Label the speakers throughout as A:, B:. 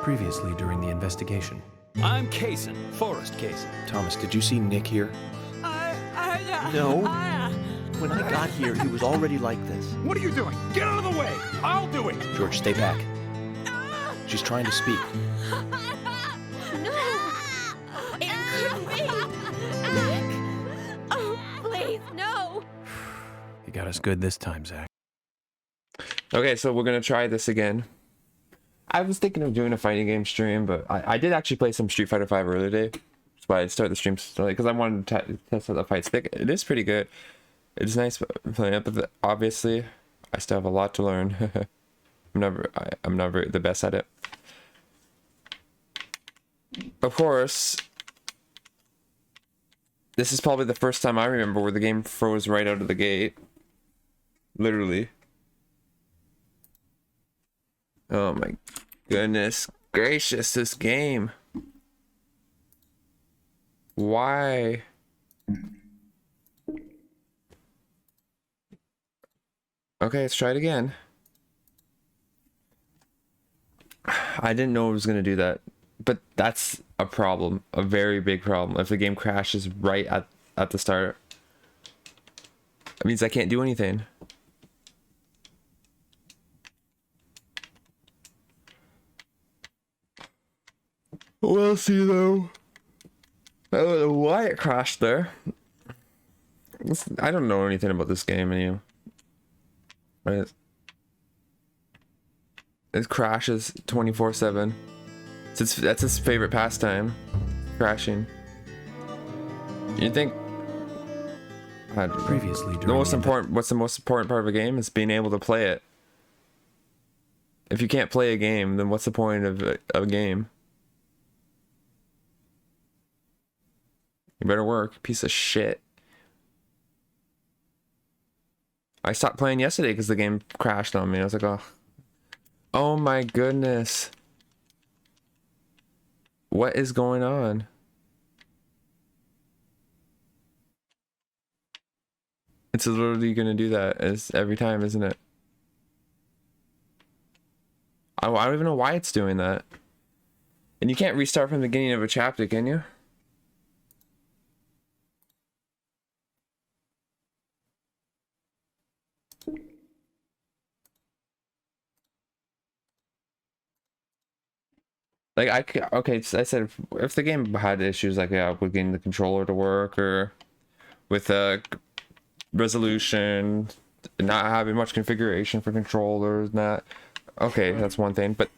A: Previously during the investigation.
B: I'm Kaysen, Forrest Kaysen.
C: Thomas, did you see Nick here? No. When I got here, he was already like this.
B: What are you doing? Get out of the way! I'll do it!
C: George, stay back. She's trying to speak.
D: No! It couldn't be! Nick! Oh, please, no!
A: You got us good this time, Zach.
E: Okay, so we're gonna try this again. I was thinking of doing a fighting game stream, but I did actually play some Street Fighter 5 earlier today. That's why I started the stream slowly, because I wanted to test out the fight stick. It is pretty good. It's nice playing it, but obviously, I still have a lot to learn. I'm never the best at it. Of course, this is probably the first time I remember where the game froze right out of the gate. Literally. Oh my goodness gracious, this game. Why? Okay, let's try it again. I didn't know it was gonna do that, but that's a problem, a very big problem. If the game crashes right at the start, it means I can't do anything. We'll see though. I don't know why it crashed there. I don't know anything about this game anymore. It crashes 24/7. That's his favorite pastime, crashing. You think?
A: Previously during
E: What's the most important part of a game is being able to play it. If you can't play a game, then what's the point of a game? You better work, piece of shit. I stopped playing yesterday because the game crashed on me. I was like, oh my goodness. What is going on? It's literally gonna do that every time, isn't it? I don't even know why it's doing that. And you can't restart from the beginning of a chapter, can you? Like okay, so I said if the game had issues like with getting the controller to work or with resolution, not having much configuration for controllers, okay, that's one thing. But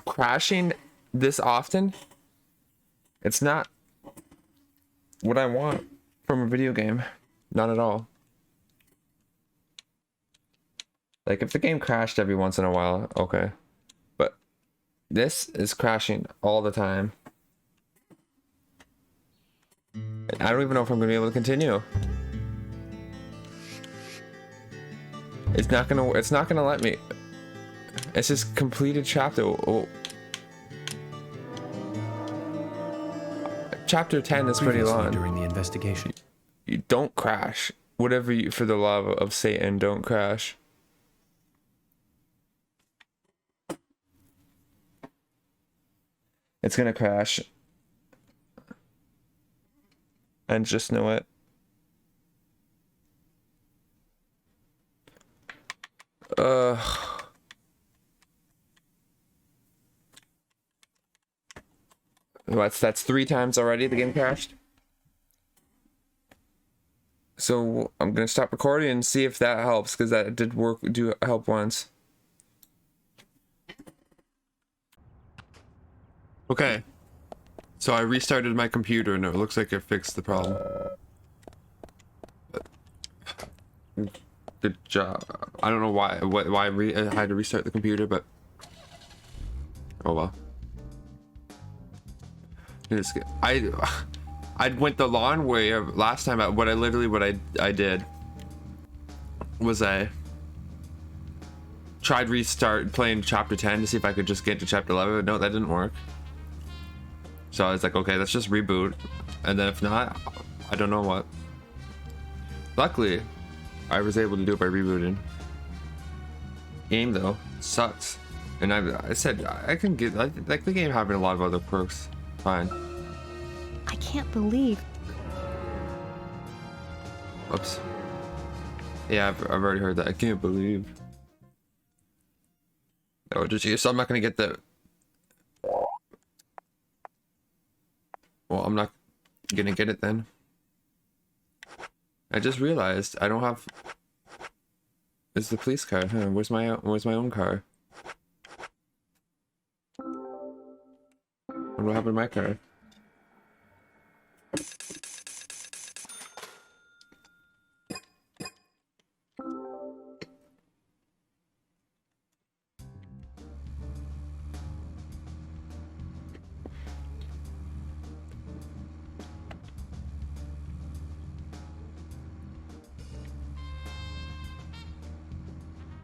E: crashing this often, it's not what I want from a video game, not at all. Like if the game crashed every once in a while, okay. This is crashing all the time. And I don't even know if I'm gonna be able to continue. It's not gonna let me. It's just completed chapter. Oh. Chapter 10 is pretty long.
A: During the investigation.
E: You don't crash. Whatever you, for the love of Satan, don't crash. It's gonna crash. And just know it. That's 3 times already the game crashed. So I'm gonna stop recording and see if that helps, because that did help once. Okay, so I restarted my computer and it looks like it fixed the problem. Good job. I don't know why I had to restart the computer, but oh well. I went the long way of last time. What I did was I tried restart playing chapter 10 to see if I could just get to chapter 11, but no, that didn't work. So I was like, okay, let's just reboot, and then if not, I don't know what. Luckily, I was able to do it by rebooting. Game though sucks. And I said I can get like the game having a lot of other perks. Fine.
D: I can't believe.
E: Oops. Yeah, I've already heard that. I can't believe. Oh, just you. So I'm not gonna get the. Well, I'm not gonna get it then. I just realized I don't have. It's the police car. Huh? Where's my own car? What happened to my car?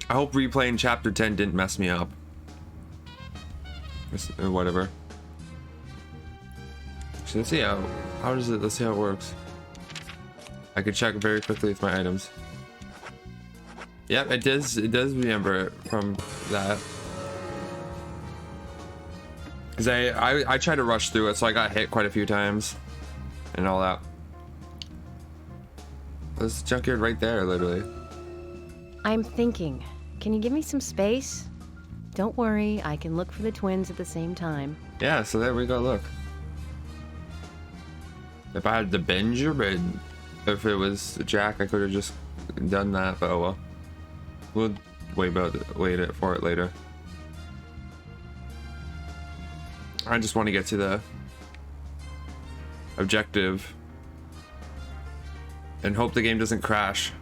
E: I hope replaying chapter 10 didn't mess me up. Or whatever. So let's see how does it, let's see how it works. I could check very quickly with my items. Yep, it does remember it from that. Cause I tried to rush through it, so I got hit quite a few times. And all that. There's a junkyard right there, literally.
F: I'm thinking. Can you give me some space? Don't worry, I can look for the twins at the same time.
E: Yeah, so there we go, look. If I had the Benjamin, if it was Jack, I could have just done that, but oh well. We'll wait for it later. I just want to get to the objective and hope the game doesn't crash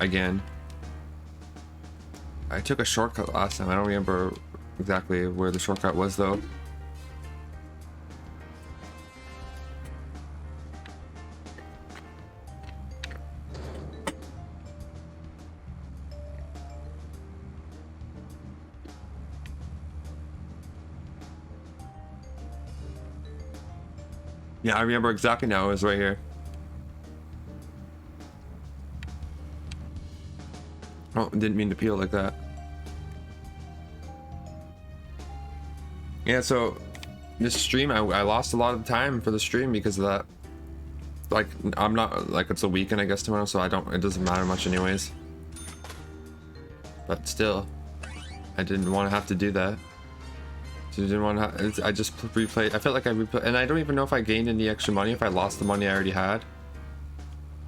E: again. I took a shortcut last time. I don't remember exactly where the shortcut was though. Yeah, I remember exactly now. It was right here. Oh, didn't mean to peel like that. Yeah, so this stream, I lost a lot of time for the stream because of that. Like, I'm not, like, it's a weekend, I guess, tomorrow, so it doesn't matter much anyways. But still, I didn't want to have to do that. I just replayed. I felt like I replayed, and I don't even know if I gained any extra money if I lost the money I already had.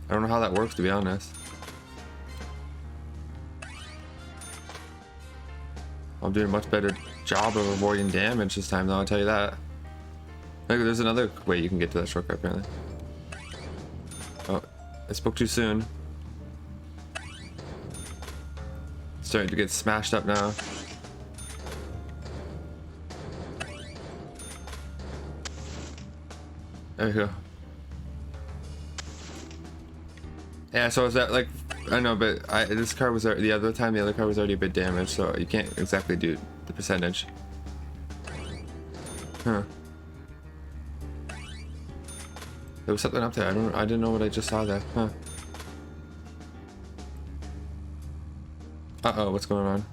E: I don't know how that works, to be honest. I'm doing a much better job of avoiding damage this time, though, I'll tell you that. Look, there's another way you can get to that shortcut, apparently. Oh, I spoke too soon. Starting to get smashed up now. There we go. Yeah, so is that like, I know, but this car was the other time the other car was already a bit damaged, so you can't exactly do the percentage. Huh. There was something up there. I didn't know what I just saw there. Huh. Uh-oh, what's going on?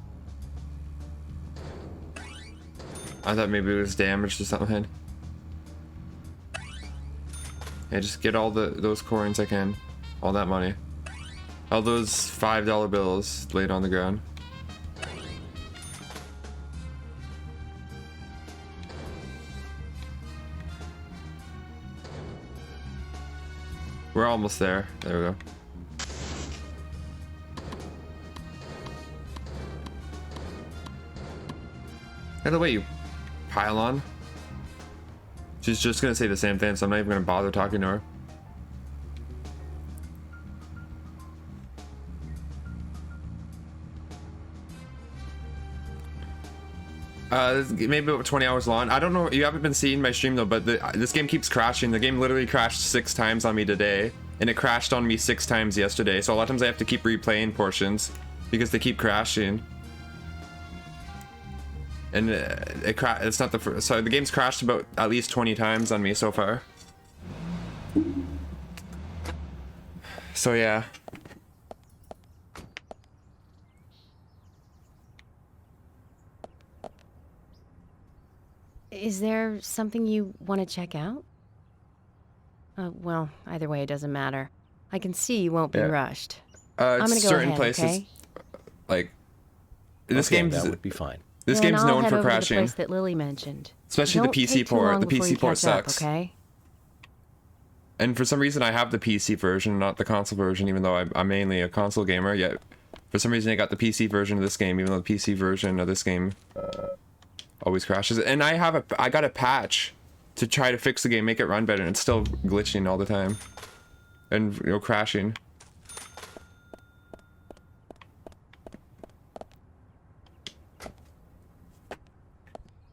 E: I thought maybe it was damaged or something. Yeah, just get all those coins I can. All that money. All those $5 bills laid on the ground. We're almost there. There we go. By the way, you pile on. She's just gonna say the same thing, so I'm not even gonna bother talking to her. Maybe about 20 hours long. I don't know. You haven't been seeing my stream though, but this game keeps crashing. The game literally crashed 6 times on me today, and it crashed on me 6 times yesterday. So a lot of times I have to keep replaying portions because they keep crashing. And it's not the first. So the game's crashed about at least 20 times on me so far. So yeah.
F: Is there something you want to check out? Well, either way, it doesn't matter. I can see you won't be rushed. I'm gonna go
E: certain
F: ahead,
E: places,
F: okay?
E: like this
C: Okay,
E: game's
C: that would be fine.
E: this
F: Then
E: game's
F: I'll
E: known
F: head
E: for
F: over to the
E: crashing,
F: place that Lily mentioned.
E: especially
F: Don't
E: the PC
F: take too
E: port.
F: long
E: The
F: before
E: PC
F: you
E: port
F: catch up,
E: sucks.
F: okay?
E: And for some reason, I have the PC version, not the console version, even though I'm mainly a console gamer. Yet, for some reason, I got the PC version of this game, even though the PC version of this game always crashes. And I got a patch to try to fix the game, make it run better, and it's still glitching all the time, and crashing.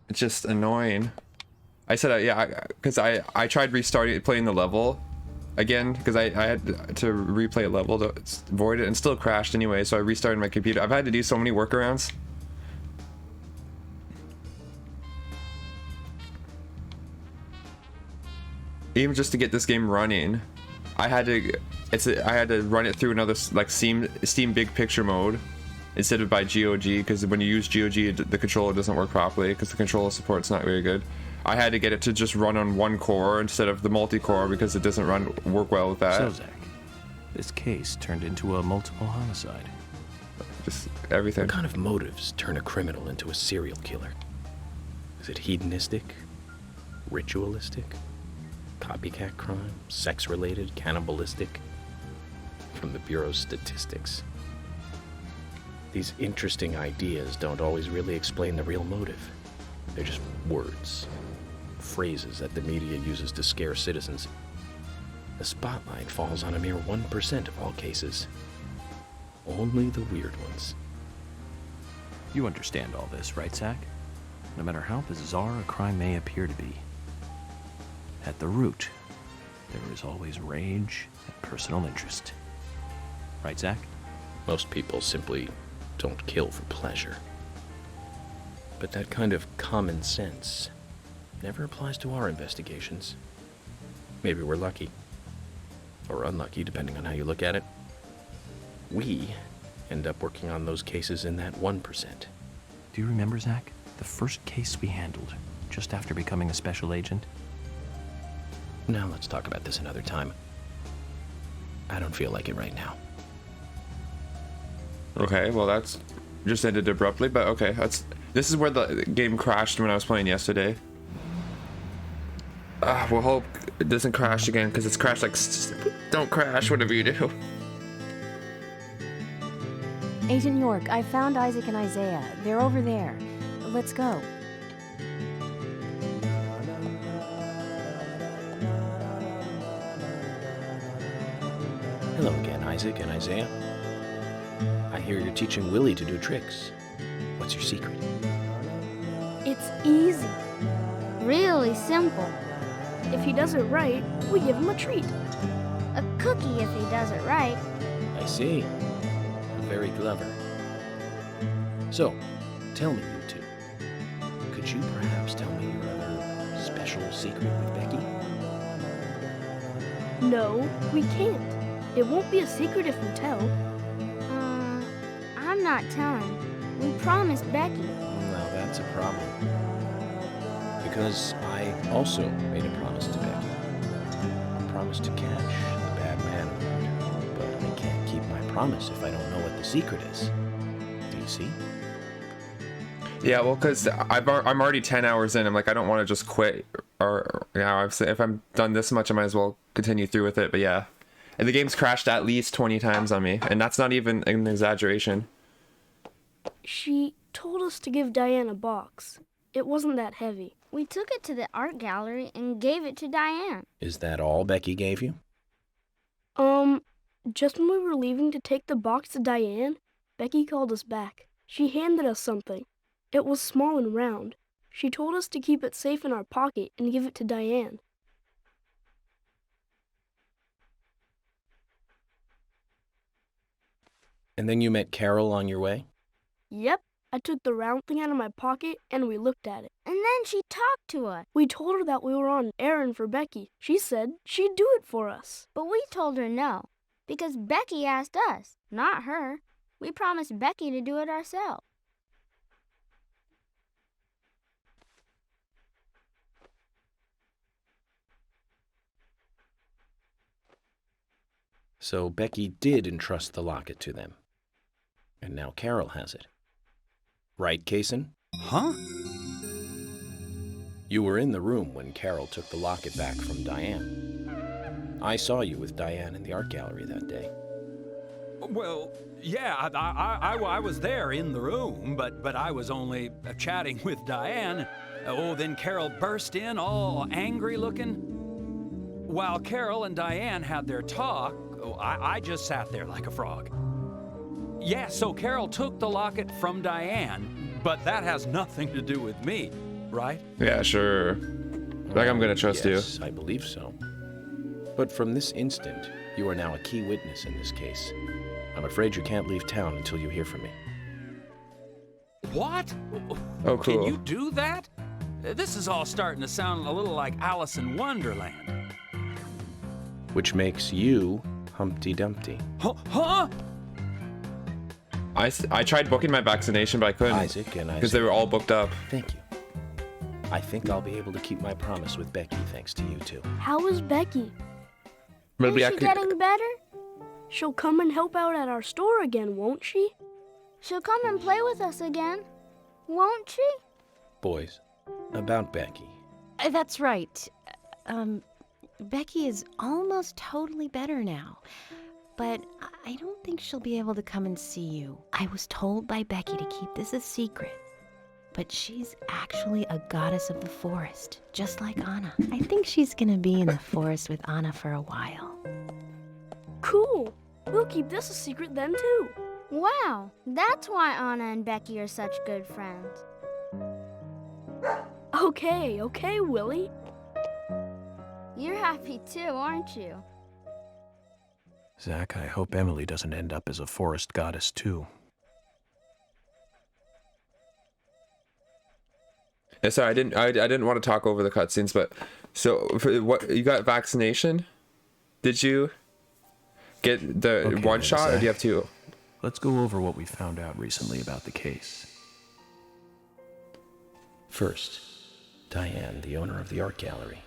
E: It's just annoying. I said, yeah, because I tried restarting playing the level again because I had to replay a level to avoid it and still crashed anyway, so I restarted my computer. I've had to do so many workarounds. Even just to get this game running, I had to run it through another like Steam Big Picture mode instead of by GOG, because when you use GOG the controller doesn't work properly because the controller support's not very good. I had to get it to just run on one core instead of the multi-core because it doesn't work well with that.
A: So, Zach, this case turned into a multiple homicide.
E: Just everything.
C: What kind of motives turn a criminal into a serial killer? Is it hedonistic? Ritualistic? Copycat crime? Sex-related? Cannibalistic? From the Bureau's statistics. These interesting ideas don't always really explain the real motive. They're just words, phrases that the media uses to scare citizens. The spotlight falls on a mere 1% of all cases. Only the weird ones.
A: You understand all this, right, Zach? No matter how bizarre a crime may appear to be, at the root, there is always rage and personal interest. Right, Zach?
C: Most people simply don't kill for pleasure. But that kind of common sense never applies to our investigations. Maybe we're lucky. Or unlucky, depending on how you look at it. We end up working on those cases in that 1%.
A: Do you remember, Zach, the first case we handled just after becoming a special agent?
C: Now let's talk about this another time. I don't feel like it right now.
E: Okay, well that's just ended abruptly, but okay, this is where the game crashed when I was playing yesterday. We'll hope it doesn't crash again, because it's crashed like, don't crash, whatever you do.
F: Agent York, I found Isaac and Isaiah. They're over there. Let's go.
C: Hello again, Isaac and Isaiah. I hear you're teaching Willie to do tricks. What's your secret?
G: It's easy. Really simple. If he does it right, we give him a treat. A cookie if he does it right.
C: I see. Very clever. So, tell me, you two. Could you perhaps tell me your other special secret with Becky?
G: No, we can't. It won't be a secret if we tell.
H: I'm not telling. We promised Becky.
C: Now that's a problem. Because I also made a promise to Becky. A promise to catch the bad man. But I can't keep my promise if I don't know what the secret is. Do you see?
E: Yeah, well, because I'm already 10 hours in. I'm like, I don't want to just quit. Or if I'm done this much, I might as well continue through with it. But yeah. And the game's crashed at least 20 times on me. And that's not even an exaggeration.
G: She told us to give Diane a box. It wasn't that heavy.
H: We took it to the art gallery and gave it to Diane.
C: Is that all Becky gave you?
G: Just when we were leaving to take the box to Diane, Becky called us back. She handed us something. It was small and round. She told us to keep it safe in our pocket and give it to Diane.
C: And then you met Carol on your way?
G: Yep, I took the round thing out of my pocket and we looked at it.
H: And then she talked to us.
G: We told her that we were on an errand for Becky. She said she'd do it for us.
H: But we told her no, because Becky asked us, not her. We promised Becky to do it ourselves.
C: So Becky did entrust the locket to them. And now Carol has it. Right, Kaysen?
B: Huh?
C: You were in the room when Carol took the locket back from Diane. I saw you with Diane in the art gallery that day.
B: Well, yeah, I was there in the room, but I was only chatting with Diane. Oh, then Carol burst in, all angry looking. While Carol and Diane had their talk, I just sat there like a frog. Yeah, so Carol took the locket from Diane, but that has nothing to do with me, right?
E: Yeah, sure. Like, I'm gonna trust you.
C: Yes, I believe so. But from this instant, you are now a key witness in this case. I'm afraid you can't leave town until you hear from me.
B: What?
E: Oh, cool.
B: Can you do that? This is all starting to sound a little like Alice in Wonderland.
C: Which makes you Humpty Dumpty.
B: Huh?
E: I tried booking my vaccination, but I couldn't.
C: Isaac and
E: because they were all booked up.
C: Thank you. I think I'll be able to keep my promise with Becky thanks to you two.
G: How is Becky?
H: Is she getting better?
G: She'll come and help out at our store again, won't she?
H: She'll come and play with us again, won't she?
C: Boys, about Becky.
F: That's right. Becky is almost totally better now. But I don't think she'll be able to come and see you. I was told by Becky to keep this a secret. But she's actually a goddess of the forest, just like Anna. I think she's gonna be in the forest with Anna for a while.
G: Cool. We'll keep this a secret then, too.
H: Wow, that's why Anna and Becky are such good friends.
G: Okay, Willie.
H: You're happy too, aren't you?
A: Zach, I hope Emily doesn't end up as a forest goddess, too.
E: Yeah, sorry, I didn't want to talk over the cutscenes, but so for what you got vaccination? Did you get the one shot, or do you have two?
A: Let's go over what we found out recently about the case.
C: First, Diane, the owner of the art gallery.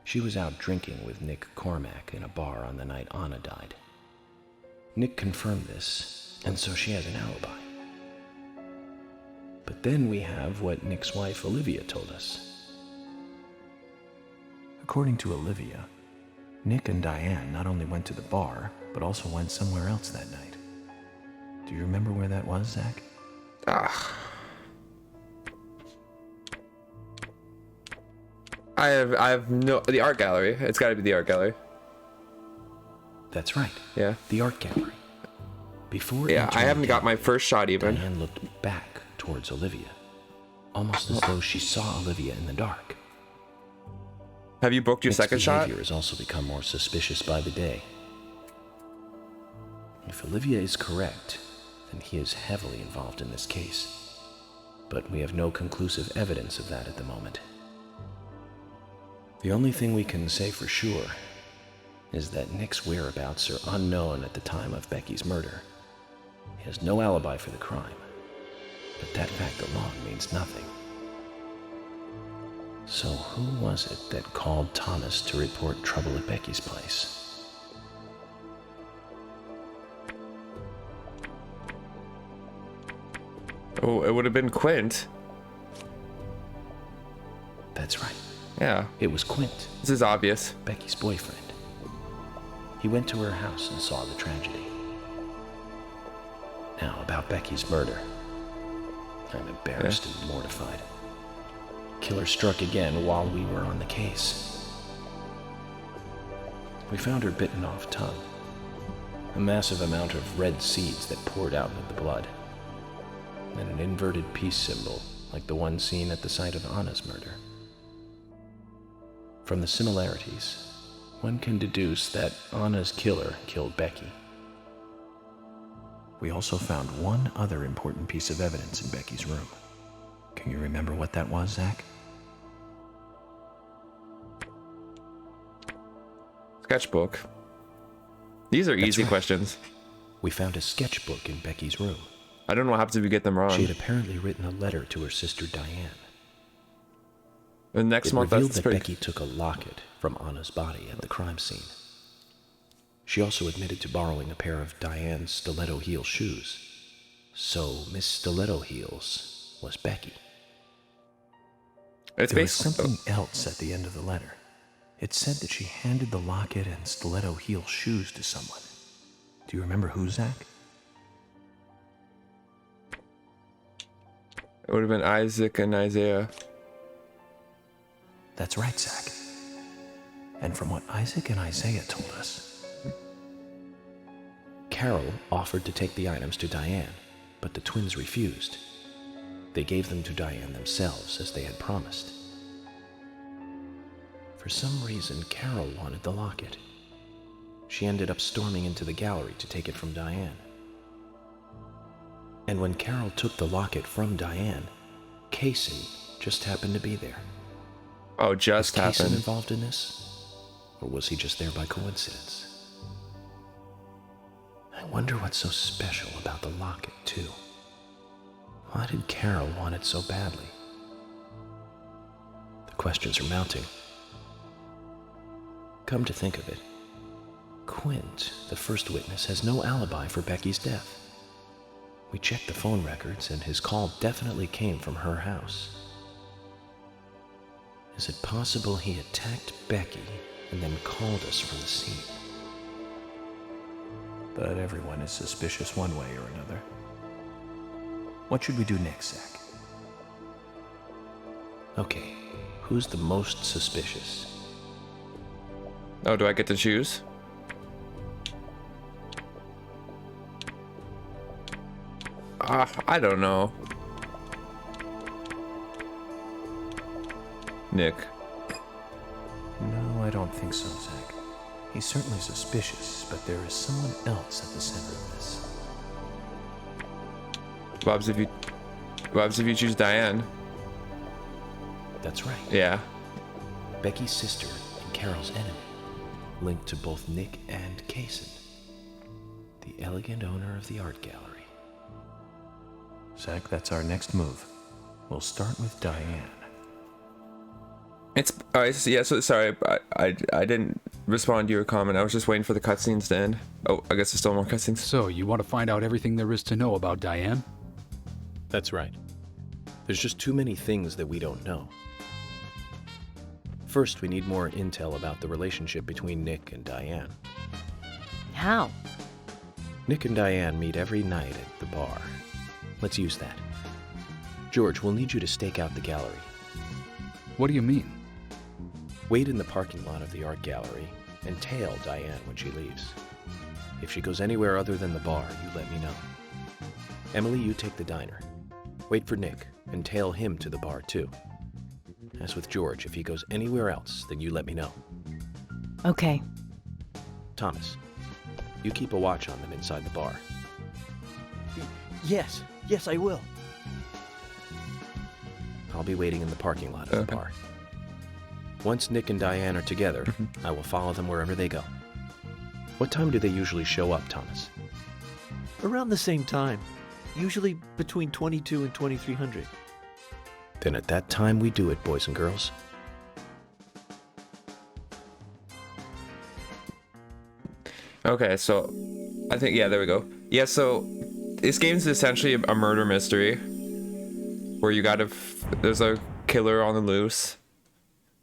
C: She was out drinking with Nick Cormack in a bar on the night Anna died. Nick confirmed this, and so she has an alibi. But then we have what Nick's wife Olivia told us.
A: According to Olivia, Nick and Diane not only went to the bar, but also went somewhere else that night. Do you remember where that was, Zach?
E: I have no... The art gallery. It's got to be the art gallery.
C: That's right.
E: Yeah.
C: The art gallery. Before
E: Yeah, I haven't got my first shot even.
C: Diane looked back towards Olivia, almost as though she saw Olivia in the dark.
E: Have you booked your second shot?
C: Nick's behavior has also become more suspicious by the day. If Olivia is correct, then he is heavily involved in this case. But we have no conclusive evidence of that at the moment. The only thing we can say for sure is that Nick's whereabouts are unknown at the time of Becky's murder. He has no alibi for the crime, but that fact alone means nothing. So who was it that called Thomas to report trouble at Becky's place?
E: Oh, it would have been Quint.
C: That's right.
E: Yeah.
C: It was Quint,
E: This is obvious.
C: Becky's boyfriend. He went to her house and saw the tragedy. Now, about Becky's murder. I'm embarrassed and mortified. Killer struck again while we were on the case. We found her bitten off tongue. A massive amount of red seeds that poured out of the blood. And an inverted peace symbol, like the one seen at the site of Anna's murder. From the similarities, one can deduce that Anna's killer killed Becky.
A: We also found one other important piece of evidence in Becky's room. Can you remember what that was, Zach?
E: Sketchbook. These are easy
C: right.
E: questions.
C: We found a sketchbook in Becky's room.
E: I don't know what happens if we get them wrong.
C: She had apparently written a letter to her sister Diane.
E: The next
C: It
E: month,
C: revealed
E: that's
C: that
E: pretty...
C: Becky took a locket from Anna's body at the crime scene. She also admitted to borrowing a pair of Diane's stiletto heel shoes. So Miss Stiletto Heels was Becky.
A: There was something else at the end of the letter. It said that she handed the locket and stiletto heel shoes to someone. Do you remember who, Zach?
E: It would have been Isaac and Isaiah.
A: That's right, Zach. And from what Isaac and Isaiah told us,
C: Carol offered to take the items to Diane, but the twins refused. They gave them to Diane themselves, as they had promised. For some reason, Carol wanted the locket. She ended up storming into the gallery to take it from Diane. And when Carol took the locket from Diane, Kaysen just happened to be there.
E: Oh, just
C: Was Kaysen
E: happened.
C: involved in this? Or was he just there by coincidence? I wonder what's so special about the locket, too. Why did Carol want it so badly? The questions are mounting. Come to think of it, Quint, the first witness, has no alibi for Becky's death. We checked the phone records, and his call definitely came from her house. Is it possible he attacked Becky and then called us from the scene?
A: but everyone is suspicious one way or another. What should we do next, Zach?
C: Okay, who's the most suspicious?
E: Oh, do I get to choose? I don't know. Nick.
A: No, I don't think so, Zach. He's certainly suspicious, but there is someone else at the center of this.
E: What happens if you choose Diane?
C: That's right.
E: Yeah.
C: Becky's sister and Carol's enemy, linked to both Nick and Kaysen, the elegant owner of the art gallery.
A: Zach, that's our next move. We'll start with Diane.
E: It's yeah. So sorry, I didn't respond to your comment. I was just waiting for the cutscenes to end. Oh, I guess there's still more cutscenes.
B: So, you want to find out everything there is to know about Diane?
C: That's right. There's just too many things that we don't know. First, we need more intel about the relationship between Nick and Diane.
F: How?
C: Nick and Diane meet every night at the bar. Let's use that. George, we'll need you to stake out the gallery.
B: What do you mean?
C: Wait in the parking lot of the art gallery and tail Diane when she leaves. If she goes anywhere other than the bar, you let me know. Emily, you take the diner. Wait for Nick and tail him to the bar too. As with George, if he goes anywhere else, then you let me know.
F: Okay.
C: Thomas, you keep a watch on them inside the bar.
I: Yes, I will.
C: I'll be waiting in the parking lot of the bar. Once Nick and Diane are together, I will follow them wherever they go. What time do they usually show up, Thomas?
I: Around the same time. Usually between 22 and 2300.
C: Then at that time we do it, boys and girls.
E: Okay, so I think there we go. Yeah, so this game's essentially a murder mystery where you there's a killer on the loose.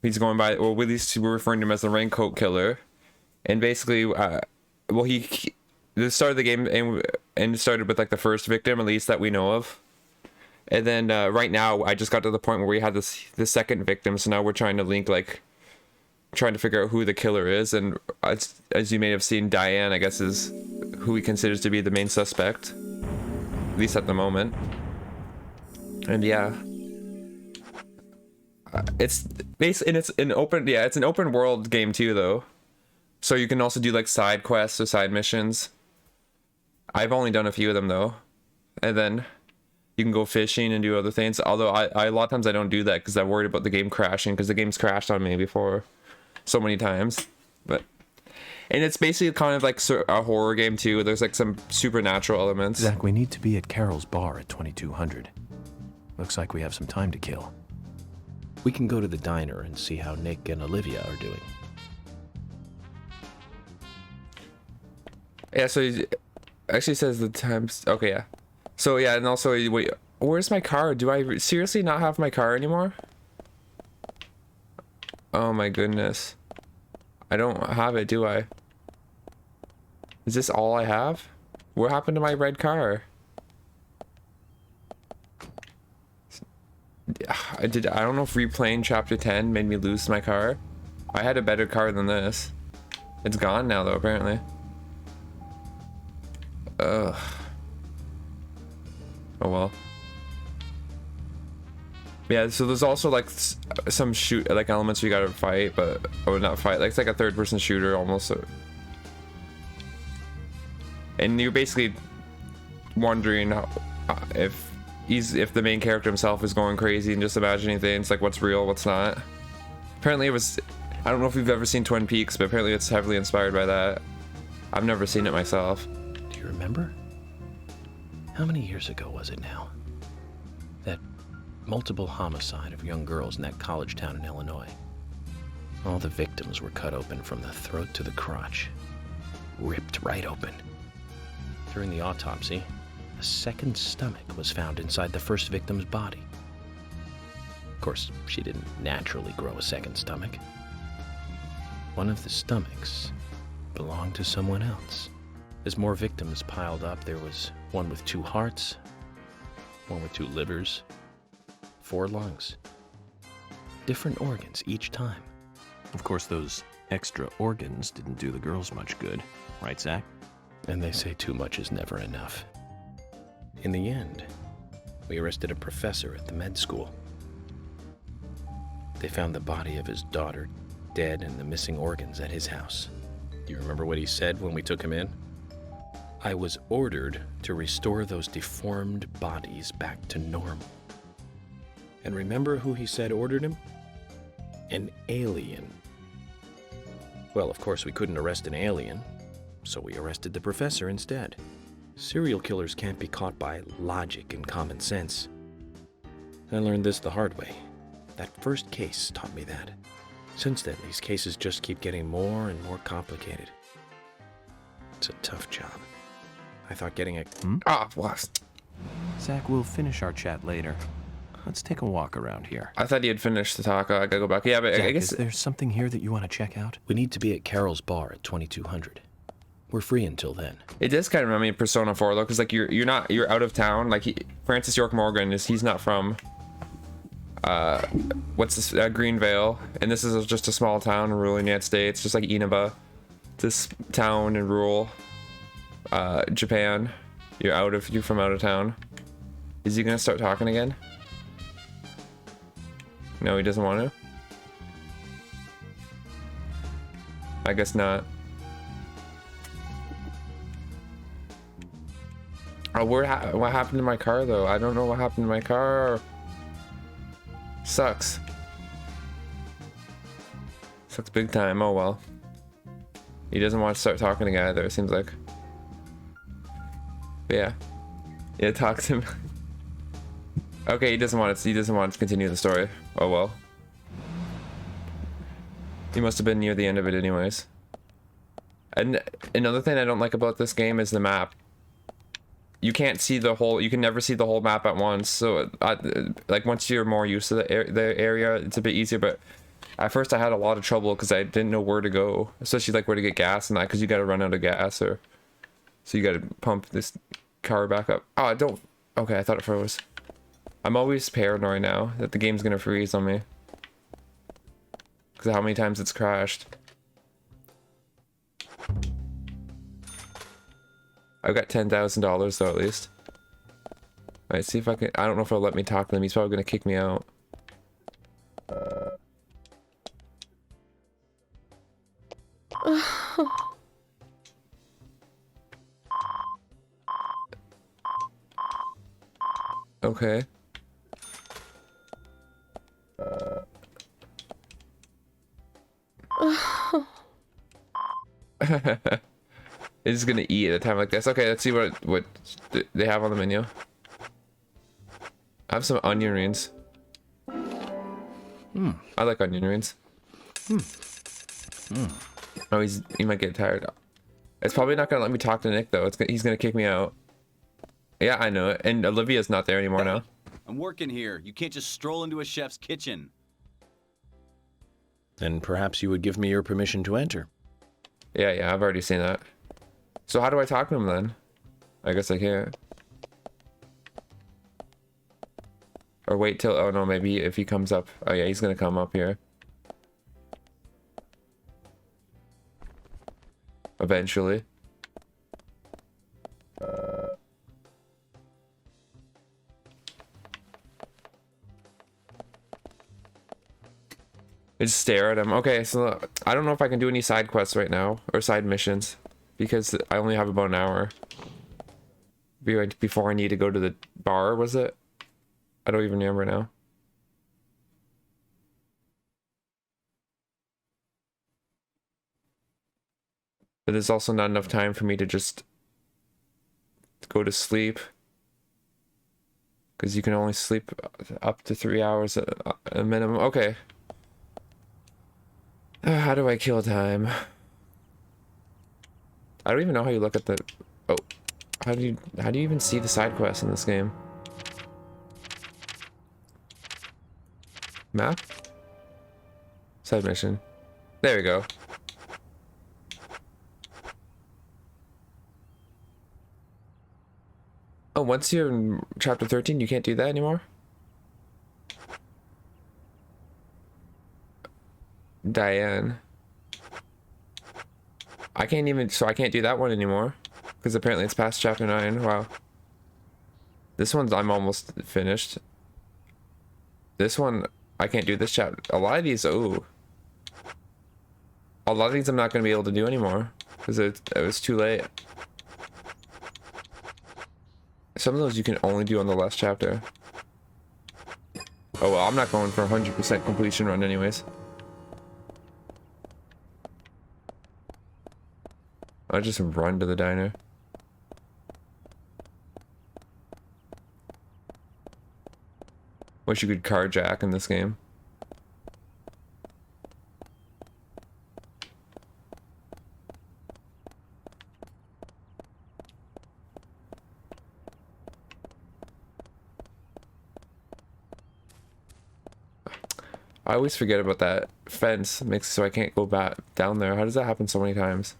E: He's going by, or at least we're referring to him as the raincoat killer, and basically, the start of the game and it started with like the first victim, at least that we know of, and then right now I just got to the point where we had the second victim, so now we're trying to trying to figure out who the killer is, and as you may have seen, Diane, I guess, is who he considers to be the main suspect, at least at the moment. And yeah, it's an open world game too, though, so you can also do like side quests or side missions. I've only done a few of them though, and then you can go fishing and do other things. Although I a lot of times I don't do that because I'm worried about the game crashing, because the game's crashed on me before so many times. And it's basically kind of like a horror game too. There's like some supernatural elements.
A: Zach, we need to be at Carol's bar at 2200. Looks like we have some time to kill.
C: We can go to the diner and see how Nick and Olivia are doing.
E: Yeah, so he actually says the times. Okay, yeah. So yeah, and also, wait, where's my car? Do I seriously not have my car anymore? Oh my goodness. I don't have it, do I? Is this all I have? What happened to my red car? I don't know if replaying chapter 10 made me lose my car. I had a better car than this. It's gone now though, apparently. Ugh. Oh well. Yeah, so there's also like some elements you gotta fight, but not fight. Like it's like a third-person shooter almost. And you're basically wondering if the main character himself is going crazy and just imagining things, like what's real, what's not. Apparently it was. I don't know if you've ever seen Twin Peaks, but apparently it's heavily inspired by that. I've never seen it myself.
C: Do you remember? How many years ago was it now? That multiple homicide of young girls in that college town in Illinois. All the victims were cut open from the throat to the crotch. Ripped right open. During the autopsy, a second stomach was found inside the first victim's body. Of course, she didn't naturally grow a second stomach. One of the stomachs belonged to someone else. As more victims piled up, there was one with 2 hearts, one with 2 livers, 4 lungs. Different organs each time.
A: Of course, those extra organs didn't do the girls much good, right, Zach?
C: And they say too much is never enough. In the end, we arrested a professor at the med school. They found the body of his daughter dead and the missing organs at his house. Do you remember what he said when we took him in? I was ordered to restore those deformed bodies back to normal. And remember who he said ordered him? An alien. Well, of course, we couldn't arrest an alien, so we arrested the professor instead. Serial killers can't be caught by logic and common sense. I learned this the hard way. That first case taught me that. Since then, these cases just keep getting more and more complicated. It's a tough job. I thought getting a...
E: Lost.
A: Zach, we'll finish our chat later. Let's take a walk around here.
E: I thought he had finished the talk. I gotta go back. Yeah, but
A: Zach,
E: I guess...
A: is there something here that you want to check out?
C: We need to be at Carol's bar at 2200. We're free until then.
E: It does kind of remind me of Persona 4 though, because like you're out of town. Like Francis York Morgan he's not from what's this, Greenvale, and this is just a small town in rural United States, just like Inaba, this town in rural Japan. You're from out of town. Is he gonna start talking again? No, he doesn't want to. I guess not. Oh, what happened to my car though? I don't know what happened to my car. Sucks. Sucks big time. Oh well. He doesn't want to start talking to the guy either, it seems like. But yeah. Yeah, talk to him. Okay, he doesn't want to continue the story. Oh well. He must have been near the end of it anyways. And another thing I don't like about this game is the map. You can't see the whole, you can never see the whole map at once. So like once you're more used to the area, it's a bit easier, but at first I had a lot of trouble because I didn't know where to go, especially like where to get gas and that, because you got to run out of gas, or so you got to pump this car back up. Oh, don't. Okay, I thought it froze. I'm always paranoid now that the game's gonna freeze on me because of how many times it's crashed. I've got $10,000 though, at least. Alright, see if I can. I don't know if it'll let me talk to him. He's probably gonna kick me out. Okay. It's gonna eat at a time like this. Okay, let's see what they have on the menu. I have some onion rings. I like onion rings. Oh, he might get tired. It's probably not gonna let me talk to Nick though. He's gonna kick me out. Yeah, I know it. And Olivia's not there anymore now.
J: I'm working here. You can't just stroll into a chef's kitchen.
C: Then perhaps you would give me your permission to enter.
E: Yeah, I've already seen that. So how do I talk to him then? I guess I can't. Or wait till, oh no, maybe if he comes up. Oh yeah, he's gonna come up here. Eventually. I just stare at him. Okay, so I don't know if I can do any side quests right now, or side missions, because I only have about an hour before I need to go to the bar, was it? I don't even remember now. But there's also not enough time for me to just go to sleep, because you can only sleep up to 3 hours at a minimum. Okay. How do I kill time? I don't even know how you look at the... Oh. How do you even see the side quests in this game? Map? Side mission. There we go. Oh, once you're in chapter 13, you can't do that anymore? Diane. I can't even, so I can't do that one anymore. Because apparently it's past chapter 9. Wow. This one's, I'm almost finished. This one, I can't do this chapter. A lot of these, ooh. A lot of these I'm not going to be able to do anymore. Because it was too late. Some of those you can only do on the last chapter. Oh well, I'm not going for 100% completion run anyways. I'll just run to the diner. Wish you could carjack in this game. I always forget about that fence. Makes it so I can't go back down there. How does that happen so many times?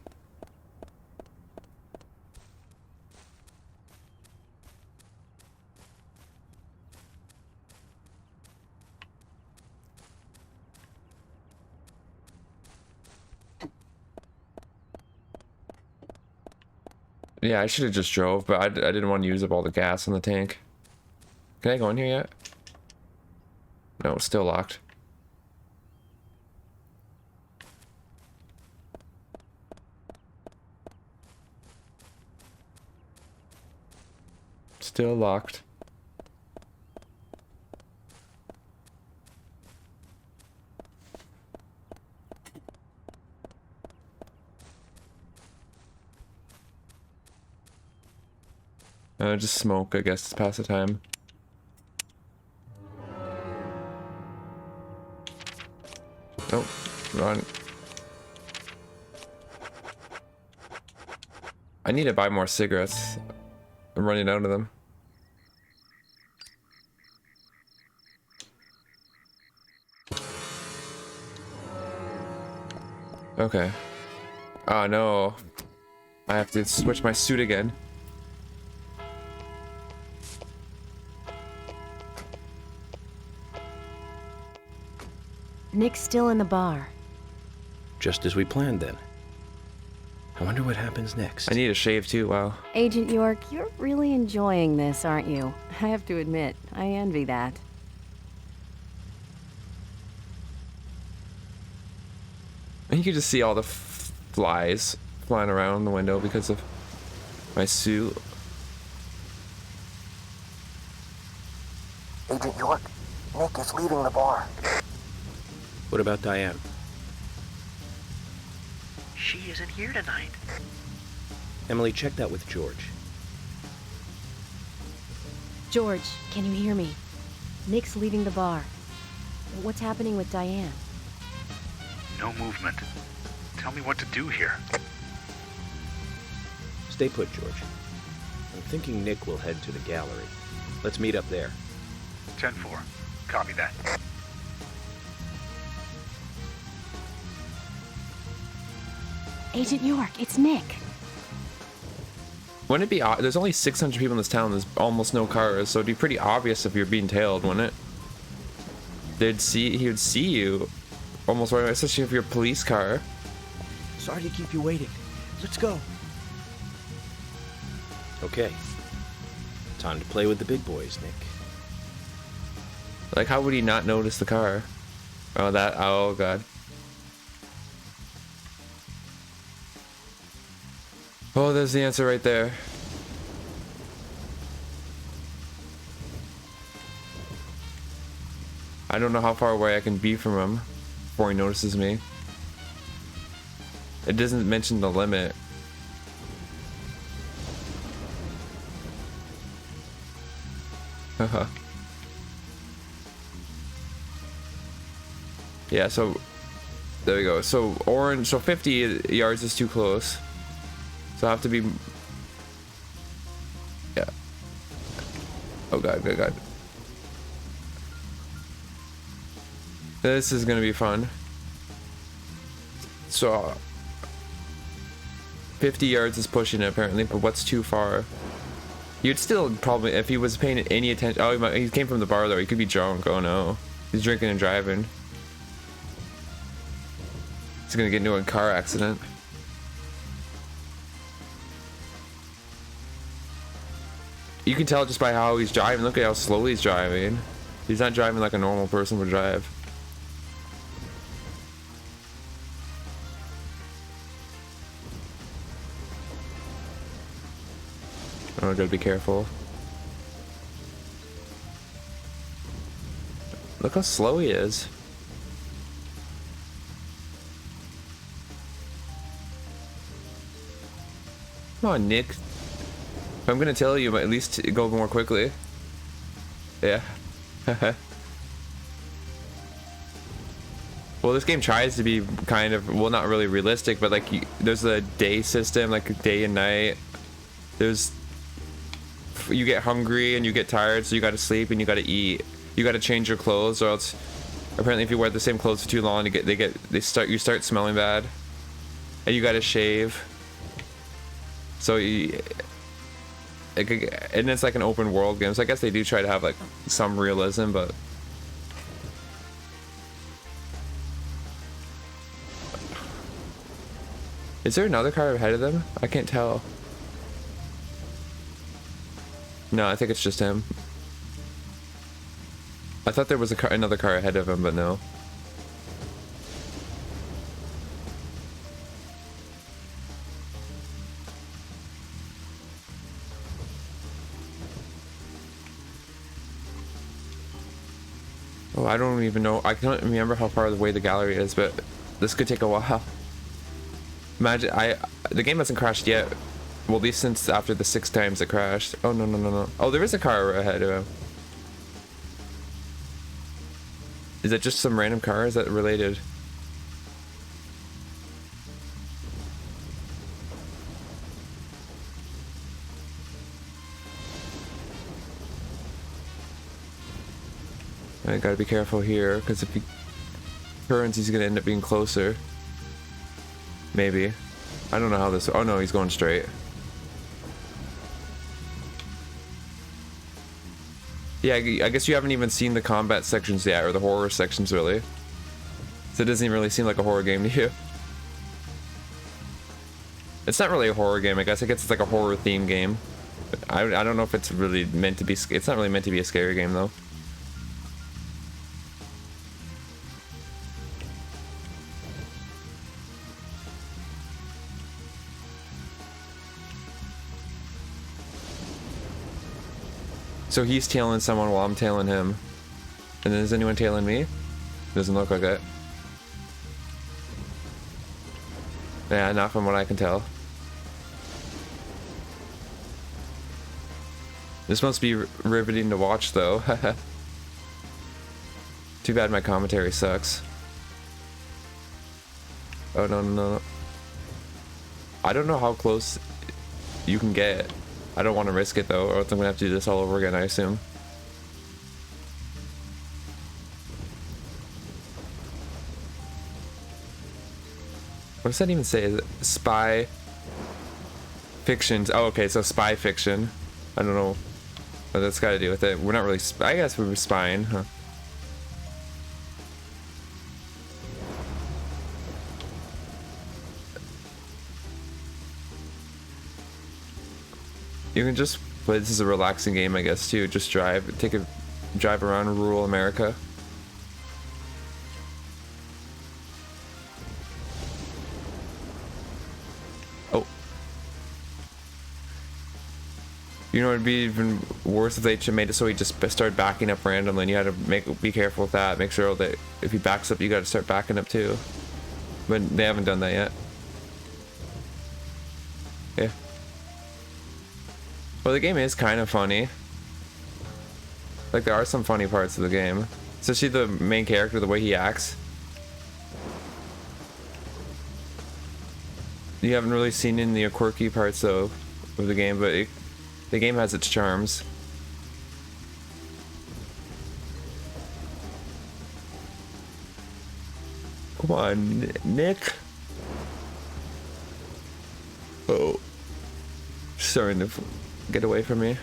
E: Yeah, I should have just drove, but I didn't want to use up all the gas in the tank. Can I go in here yet? No, it's still locked. Still locked. Just smoke, I guess, to pass the time. Nope, run. I need to buy more cigarettes. I'm running out of them. Okay. Oh no. I have to switch my suit again.
F: Nick's still in the bar.
C: Just as we planned then. I wonder what happens next.
E: I need a shave too, wow.
F: Agent York, you're really enjoying this, aren't you? I have to admit, I envy that.
E: And you can just see all the flies flying around the window because of my suit.
K: Agent York, Nick is leaving the bar.
C: What about Diane?
I: She isn't here tonight.
C: Emily, check that with George.
F: George, can you hear me? Nick's leaving the bar. What's happening with Diane?
L: No movement. Tell me what to do here.
C: Stay put, George. I'm thinking Nick will head to the gallery. Let's meet up there.
L: 10-4. Copy that.
F: Agent York, it's Nick.
E: Wouldn't it be there's only 600 people in this town, there's almost no cars, so it'd be pretty obvious if you're being tailed, wouldn't it? He would see you almost right away, especially if you're a police car.
I: Sorry to keep you waiting. Let's go.
C: Okay. Time to play with the big boys, Nick.
E: Like, how would he not notice the car? Oh god. Oh, there's the answer right there. I don't know how far away I can be from him before he notices me. It doesn't mention the limit. Haha. Yeah, so there we go. So orange, so 50 yards is too close. So I have to be, yeah. Oh god, oh god. This is gonna be fun. So 50 yards is pushing it apparently, but what's too far? You'd still probably, if he was paying any attention. Oh, he came from the bar though. He could be drunk. Oh no, he's drinking and driving. He's gonna get into a car accident. You can tell just by how he's driving. Look at how slowly he's driving. He's not driving like a normal person would drive. Oh, I gotta be careful. Look how slow he is. Come on, Nick. If I'm gonna tell you, but at least go more quickly. Yeah. Well, this game tries to be kind of, well, not really realistic, but like there's a day system, like day and night. You get hungry and you get tired, so you gotta sleep and you gotta eat. You gotta change your clothes, or else apparently if you wear the same clothes for too long, you start smelling bad, and you gotta shave. So and it's like an open world game, so I guess they do try to have like some realism, but is there another car ahead of them? I can't tell. No, I think it's just him. I thought there was another car ahead of him, but no. Oh, I don't even know. I can't remember how far away the gallery is, but this could take a while. Imagine, the game hasn't crashed yet. Well, at least since after the 6 times it crashed. Oh, no. Oh, there is a car ahead of him. Is that just some random car? Is that related? I gotta be careful here, because if he turns, he's gonna end up being closer. Maybe. I don't know how this... Oh no, he's going straight. Yeah, I guess you haven't even seen the combat sections yet, or the horror sections, really. So it doesn't even really seem like a horror game to you. It's not really a horror game, I guess. I guess it's like a horror theme game. I don't know if it's really meant to be... It's not really meant to be a scary game, though. So he's tailing someone while I'm tailing him. And then is anyone tailing me? Doesn't look like it. Yeah, not from what I can tell. This must be riveting to watch, though. Too bad my commentary sucks. Oh, no. I don't know how close... you can get. I don't want to risk it though, or else I'm gonna have to do this all over again, I assume. What does that even say? Is it spy fictions? Oh, okay, so spy fiction. I don't know what that's got to do with it. We're not really. I guess we were spying, huh? You can just play this as a relaxing game, I guess, too. Just take a drive around rural America. Oh. You know, it'd be even worse if they made it so he just started backing up randomly, and you had to be careful with that. Make sure that if he backs up, you got to start backing up too. But they haven't done that yet. Yeah. Well, the game is kind of funny. Like, there are some funny parts of the game. Especially the main character, the way he acts. You haven't really seen any of the quirky parts, though, of the game, but the game has its charms. Come on, Nick. Oh. Starting to get away from me.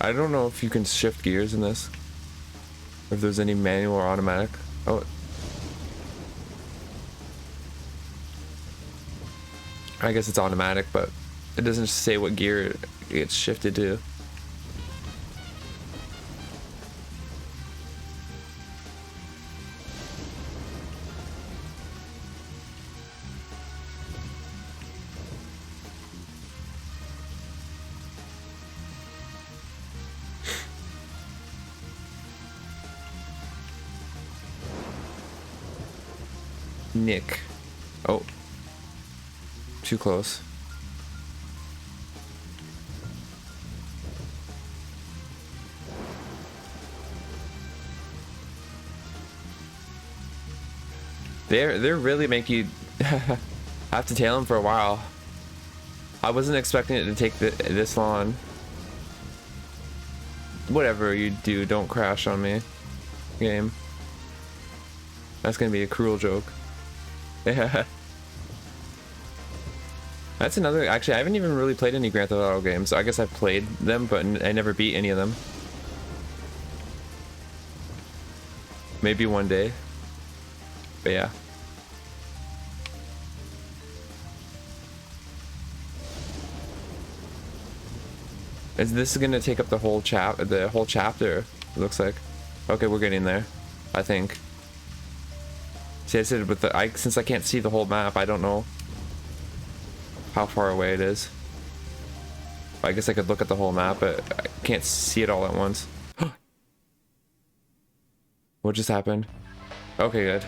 E: I don't know if you can shift gears in this. Or if there's any manual or automatic. Oh. I guess it's automatic, but it doesn't say what gear it gets shifted to. Nick. Oh. Too close. They're really make you have to tail him for a while. I wasn't expecting it to take this long. Whatever you do, don't crash on me, game. That's gonna be a cruel joke. Yeah. That's another. Actually, I haven't even really played any Grand Theft Auto games. I guess I've played them, but I never beat any of them. Maybe one day. But yeah. Is this gonna take up the whole chapter? It looks like. Okay, we're getting there. I think. See, I said with the since I can't see the whole map, I don't know how far away it is. I guess I could look at the whole map, but I can't see it all at once. What just happened? Okay, good.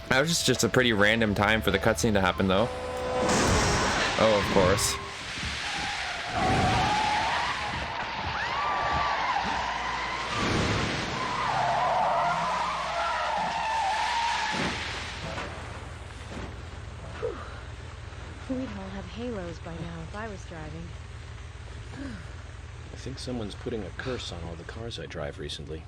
E: That was just a pretty random time for the cutscene to happen, though. Oh, of course.
F: We'd all have halos by now if I was driving.
C: I think someone's putting a curse on all the cars I drive recently.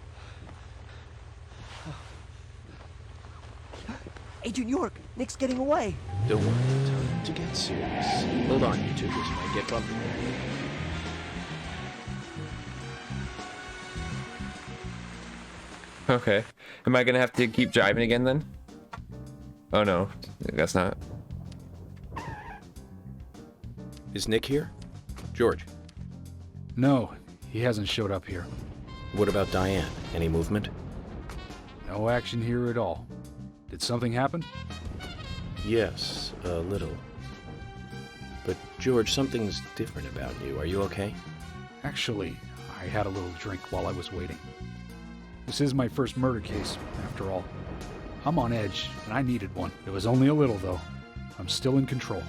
K: Agent York, Nick's getting away.
C: Don't worry, time to get serious. Hold on, you two, this might get bumpy.
E: Okay. Am I gonna have to keep driving again then? Oh no, I guess not.
C: Is Nick here? George?
L: No, he hasn't showed up here.
C: What about Diane? Any movement?
L: No action here at all. Did something happen?
C: Yes, a little. But George, something's different about you. Are you okay?
L: Actually, I had a little drink while I was waiting. This is my first murder case, after all. I'm on edge, and I needed one. It was only a little, though. I'm still in control.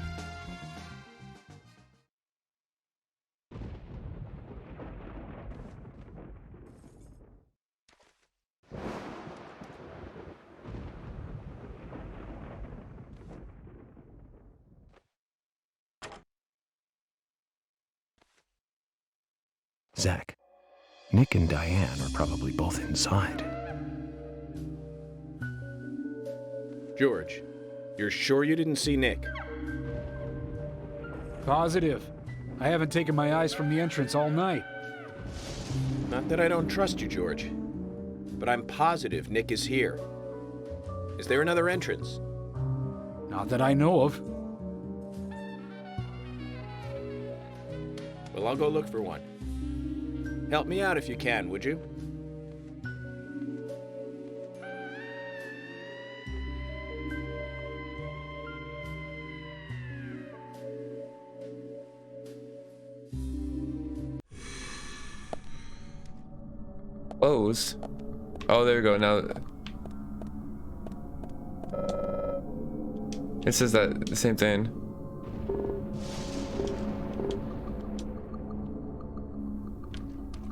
A: Zach, Nick and Diane are probably both inside.
C: George, you're sure you didn't see Nick?
L: Positive. I haven't taken my eyes from the entrance all night.
C: Not that I don't trust you, George, but I'm positive Nick is here. Is there another entrance?
L: Not that I know of.
C: Well, I'll go look for one. Help me out if you can, would you?
E: Close. Oh, there we go. Now it says that the same thing.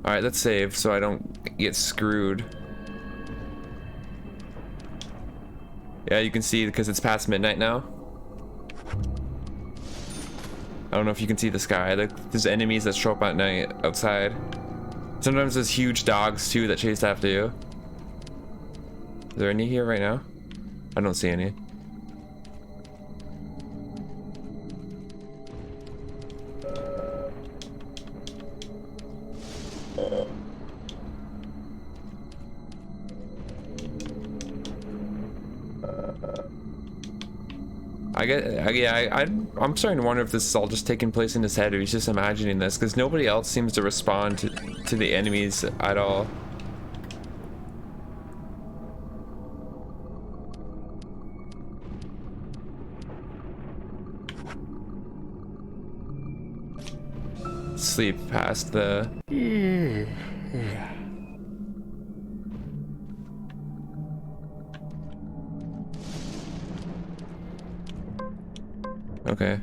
E: All right, let's save so I don't get screwed. Yeah, you can see because it's past midnight now. I don't know if you can see the sky. There's enemies that show up at night outside. Sometimes there's huge dogs too that chase after you. Is there any here right now? I don't see any. I'm starting to wonder if this is all just taking place in his head or he's just imagining this, because nobody else seems to respond to the enemies at all. Sleep past the... Okay.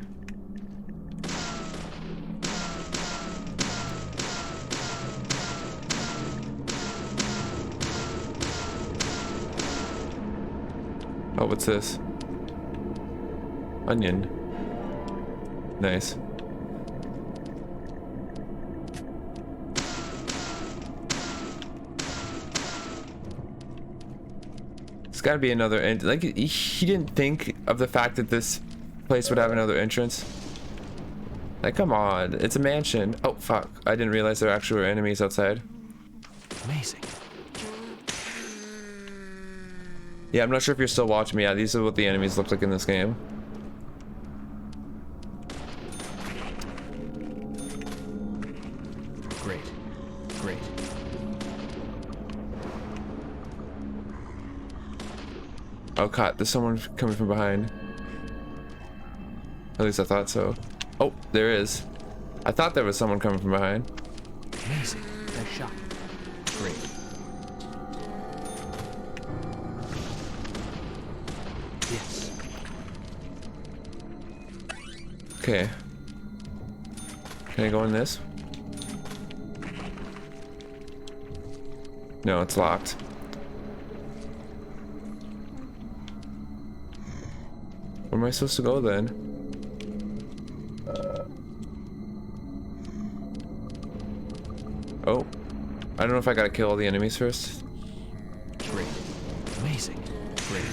E: Oh, what's this? Onion. Nice. It's gotta be another end. Like, he didn't think of the fact that this place would have another entrance. Like, come on, it's a mansion. Oh fuck, I didn't realize there actually were enemies outside.
A: Amazing.
E: Yeah, I'm not sure if you're still watching me. Yeah, these are what the enemies look like in this game.
A: Great. Great.
E: Oh god, there's someone coming from behind. At least I thought so. Oh, there is. I thought there was someone coming from behind.
A: Amazing. Nice shot. Great. Yes.
E: Okay. Can I go in this? No, it's locked. Where am I supposed to go then? Oh, I don't know if I gotta kill all the enemies first.
A: Great. Amazing. Great.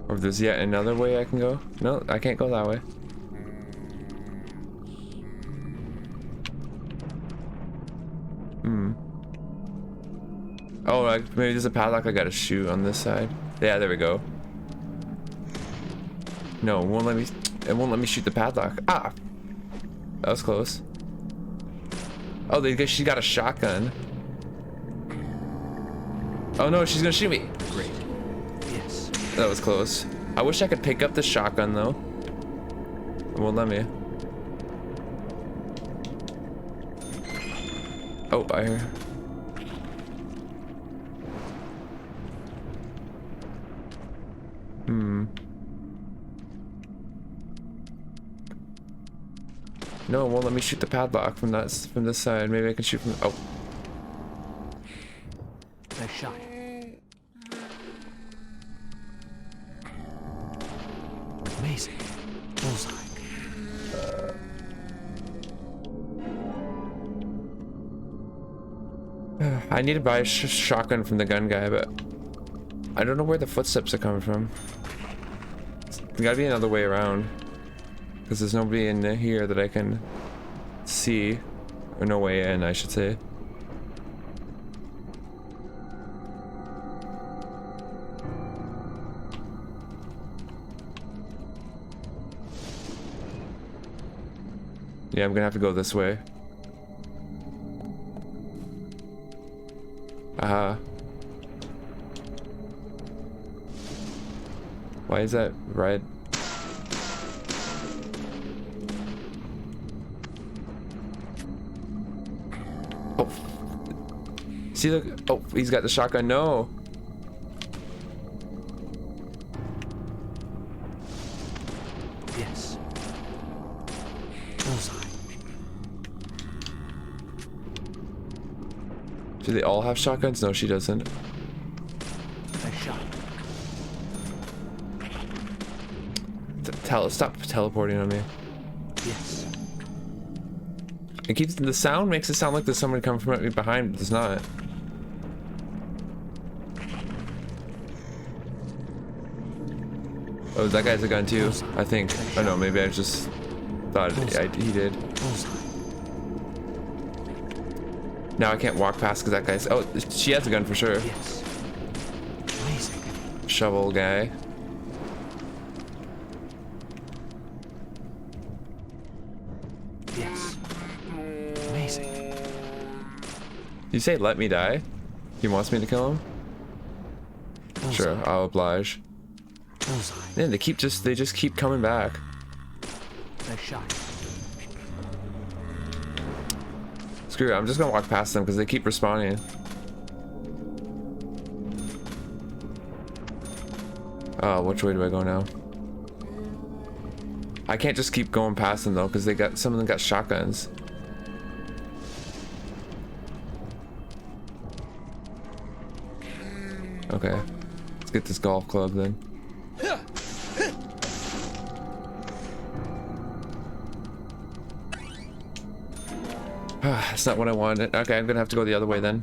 E: Or if there's yet another way I can go. No, I can't go that way. Oh, maybe there's a padlock I gotta shoot on this side. Yeah, there we go. No, it won't let me shoot the padlock. Ah! That was close. Oh, she got a shotgun. Oh no, she's gonna shoot me.
A: Great. Yes.
E: That was close. I wish I could pick up the shotgun though. It won't let me. Oh, I hear. No, it won't let me shoot the padlock from this side. Maybe I can shoot from. Oh.
A: Nice shot. Amazing. Bullseye.
E: I need to buy a shotgun from the gun guy, but I don't know where the footsteps are coming from. There gotta be another way around. Because there's nobody in here that I can see. Or no way in, I should say. Yeah, I'm gonna have to go this way. Why is that red? Oh. See, look. Oh, he's got the shotgun. No.
I: Yes. Bullseye.
E: Do they all have shotguns? No, she doesn't.
I: Nice shot.
E: Stop teleporting on me.
I: Yes.
E: It keeps the sound makes it sound like there's someone coming from behind, but there's not. Oh, that guy's a gun too, I think. Oh no, maybe I just thought he did. Now I can't walk past because that guy's. Oh, she has a gun for sure.
I: Yes. Amazing.
E: Shovel guy.
I: Yes. Amazing.
E: You say let me die? He wants me to kill him?
I: Bullseye.
E: Sure, I'll oblige.
I: Bullseye.
E: Man, they just keep coming back.
I: Nice shot.
E: Screw it, I'm just gonna walk past them because they keep respawning. Oh, which way do I go now? I can't just keep going past them though, because some of them got shotguns. Okay, let's get this golf club then. That's not what I wanted. Okay, I'm gonna have to go the other way then.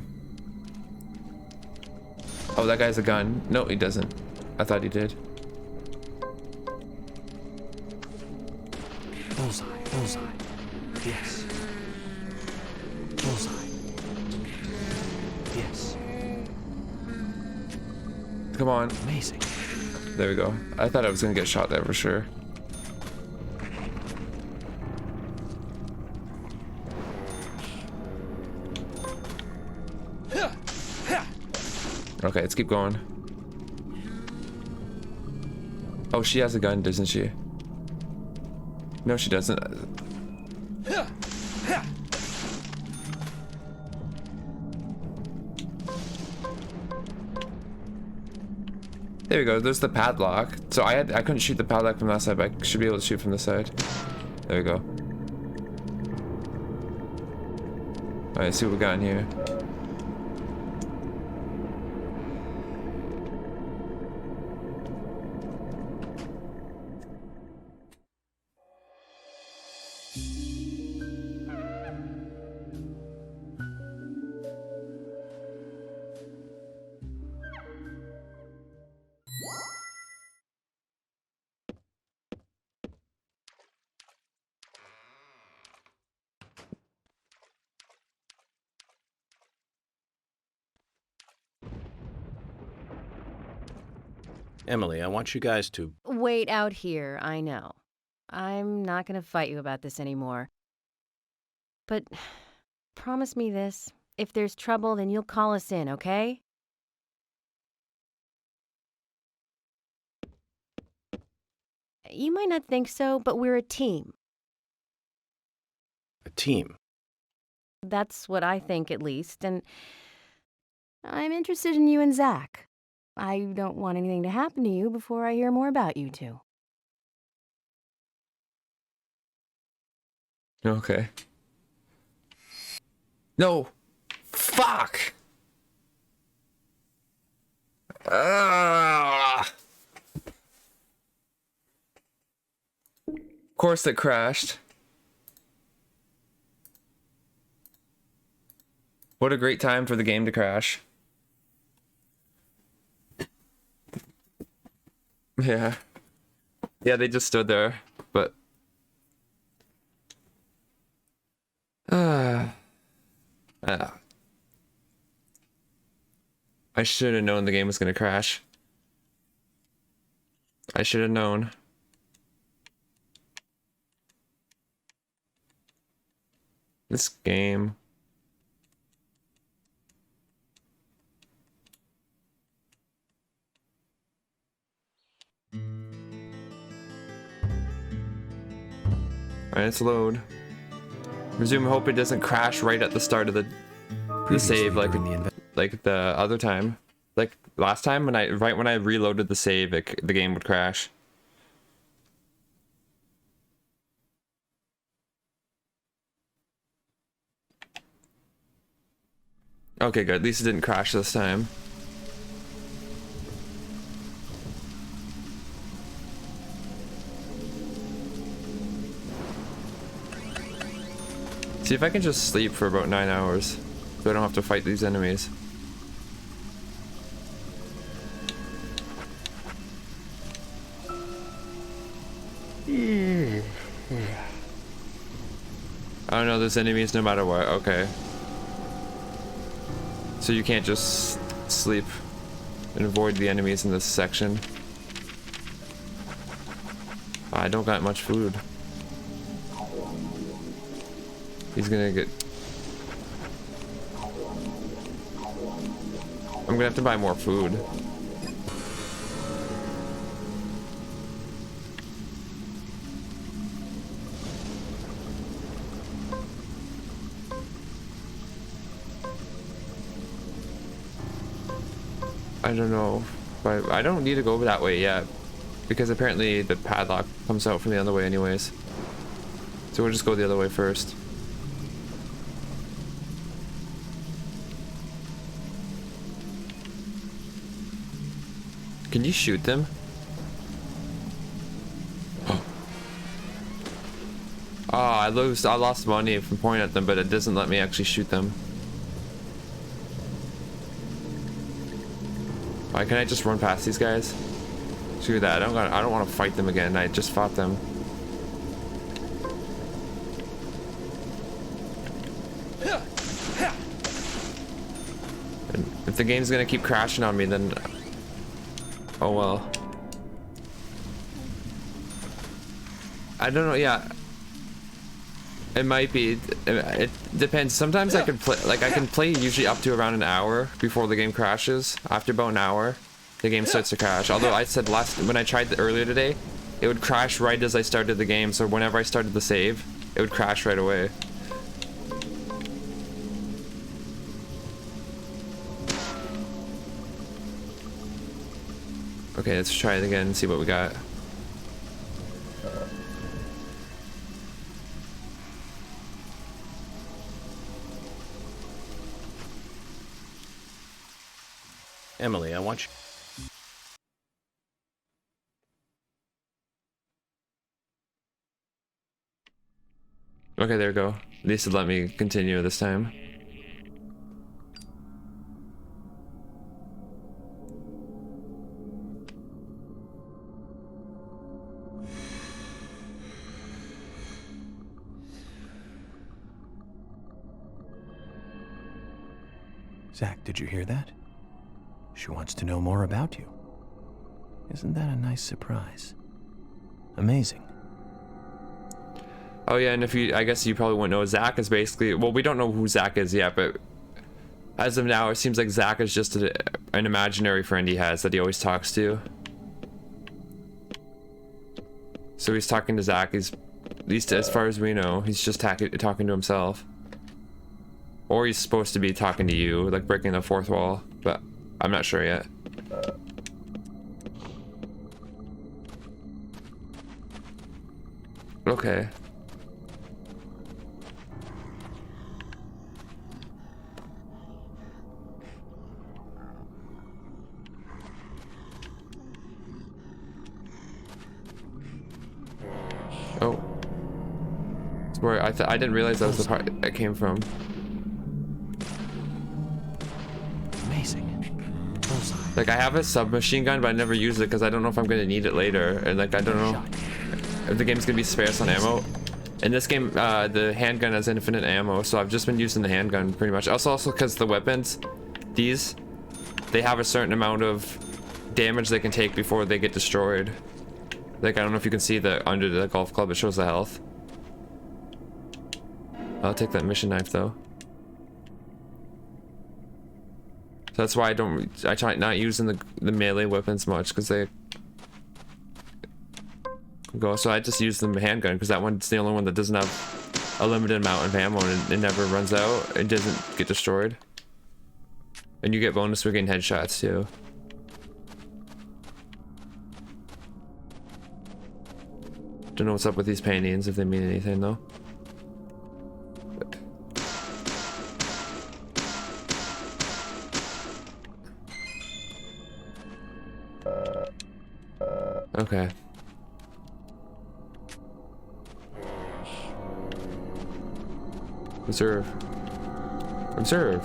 E: Oh, that guy's a gun. No, he doesn't. I thought he did.
I: Bullseye. Bullseye. Yes. Bullseye. Yes.
E: Come on.
I: Amazing.
E: There we go. I thought I was gonna get shot there for sure. Okay, let's keep going. Oh, she has a gun, doesn't she? No, she doesn't. There we go. There's the padlock. So I couldn't shoot the padlock from that side, but I should be able to shoot from this side. There we go. All right, let's see what we got in here.
C: Emily, I want you guys to...
F: Wait out here, I know. I'm not gonna fight you about this anymore. But promise me this. If there's trouble, then you'll call us in, okay? You might not think so, but we're a team.
C: A team?
F: That's what I think, at least, and I'm interested in you and Zach. I don't want anything to happen to you before I hear more about you two.
E: Okay. No! Fuck! Ah! Of course it crashed. What a great time for the game to crash. Yeah. Yeah, they just stood there, but... I should have known the game was going to crash. I should have known. This game. Alright, let's load. Resume. Hope it doesn't crash right at the start of the save like the other time. Like last time when I reloaded the save, the game would crash. Okay, good. At least it didn't crash this time. See if I can just sleep for about 9 hours, so I don't have to fight these enemies. Oh no, there's enemies no matter what. Okay. So you can't just sleep and avoid the enemies in this section. I don't got much food. He's gonna get... I'm gonna have to buy more food. I don't know, but I don't need to go that way yet, because apparently the padlock comes out from the other way anyways. So we'll just go the other way first. Can you shoot them? Oh, I lost money from pointing at them, but it doesn't let me actually shoot them. Why can't I just run past these guys? Screw that. I don't want to fight them again. I just fought them. And if the game's gonna keep crashing on me, then oh well. I don't know. Yeah, it might be. It depends. Sometimes I can play. Like I can play usually up to around an hour before the game crashes. After about an hour, the game starts to crash. Although I said when I tried earlier today, it would crash right as I started the game. So whenever I started the save, it would crash right away. Okay, let's try it again and see what we got.
C: Emily, I want you...
E: Okay, there we go. At least it let me continue this time.
A: Zach, did you hear that? She wants to know more about you. Isn't that a nice surprise? Amazing.
E: Oh yeah, and I guess you probably wouldn't know, Zach is basically, well, we don't know who Zach is yet, but as of now, it seems like Zach is just an imaginary friend he has that he always talks to. So he's talking to Zach, at least as far as we know, he's just talking to himself. Or he's supposed to be talking to you, like breaking the fourth wall, but I'm not sure yet. Okay. Oh. Sorry, I didn't realize that was the part that came from.
A: increasing. Bullseye.
E: Like, I have a submachine gun, but I never use it because I don't know if I'm gonna need it later, and like I don't know if the game's gonna be sparse on ammo. In this game, the handgun has infinite ammo, so I've just been using the handgun pretty much. Also because the weapons, they have a certain amount of damage they can take before they get destroyed. Like, I don't know if you can see that under the golf club, it shows the health. I'll take that mission knife though. So that's why I try not using the melee weapons much, because they go. So I just use the handgun because that one's the only one that doesn't have a limited amount of ammo and it never runs out. It doesn't get destroyed. And you get bonus for getting headshots too. Don't know what's up with these paintings, if they mean anything though. Okay. Observe. Observe.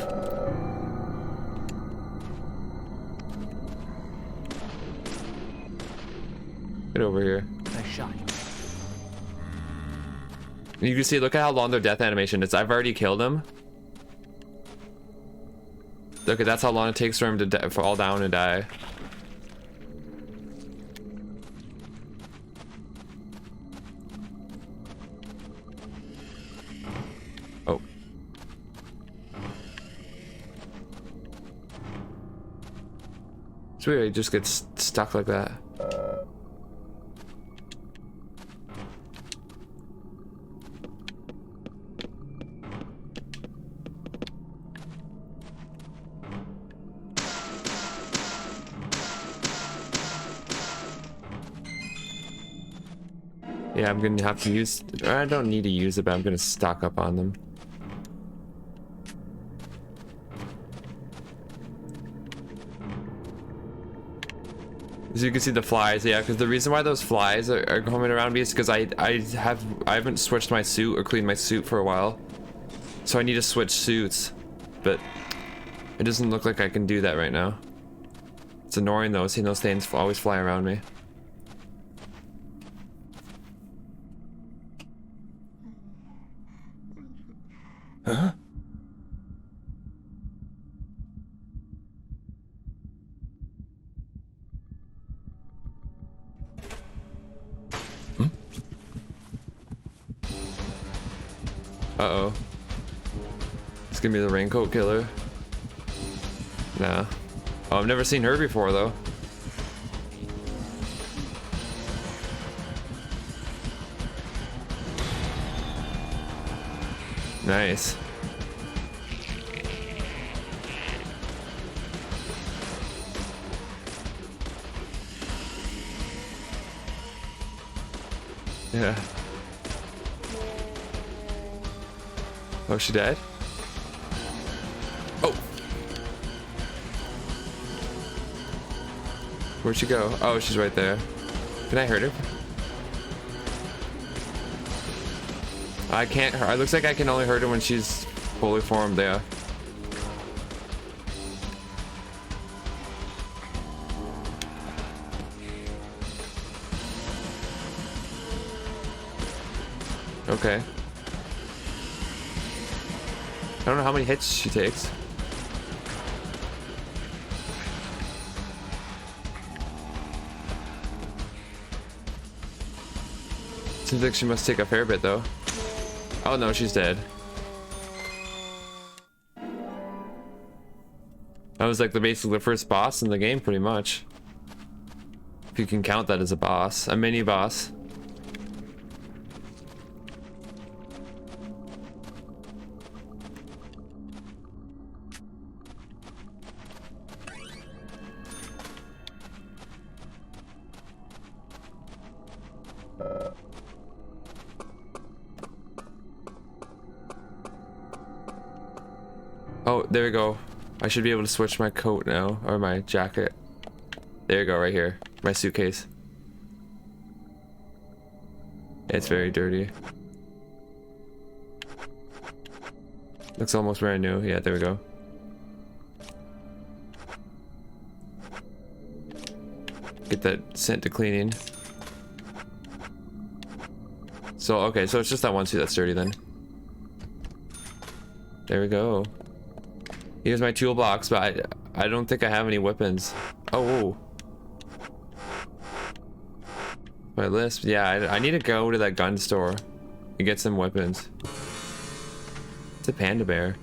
E: Get over here.
A: Nice shot.
E: You can see, look at how long their death animation is. I've already killed him. Look, that's how long it takes for him to fall down and die. Oh. It's weird, he just gets stuck like that. Yeah, I'm gonna have to use, I don't need to use it, but I'm gonna stock up on them. As you can see the flies, yeah, because the reason why those flies are coming around me is because I haven't switched my suit or cleaned my suit for a while. So I need to switch suits, but it doesn't look like I can do that right now. It's annoying though, seeing those things always fly around me. Huh? Uh-oh. It's gonna be the raincoat killer. Nah. Oh, I've never seen her before, though. Nice. Yeah. Oh, she died? Oh! Where'd she go? Oh, she's right there. Can I hurt her? I can't hurt. It looks like I can only hurt her when she's fully formed there. Okay. I don't know how many hits she takes. Seems like she must take a fair bit though. Oh no, she's dead. That was like basically the first boss in the game pretty much. If you can count that as a boss. A mini boss. Oh, there we go. I should be able to switch my coat now, or my jacket. There you go, right here. My suitcase. It's very dirty. Looks almost brand new. Yeah, there we go. Get that sent to cleaning. So, okay, so it's just that one suit that's dirty then. There we go. Here's my toolbox, but I don't think I have any weapons. Oh, whoa. My list, yeah, I need to go to that gun store and get some weapons. It's a panda bear.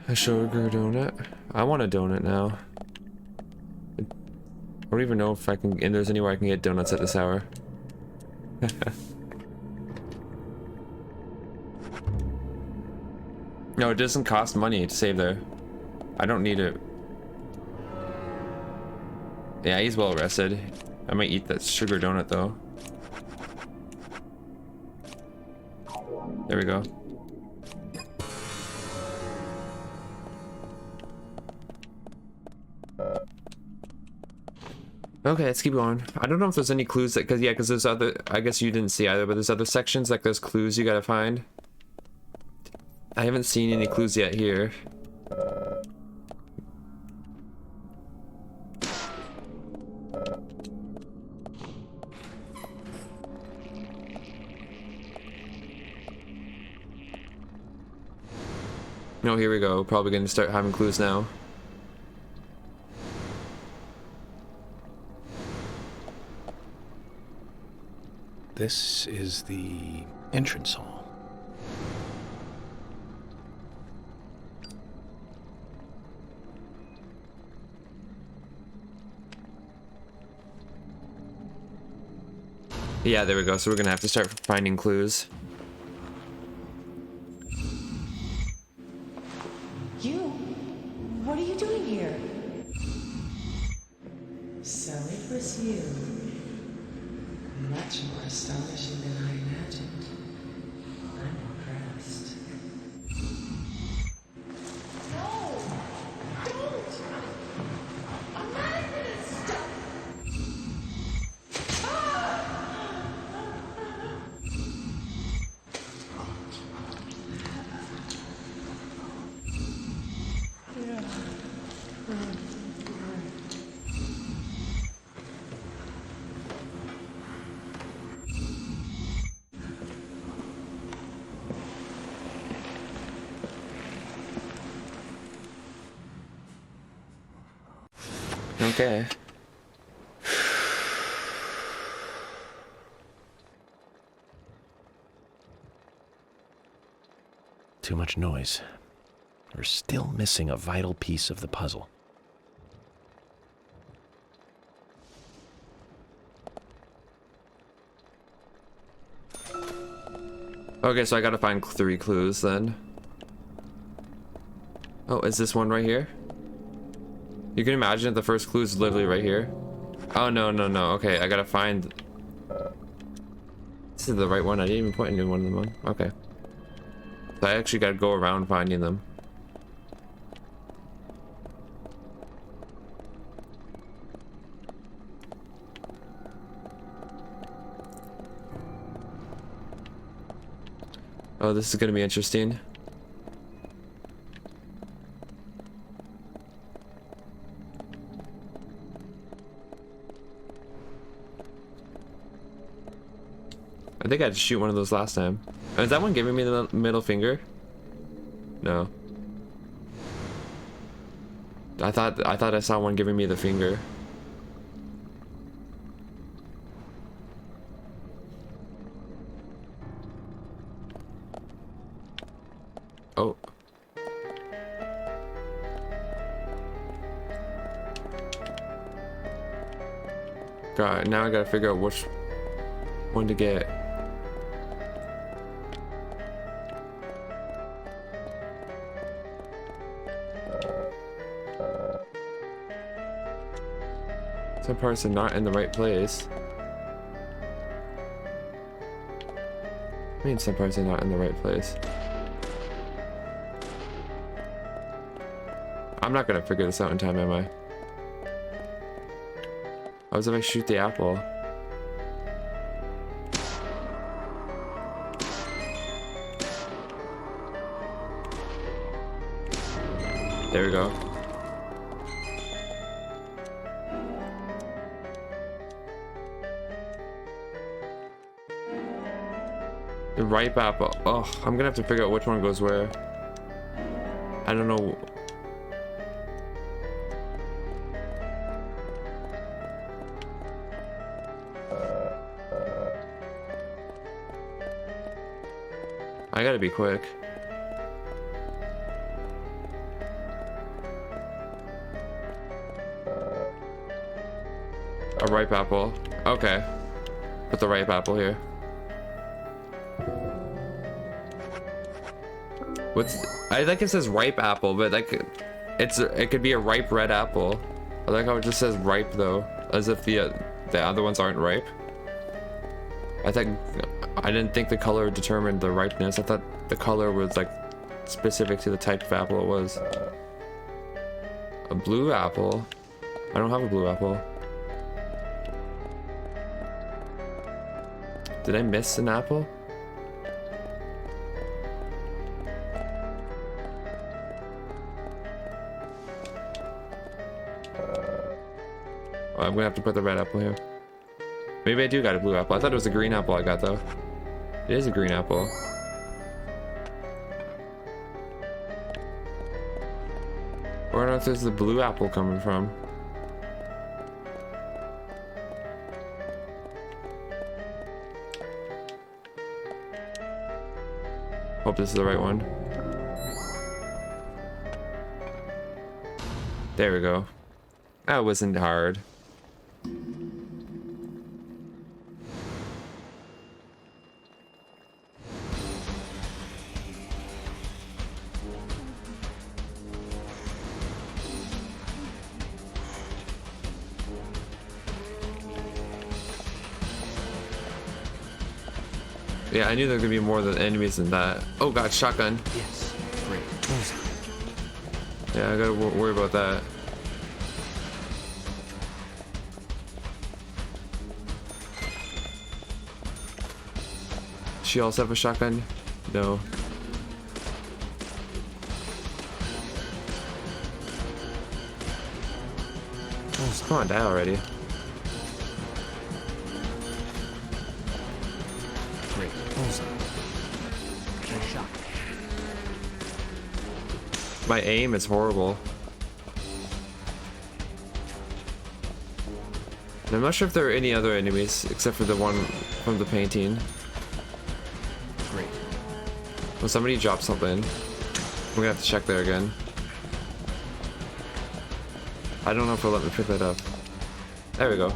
E: A sugar donut. I want a donut now. I don't even know if I can, and there's anywhere I can get donuts at this hour. No, it doesn't cost money to save there. I don't need it. Yeah, he's well rested. I might eat that sugar donut though. There we go. Okay, let's keep going. I don't know if there's any clues that, because there's other, I guess you didn't see either, but there's other sections, like there's clues you gotta find. I haven't seen any clues yet here. No, here we go. Probably gonna start having clues now.
C: This is the entrance hall.
E: Yeah, there we go. So we're gonna have to start finding clues.
M: You? What are you doing here? So it was you. Much more astonishing than I imagined. I'm impressed. No! Don't! I'm not gonna stop!
E: Okay.
A: Too much noise. We're still missing a vital piece of the puzzle.
E: Okay, so I gotta find 3 clues then. Oh, is this one right here? You can imagine if the first clue is literally right here. Oh, no, no, no. Okay, I gotta find... This is the right one. I didn't even put any one of them on. Okay. So I actually gotta go around finding them. Oh, this is gonna be interesting. I think I had to shoot one of those last time. Oh, is that one giving me the middle finger? No. I thought I saw one giving me the finger. Oh. God, now I gotta figure out which one to get. Some parts are not in the right place. I mean, some parts are not in the right place. I'm not gonna figure this out in time, am I? What if I shoot the apple? There we go. The ripe apple. Oh, I'm gonna have to figure out which one goes where. I don't know. I gotta be quick. A ripe apple. Okay. Put the ripe apple here. I like it says ripe apple, but like it could be a ripe red apple. I like how it just says ripe though, as if the other ones aren't ripe. I didn't think the color determined the ripeness. I thought the color was like specific to the type of apple it was. A blue apple? I don't have a blue apple. Did I miss an apple? I'm gonna have to put the red apple here. Maybe I do got a blue apple. I thought it was a green apple I got though. It is a green apple. Where on earth is the blue apple coming from? Hope this is the right one. There we go. That wasn't hard. Yeah, I knew there could be more than enemies than that. Oh god, shotgun.
A: Yes. Great.
E: Yeah, I gotta worry about that. She also have a shotgun? No. Oh, come on, die already.
A: Great. Nice shot.
E: My aim is horrible. And I'm not sure if there are any other enemies except for the one from the painting.
A: Great.
E: Well, somebody dropped something. We're gonna have to check there again. I don't know if it'll let me pick that up. There we go.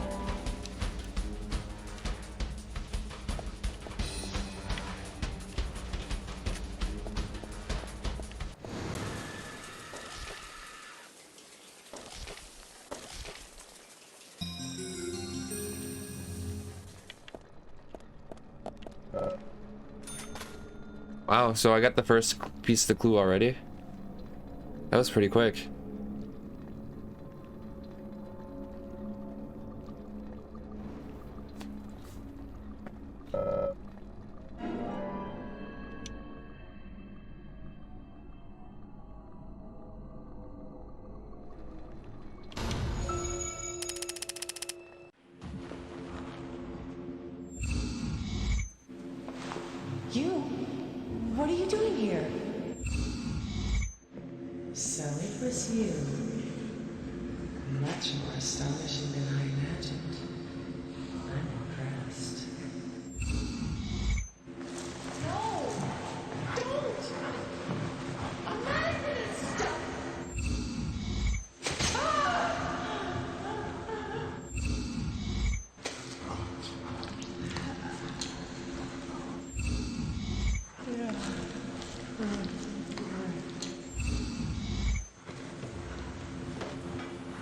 E: Wow, so I got the first piece of the clue already. That was pretty quick.
M: You? What are you doing here? So it was you. Much more astonishing than I imagined. I'm impressed. No! Don't! I'm not gonna stop!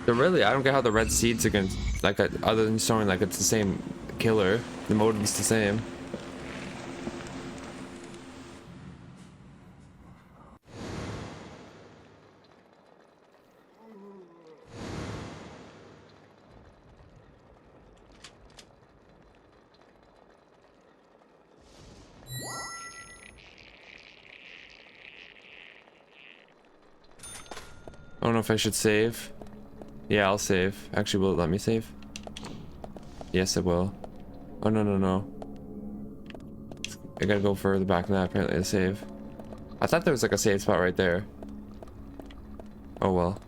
E: So really, I don't get how the red seeds against, like, other than showing like it's the same killer, the motive's the same. don't know if I should save. Yeah, I'll save. Actually, will it let me save? Yes, it will. Oh, no, no, no. I gotta go further back than that, apparently, to save. I thought there was like a save spot right there. Oh, well.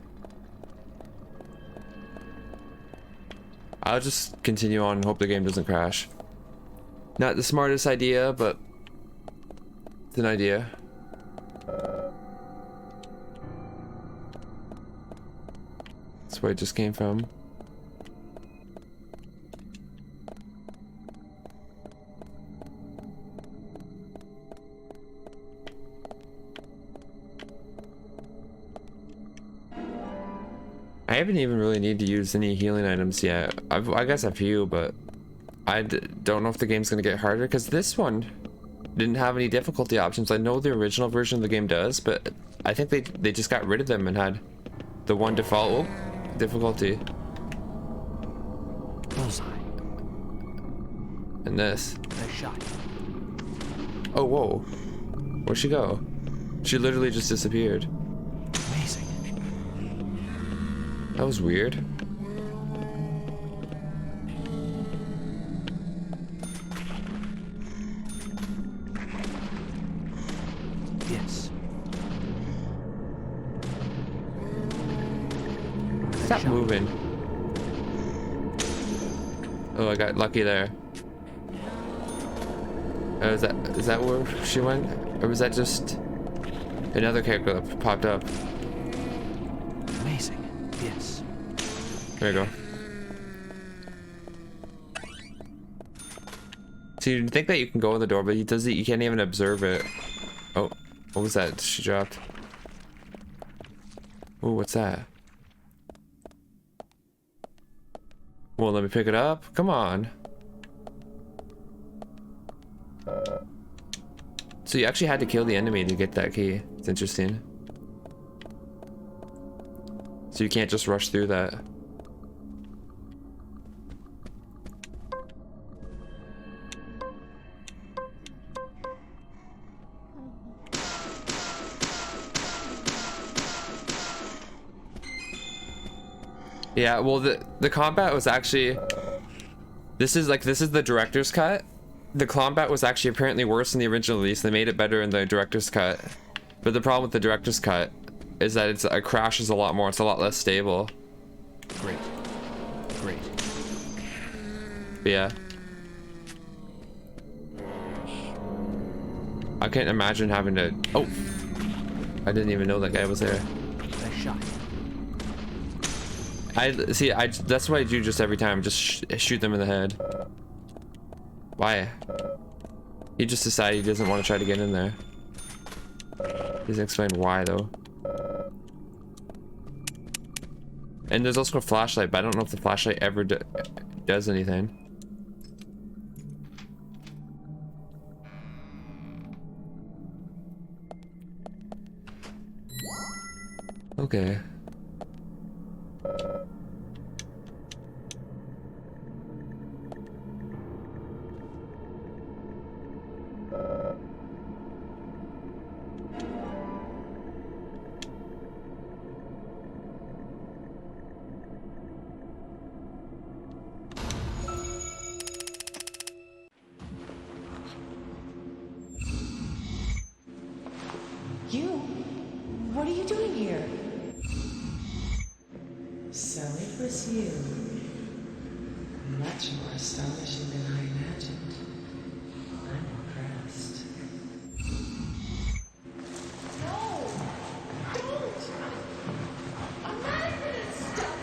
E: I'll just continue on and hope the game doesn't crash. Not the smartest idea, but it's an idea. That's where it just came from. I haven't even really need to use any healing items yet. I guess a few, but I don't know if the game's gonna get harder because this one didn't have any difficulty options. I know the original version of the game does, but I think they just got rid of them and had the one default difficulty.
A: Bullseye.
E: And this.
A: Nice shot.
E: Oh, whoa. Where'd she go? She literally just disappeared.
A: Amazing.
E: That was weird.
A: Yes.
E: Stop moving. Oh, I got lucky there. Is that where she went? Or was that just another character that popped up?
A: Amazing. Yes.
E: There you go. So you think that you can go in the door, but you can't even observe it. Oh, what was that she dropped? Oh, what's that? Well, let me pick it up. Come on. So you actually had to kill the enemy to get that key. It's interesting. So you can't just rush through that. Yeah, well the combat was actually this is the director's cut. The combat was actually apparently worse in the original release. They made it better in the director's cut. But the problem with the director's cut is that it crashes a lot more. It's a lot less stable.
A: Great. Great.
E: But yeah. I can't imagine having to... Oh! I didn't even know that guy was there.
A: Nice shot.
E: That's what I do just every time. Just shoot them in the head. Why? He just decided he doesn't want to try to get in there. He doesn't explain why though. And there's also a flashlight, but I don't know if the flashlight ever does anything. Okay.
M: What are you doing here? So it was you. Much more astonishing than I imagined. I'm impressed. No! Don't! I'm not gonna stop!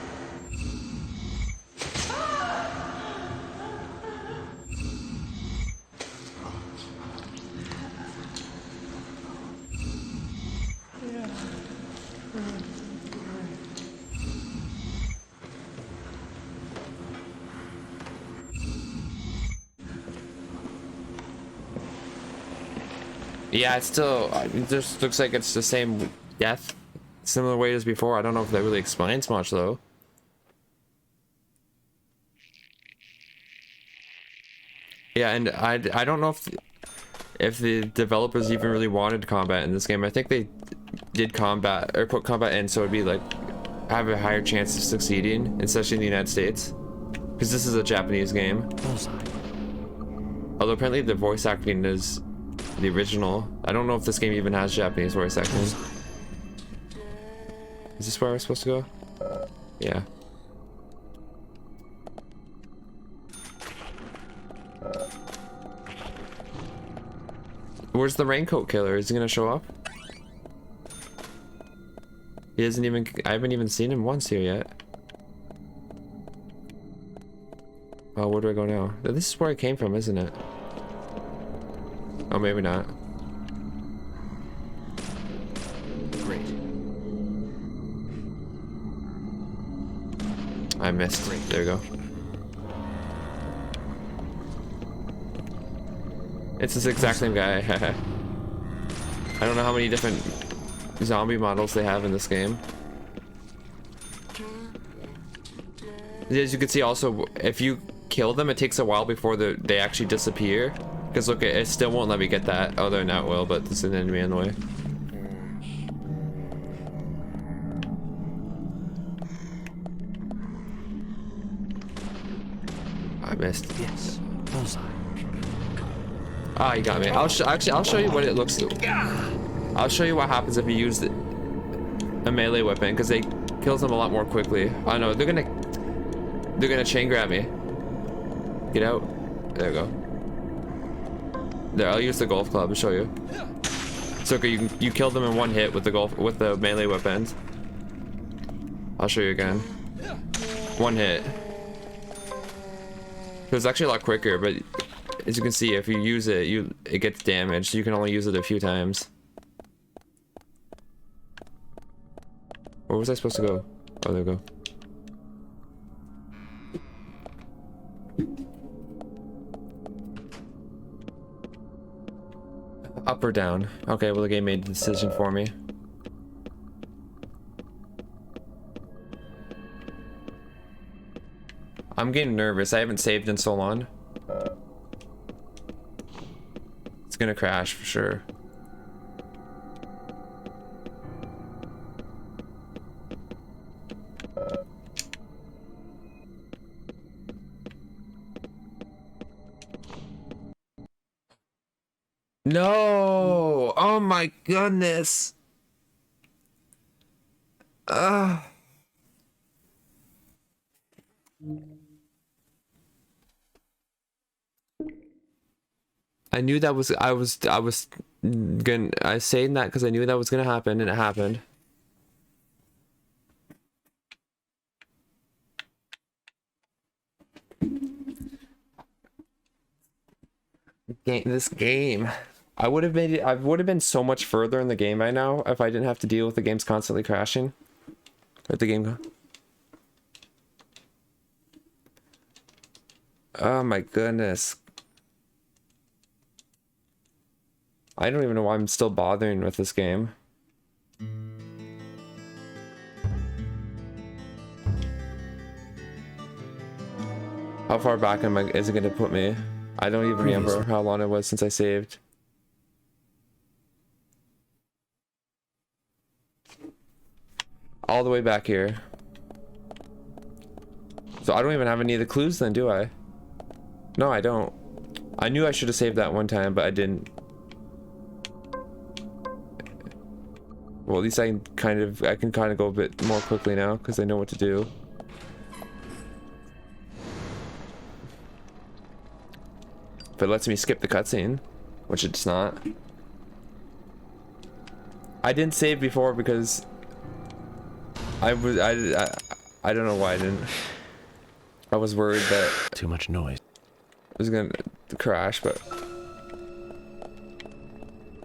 E: Yeah, it's still, it just looks like it's the same death, similar way as before. I don't know if that really explains much though. Yeah, and I don't know if the developers even really wanted combat in this game. I think they did combat, or put combat in so it'd be like have a higher chance of succeeding, especially in the United States, because this is a Japanese game.
A: Bullseye.
E: Although apparently the voice acting is the original. I don't know if this game even has Japanese voice acting. Is this where we're supposed to go? Yeah. Where's the raincoat killer? Is he gonna show up? He hasn't even... I haven't even seen him once here yet. Oh, where do I go now? This is where I came from, isn't it? Oh, maybe not.
A: Great.
E: I missed. Great. There you go. It's this exact same guy. I don't know how many different zombie models they have in this game. As you can see also, if you kill them, it takes a while before they actually disappear. Because look, it still won't let me get that. Oh, there now it will, but there's an enemy in the way. I missed.
A: Yes. Bullseye.
E: Ah, you got me. I'll show you what it looks like. I'll show you what happens if you use a melee weapon, because they kills them a lot more quickly. Oh no, they're gonna chain grab me. Get out. There we go. There, I'll use the golf club to show you. So okay, you kill them in one hit with the melee weapons. I'll show you again. One hit. It was actually a lot quicker, but as you can see, if you use it, it gets damaged. You can only use it a few times. Where was I supposed to go? Oh, there we go. Up or down? Okay, well the game made the decision for me. I'm getting nervous. I haven't saved in so long. It's gonna crash for sure. No! Oh my goodness! I knew that was I was saying that because I knew that was gonna happen, and it happened. This game. I would have been so much further in the game by now if I didn't have to deal with the games constantly crashing. Where'd the game go? Oh my goodness. I don't even know why I'm still bothering with this game. How far back is it going to put me? I don't even remember how long it was since I saved. All the way back here. So I don't even have any of the clues then, do I? No, I don't. I knew I should have saved that one time, but I didn't. Well, at least I can kind of go a bit more quickly now because I know what to do. If it lets me skip the cutscene, which it's not. I didn't save before because I don't know why I didn't. I was worried that
A: too much noise.
E: It was gonna crash, but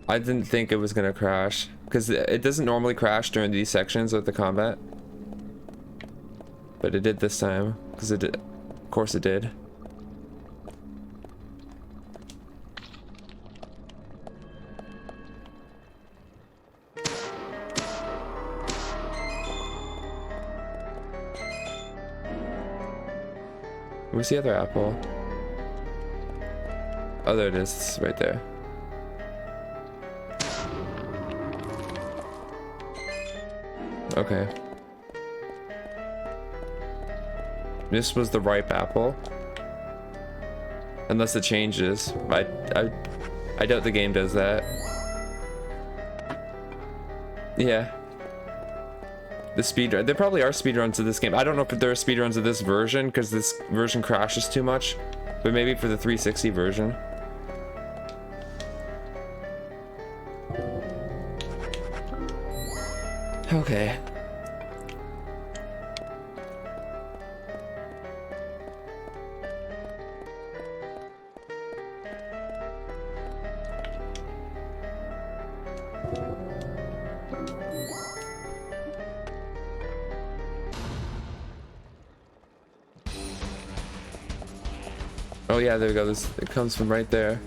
E: I didn't think it was gonna crash because it doesn't normally crash during these sections of the combat, but it did this time because it did. Of course, it did. Where's the other apple? Oh, there it is. It's right there. Okay. this was the ripe apple. Unless it changes. I doubt the game does that. Yeah. The speedrun. There probably are speedruns of this game. I don't know if there are speedruns of this version because this version crashes too much. But maybe for the 360 version. Okay. Oh yeah, there we go. This, it comes from right there.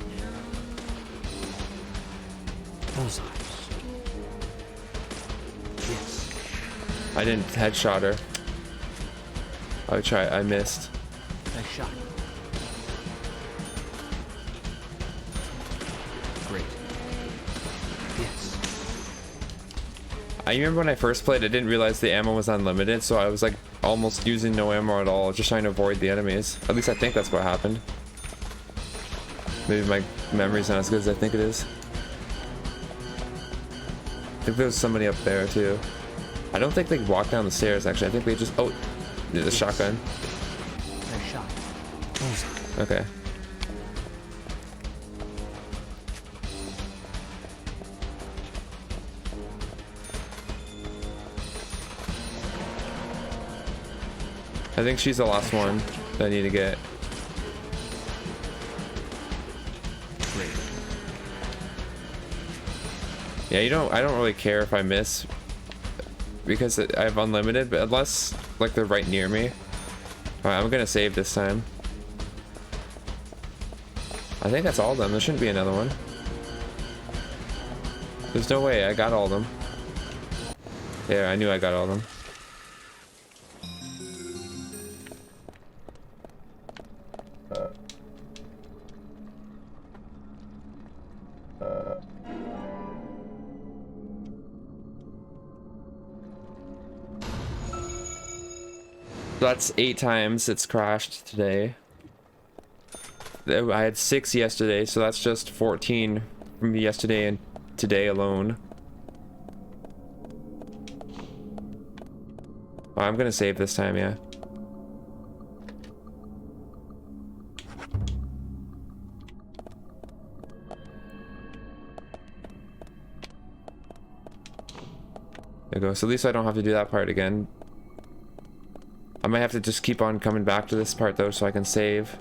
A: Bullseye. Yes.
E: I didn't headshot her. I tried. I missed.
A: Nice shot. Great. Yes.
E: I remember when I first played, I didn't realize the ammo was unlimited, so I was like almost using no ammo at all, just trying to avoid the enemies. At least I think that's what happened. Maybe my memory's not as good as I think it is. I think there was somebody up there too. I don't think they walked down the stairs actually. I think they just, oh, there's a shotgun.
A: Nice shot.
E: Okay. I think she's the last one that I need to get. Yeah, I don't really care if I miss because I have unlimited, but unless like they're right near me. Alright, I'm gonna save this time. I think that's all of them. There shouldn't be another one. There's no way. I got all of them. Yeah, I knew I got all of them. That's 8 times it's crashed today. I had 6 yesterday, so that's just 14 from yesterday and today alone. Oh, I'm gonna save this time, yeah. There you go. So at least I don't have to do that part again. I might have to just keep on coming back to this part though so I can save.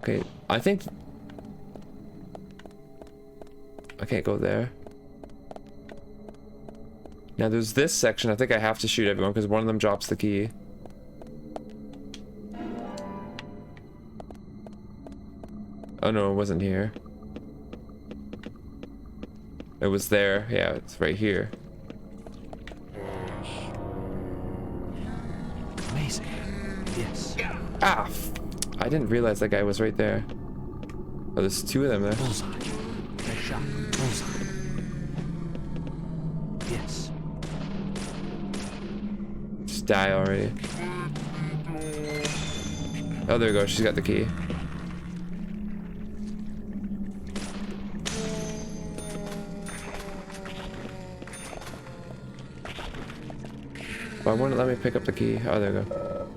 E: Okay, I think I can't go there. Now there's this section. I think I have to shoot everyone because one of them drops the key. Oh no, it wasn't here. It was there. Yeah, it's right here.
A: Amazing. Yes.
E: Ah! I didn't realize that guy was right there. Oh, there's 2 of them there.
A: Bullseye. Nice shot. Bullseye. Yes.
E: Just die already. Oh, there we go. She's got the key. Why wouldn't it let me pick up the key? Oh, there we go.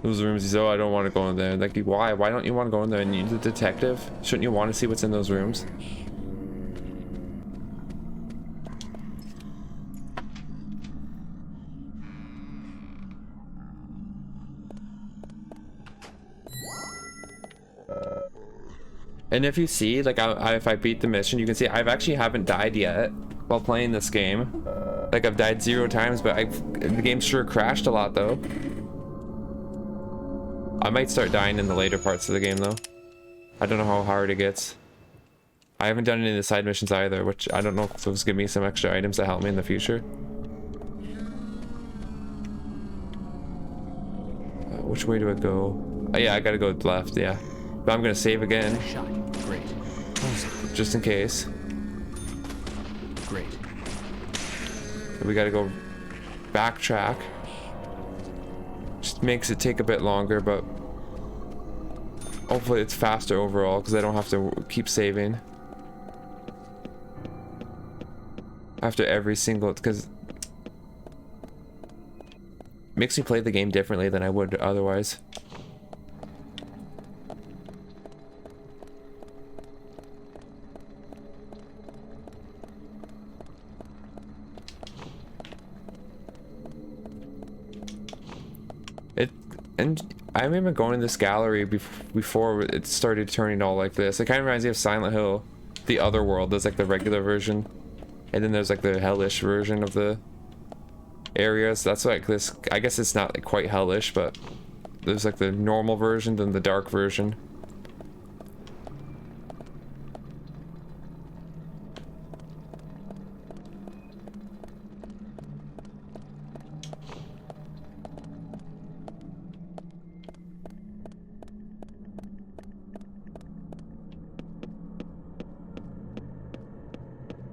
E: Those rooms, oh, I don't want to go in there. Like, why? Why don't you want to go in there? And you're the detective? Shouldn't you want to see what's in those rooms? And if you see, like, if I beat the mission, you can see I've actually haven't died yet while playing this game. Like, I've died 0 times, but the game sure crashed a lot, though. I might start dying in the later parts of the game, though. I don't know how hard it gets. I haven't done any of the side missions either, which I don't know if those give me some extra items that help me in the future. which way do I go? Oh, yeah, I gotta go left, yeah. But I'm gonna save again.
A: Nice shot. Great.
E: Just in case.
A: Great.
E: We gotta go backtrack. Just makes it take a bit longer, but hopefully it's faster overall because I don't have to keep saving after every single, because makes me play the game differently than I would otherwise. And I remember going to this gallery before it started turning all like this. It kind of reminds me of Silent Hill, the other world. There's like the regular version, and then there's like the hellish version of the areas. That's like this. I guess it's not like quite hellish, but there's like the normal version, then the dark version.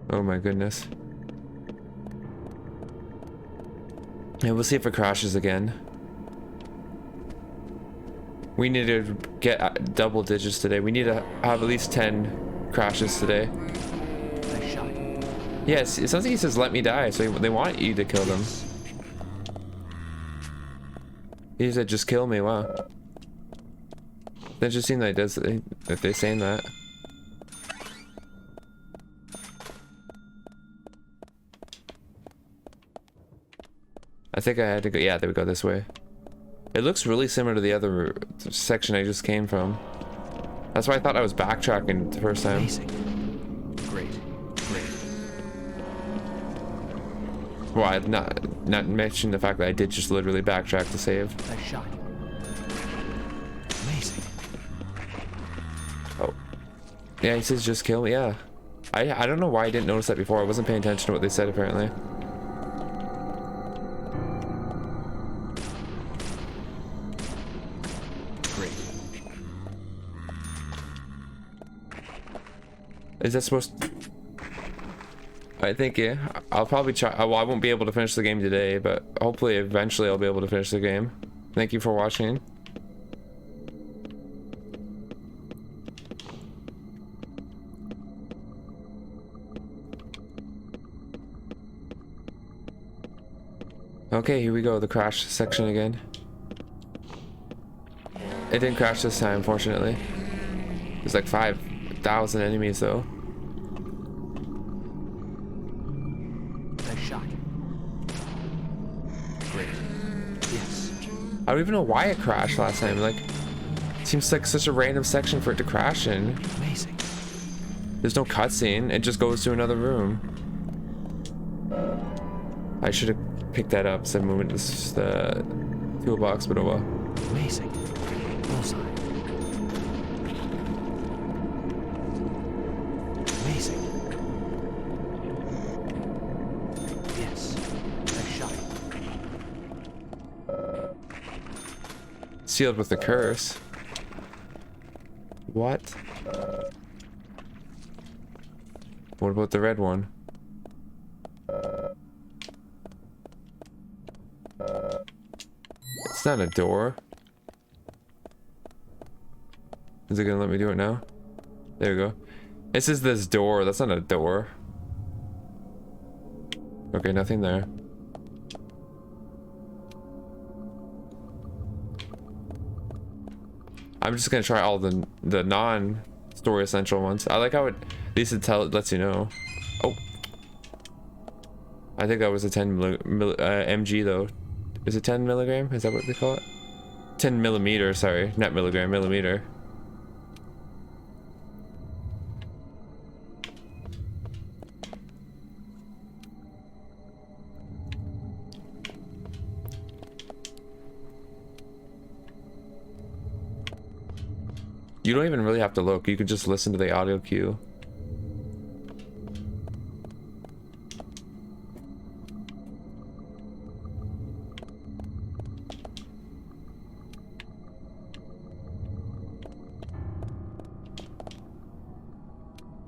E: Oh my goodness. Yeah, we'll see if it crashes again. We need to get double digits today. We need to have at least 10 crashes today.
A: Nice shot.
E: Yes, it sounds like he says let me die, so they want you to kill them. He said just kill me, wow. That just seems like that they're saying that. I think I had to go, yeah, there we go, this way. It looks really similar to the other section I just came from. That's why I thought I was backtracking the first time.
A: Amazing. Great. Great.
E: Well, I've not mentioned the fact that I did just literally backtrack to save.
A: Nice shot. Amazing.
E: Oh. Yeah, he says just kill me, yeah. I don't know why I didn't notice that before. I wasn't paying attention to what they said apparently. Is that supposed to... I think, yeah. I'll probably try... Well, I won't be able to finish the game today, but hopefully eventually I'll be able to finish the game. Thank you for watching. Okay, here we go. The crash section again. It didn't crash this time, fortunately. There's like 5,000 enemies though.
A: Nice shot. Great. Yes.
E: I don't even know why it crashed last time. Like, it seems like such a random section for it to crash in.
A: Amazing.
E: There's no cutscene. It just goes to another room. I should have picked that up instead of moving this toolbox, but oh well.
A: Amazing. Bullseye. Amazing. Yes. Nice shot.
E: Sealed with a curse. What? What about the red one? It's not a door. Is it gonna let me do it now? There we go. It says this door. That's not a door. Okay, nothing there. I'm just gonna try all the non-story essential ones. I like how it at least it lets you know. Oh, I think that was a 10 mg though. Is it 10 milligram? Is that what they call it? 10 millimeter. Sorry, not milligram. Millimeter. You don't even really have to look. You can just listen to the audio cue.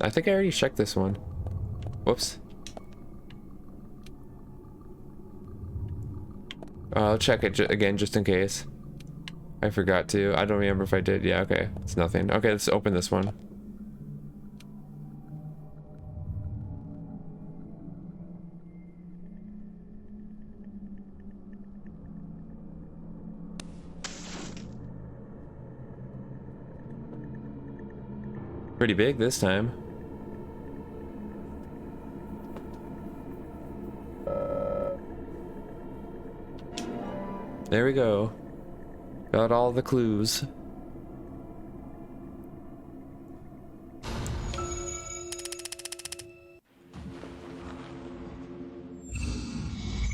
E: I think I already checked this one. Whoops. I'll check it again just in case. I forgot to. I don't remember if I did. Yeah, okay. It's nothing. Okay, let's open this one. Pretty big this time. There we go. Got all the clues.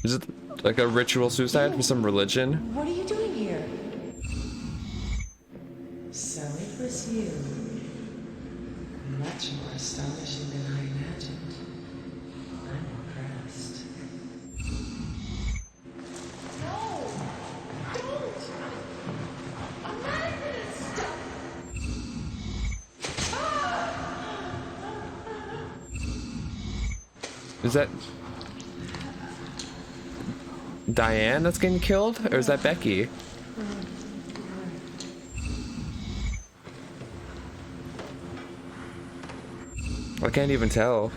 E: Is it like a ritual suicide for some religion?
M: What are you doing here? So it was you. Much more astonishing than I imagined. I'm impressed. No! Don't! I'm not gonna stop!
E: Is that Diane that's getting killed? Or is that Becky? I can't even tell.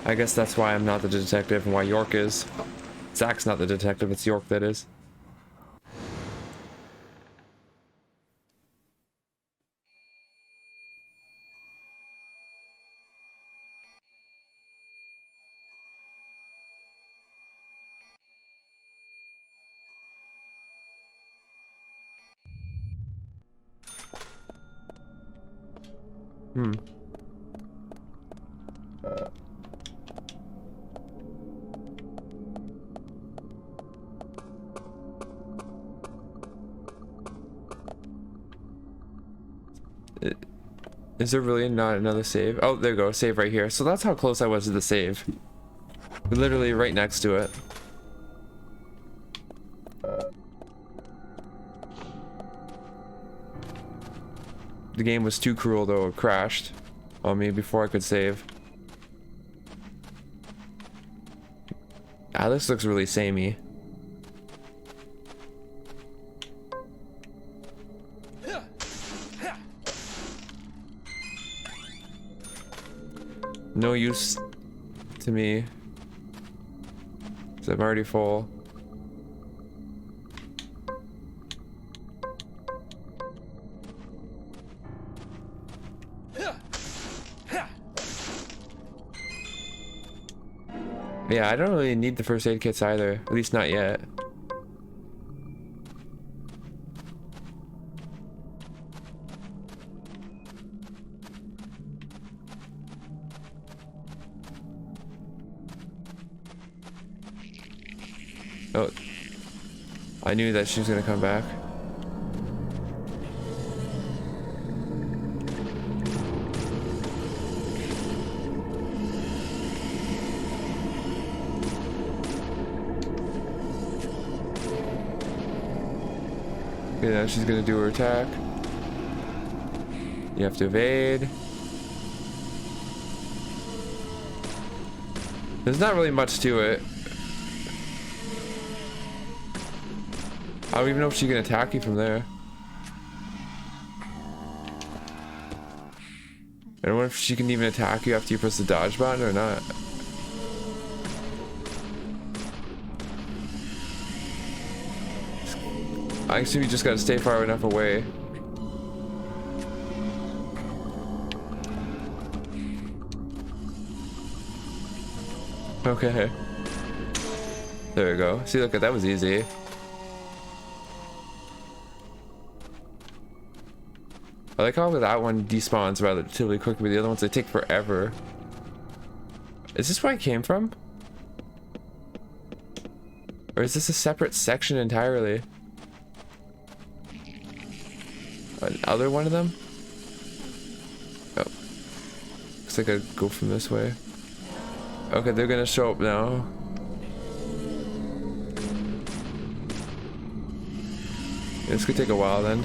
E: I guess that's why I'm not the detective and why York is. Zach's not the detective, it's York that is. Is there really not another save? Oh, there you go, save right here. So that's how close I was to the save. Literally right next to it. The game was too cruel though, it crashed on me before I could save. Ah, this looks really samey. No use to me, 'cause I'm already full. Yeah, I don't really need the first aid kits either, at least not yet. Oh, I knew that she was gonna come back. Okay, now she's gonna do her attack. You have to evade. There's not really much to it. I don't even know if she can attack you from there. I don't know if she can even attack you after you press the dodge button or not. I assume you just gotta stay far enough away. Okay. There we go. See, look, that was easy. I like how that one despawns relatively quickly, the other ones they take forever. Is this where I came from? Or is this a separate section entirely? Another one of them? Oh. Looks like I go from this way. Okay, they're gonna show up now. This could take a while then.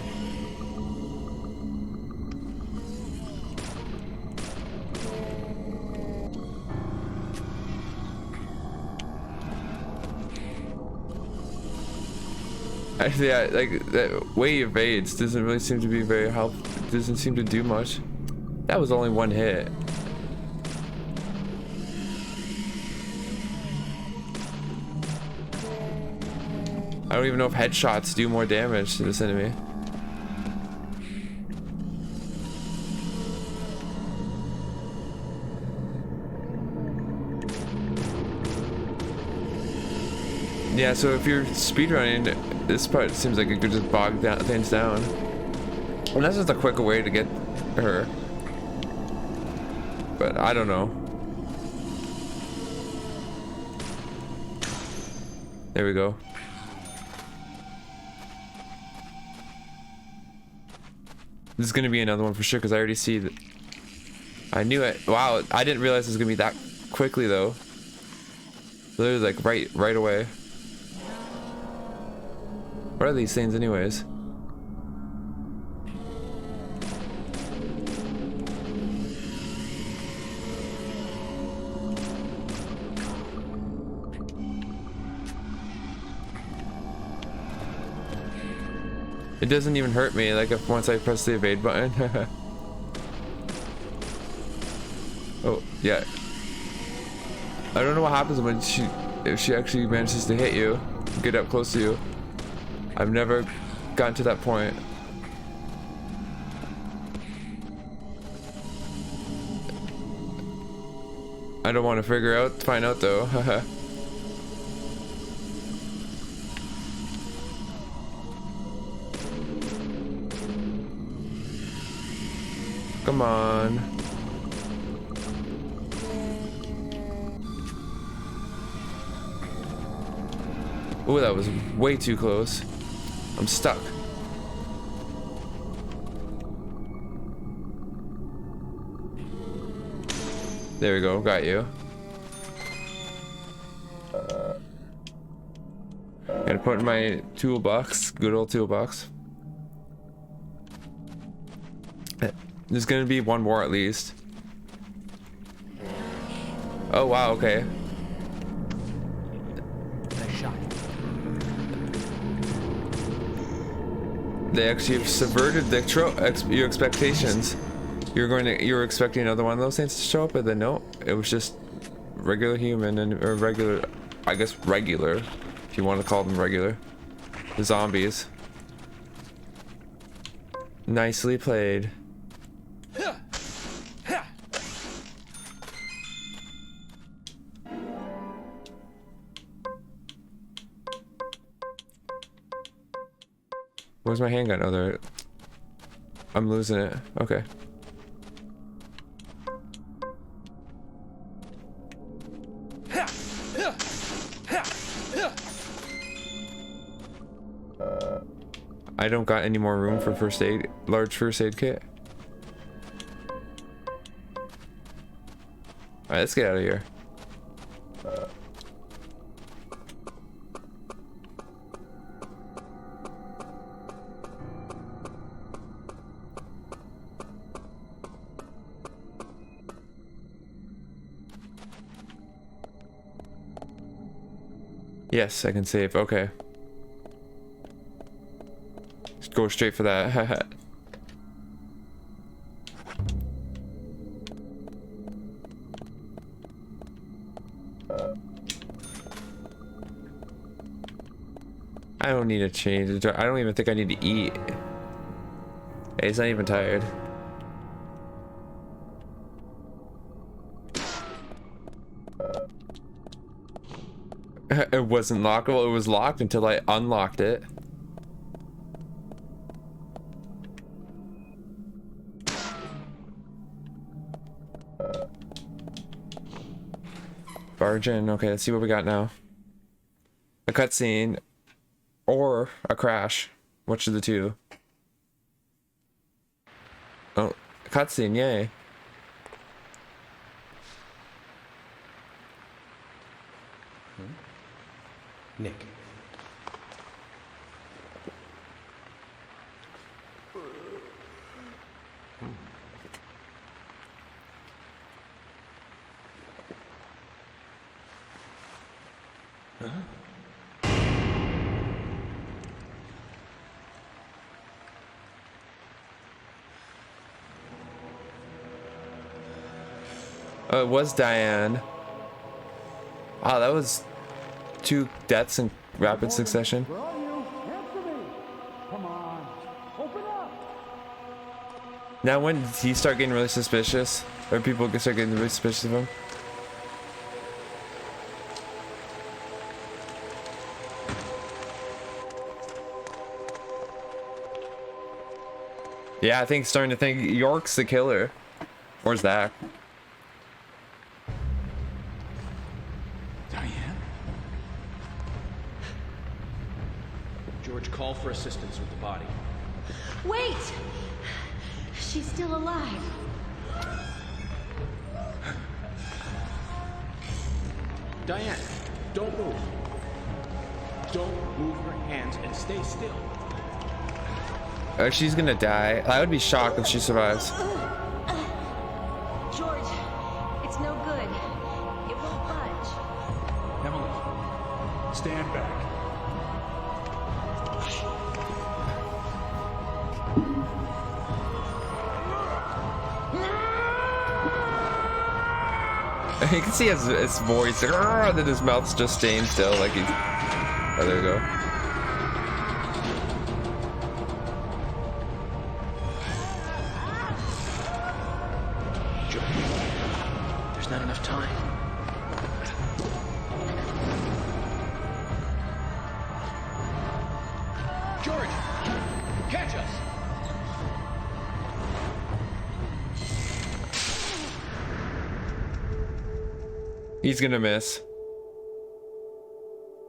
E: Yeah, like that way he evades doesn't really seem to be very helpful. Doesn't seem to do much. That was only one hit. I don't even know if headshots do more damage to this enemy. Yeah, so if you're speedrunning, this part seems like it could just bog down, things down. And that's just a quicker way to get her. But I don't know. There we go. This is gonna be another one for sure because I already see that. I knew it. Wow, I didn't realize it was gonna be that quickly though. Literally like right away. What are these things anyways? It doesn't even hurt me, like if once I press the evade button. Oh, yeah. I don't know what happens when if she actually manages to hit you, get up close to you. I've never gotten to that point. I don't want to find out though. Come on. Oh, that was way too close. I'm stuck. There we go, got you. Gotta put in my toolbox, good old toolbox. There's gonna be one more at least. Oh wow, okay.
I: Nice shot.
E: They actually have subverted the your expectations. You were expecting another one of those things to show up, but then no, it was just regular human or regular, I guess regular, if you want to call them regular. The zombies. Nicely played. Where's my handgun? Oh, there. I'm losing it. Okay. I don't got any more room for first aid, large first aid kit. Alright, let's get out of here. Yes, I can save. Okay. Just go straight for that. I don't need to change. I don't even think I need to eat. Hey, he's not even tired. It wasn't lockable. It was locked until I unlocked it. Barge in. Okay, let's see what we got now. A cutscene or a crash. Which of the two? Oh, cutscene, yay.
C: Nick.
E: Oh, it was Diane. Wow, that was 2 deaths in rapid succession.
N: Where are you? Answer me! Come on, open up!
E: Now, when did he start getting really suspicious? Or people start getting really suspicious of him? Yeah, I think starting to think York's the killer. Or Zach.
L: Diane?
O: George, call for assistance with the body.
F: Wait! She's still alive.
O: Diane, don't move. Don't move your hands and stay still.
E: Oh, she's gonna die. I would be shocked if she survives.
F: George, it's no good. It won't budge.
L: Emily, stand back.
E: You can see his voice, and then his mouth's just staying still, like he's. Oh, there we go.
O: There's not enough time. George, catch us!
E: He's gonna miss.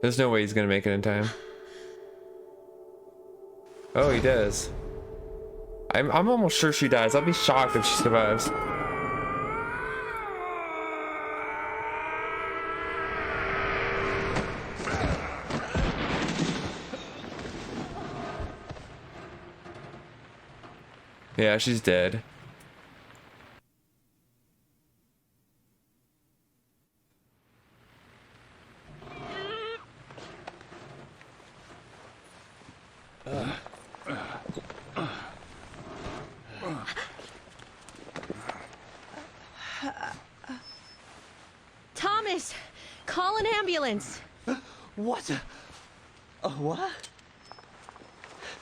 E: There's no way he's gonna make it in time. Oh, he does. I'm almost sure she dies. I'll be shocked if she survives. Yeah, she's dead.
F: Thomas, call an ambulance.
K: What? What?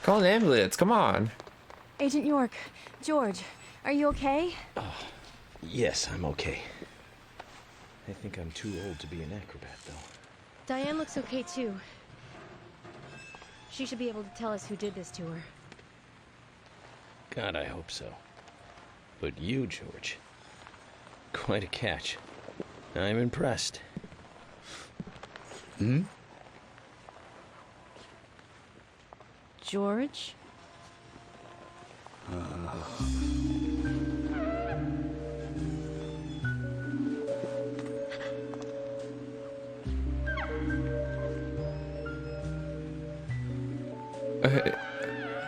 E: Call an ambulance, come on.
P: Agent York, George, are you okay?
C: Yes, I'm okay. I think I'm too old to be an acrobat, though.
F: Diane looks okay too. She should be able to tell us who did this to her.
C: God, I hope so. But you, George, quite a catch. I'm impressed. Hmm?
F: George?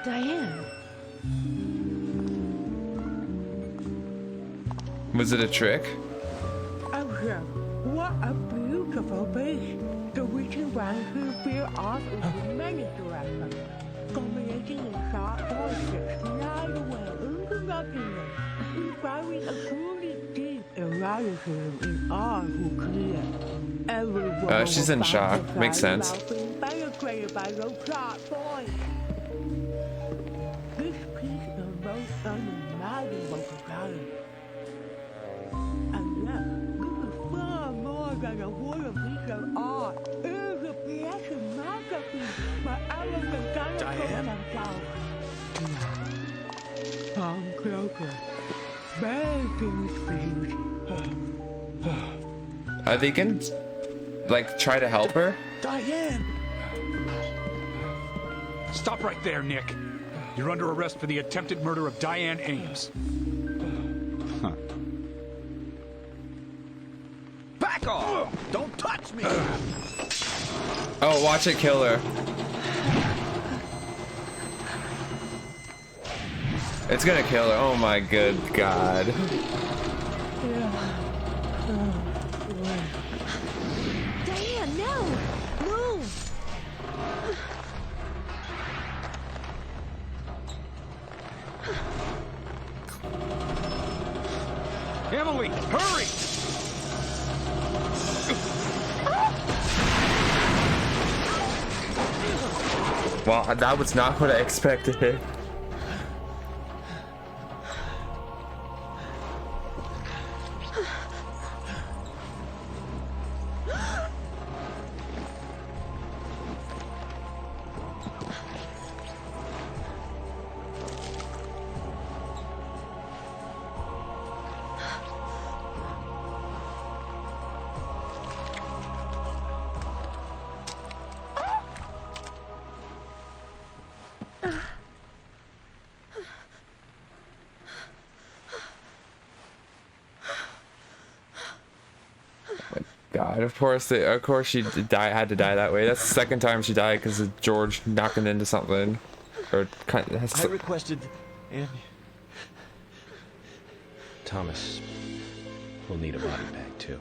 F: Diane.
E: Was it a trick?
Q: Oh, what a beautiful beast. The witchy one who flew off into many directions, combinating in sharp voices, lied away into nothingness, inspiring a truly deep eroticism in all who clear. Everyone
E: She's in shock. Makes sense.
Q: Penetrated by those sharp voices. This piece is most unimaginable to color. And yet, this is far more than a wooden piece of art. It is a piece of masterpiece by elegant
L: Diane?
Q: themselves. Come closer. Begging please.
E: Are they gonna, like, try to help her?
L: Diane! Stop right there, Nick. You're under arrest for the attempted murder of Diane Ames. Huh.
J: Back off! Don't touch me!
E: Oh, watch it kill her. It's gonna kill her. Oh my good God.
F: Diane, no! Move!
L: Emily, hurry!
E: Well, that was not what I expected. God, of course she had to die that way. That's the second time she died because of George knocking into something, or kind of.
K: I requested, and
C: Thomas will need a body bag too.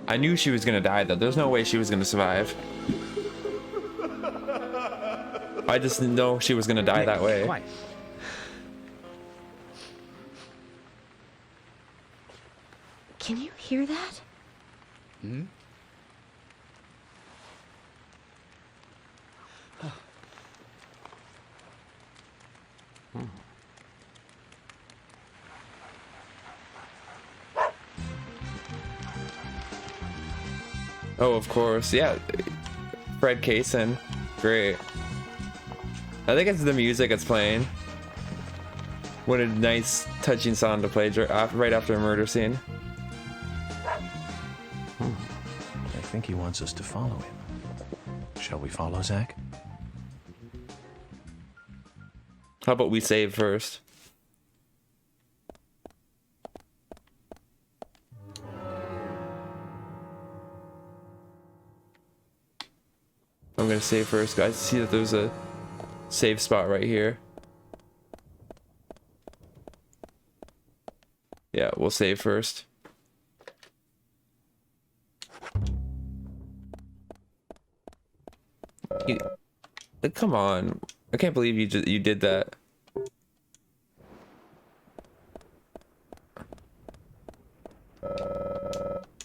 E: I knew she was gonna die though. There's no way she was gonna survive. I just didn't know she was gonna die that way.
C: Quiet.
F: Can you hear that?
L: Hmm?
E: Oh, of course, yeah. Fred Kaysen, great. I think it's the music that's playing. What a nice, touching song to play right after a murder scene.
A: I think he wants us to follow him. Shall we follow, Zach?
E: How about we save first? I'm gonna save first, guys. See that there's a save spot right here. Yeah, we'll save first. Come on, I can't believe you did that.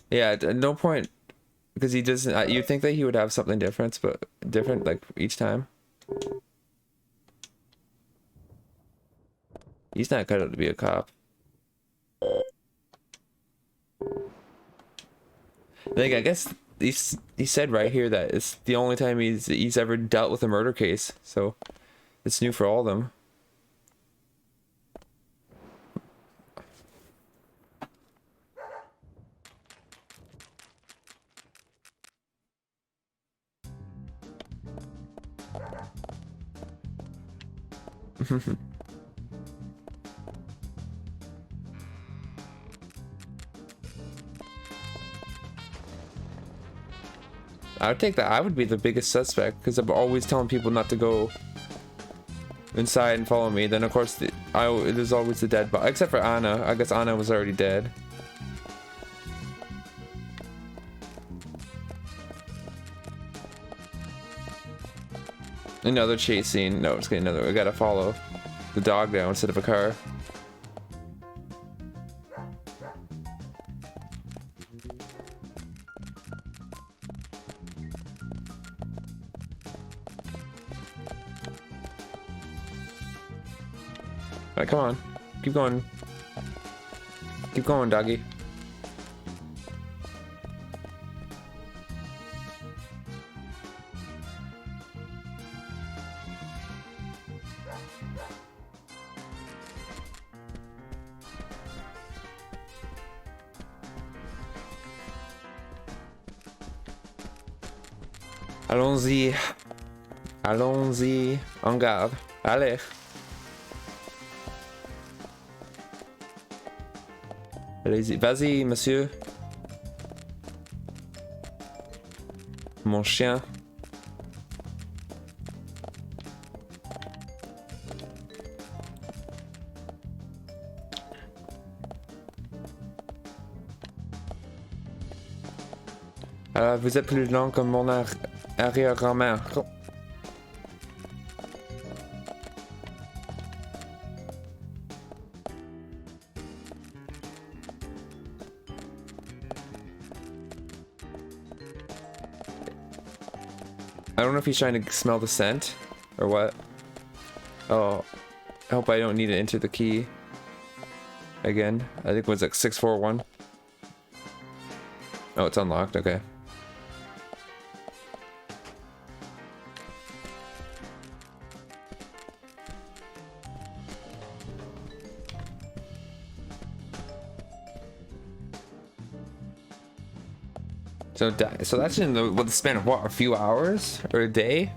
E: Yeah, at no point, because he doesn't. You think that he would have something different, but different like each time. He's not cut out to be a cop. Like, I guess he said right here that it's the only time he's ever dealt with a murder case, so it's new for all of them. I would take that. I would be the biggest suspect because I'm always telling people not to go inside and follow me. Then of course there's always the dead body, except for Anna. I guess Anna was already dead. Another chase scene. No, it's getting another. We gotta follow the dog now instead of a car. Alright, come on. Keep going. Keep going, doggy. Allons-y. Allons-y. En garde. Allez. Allez-y. Vas-y, monsieur. Mon chien. Vous êtes plus lent que mon arrière-grand-mère. I don't know if he's trying to smell the scent or what. Oh, I hope I don't need to enter the key again. I think it was like 641. Oh, it's unlocked. Okay. So that's in the span of what, a few hours or a day?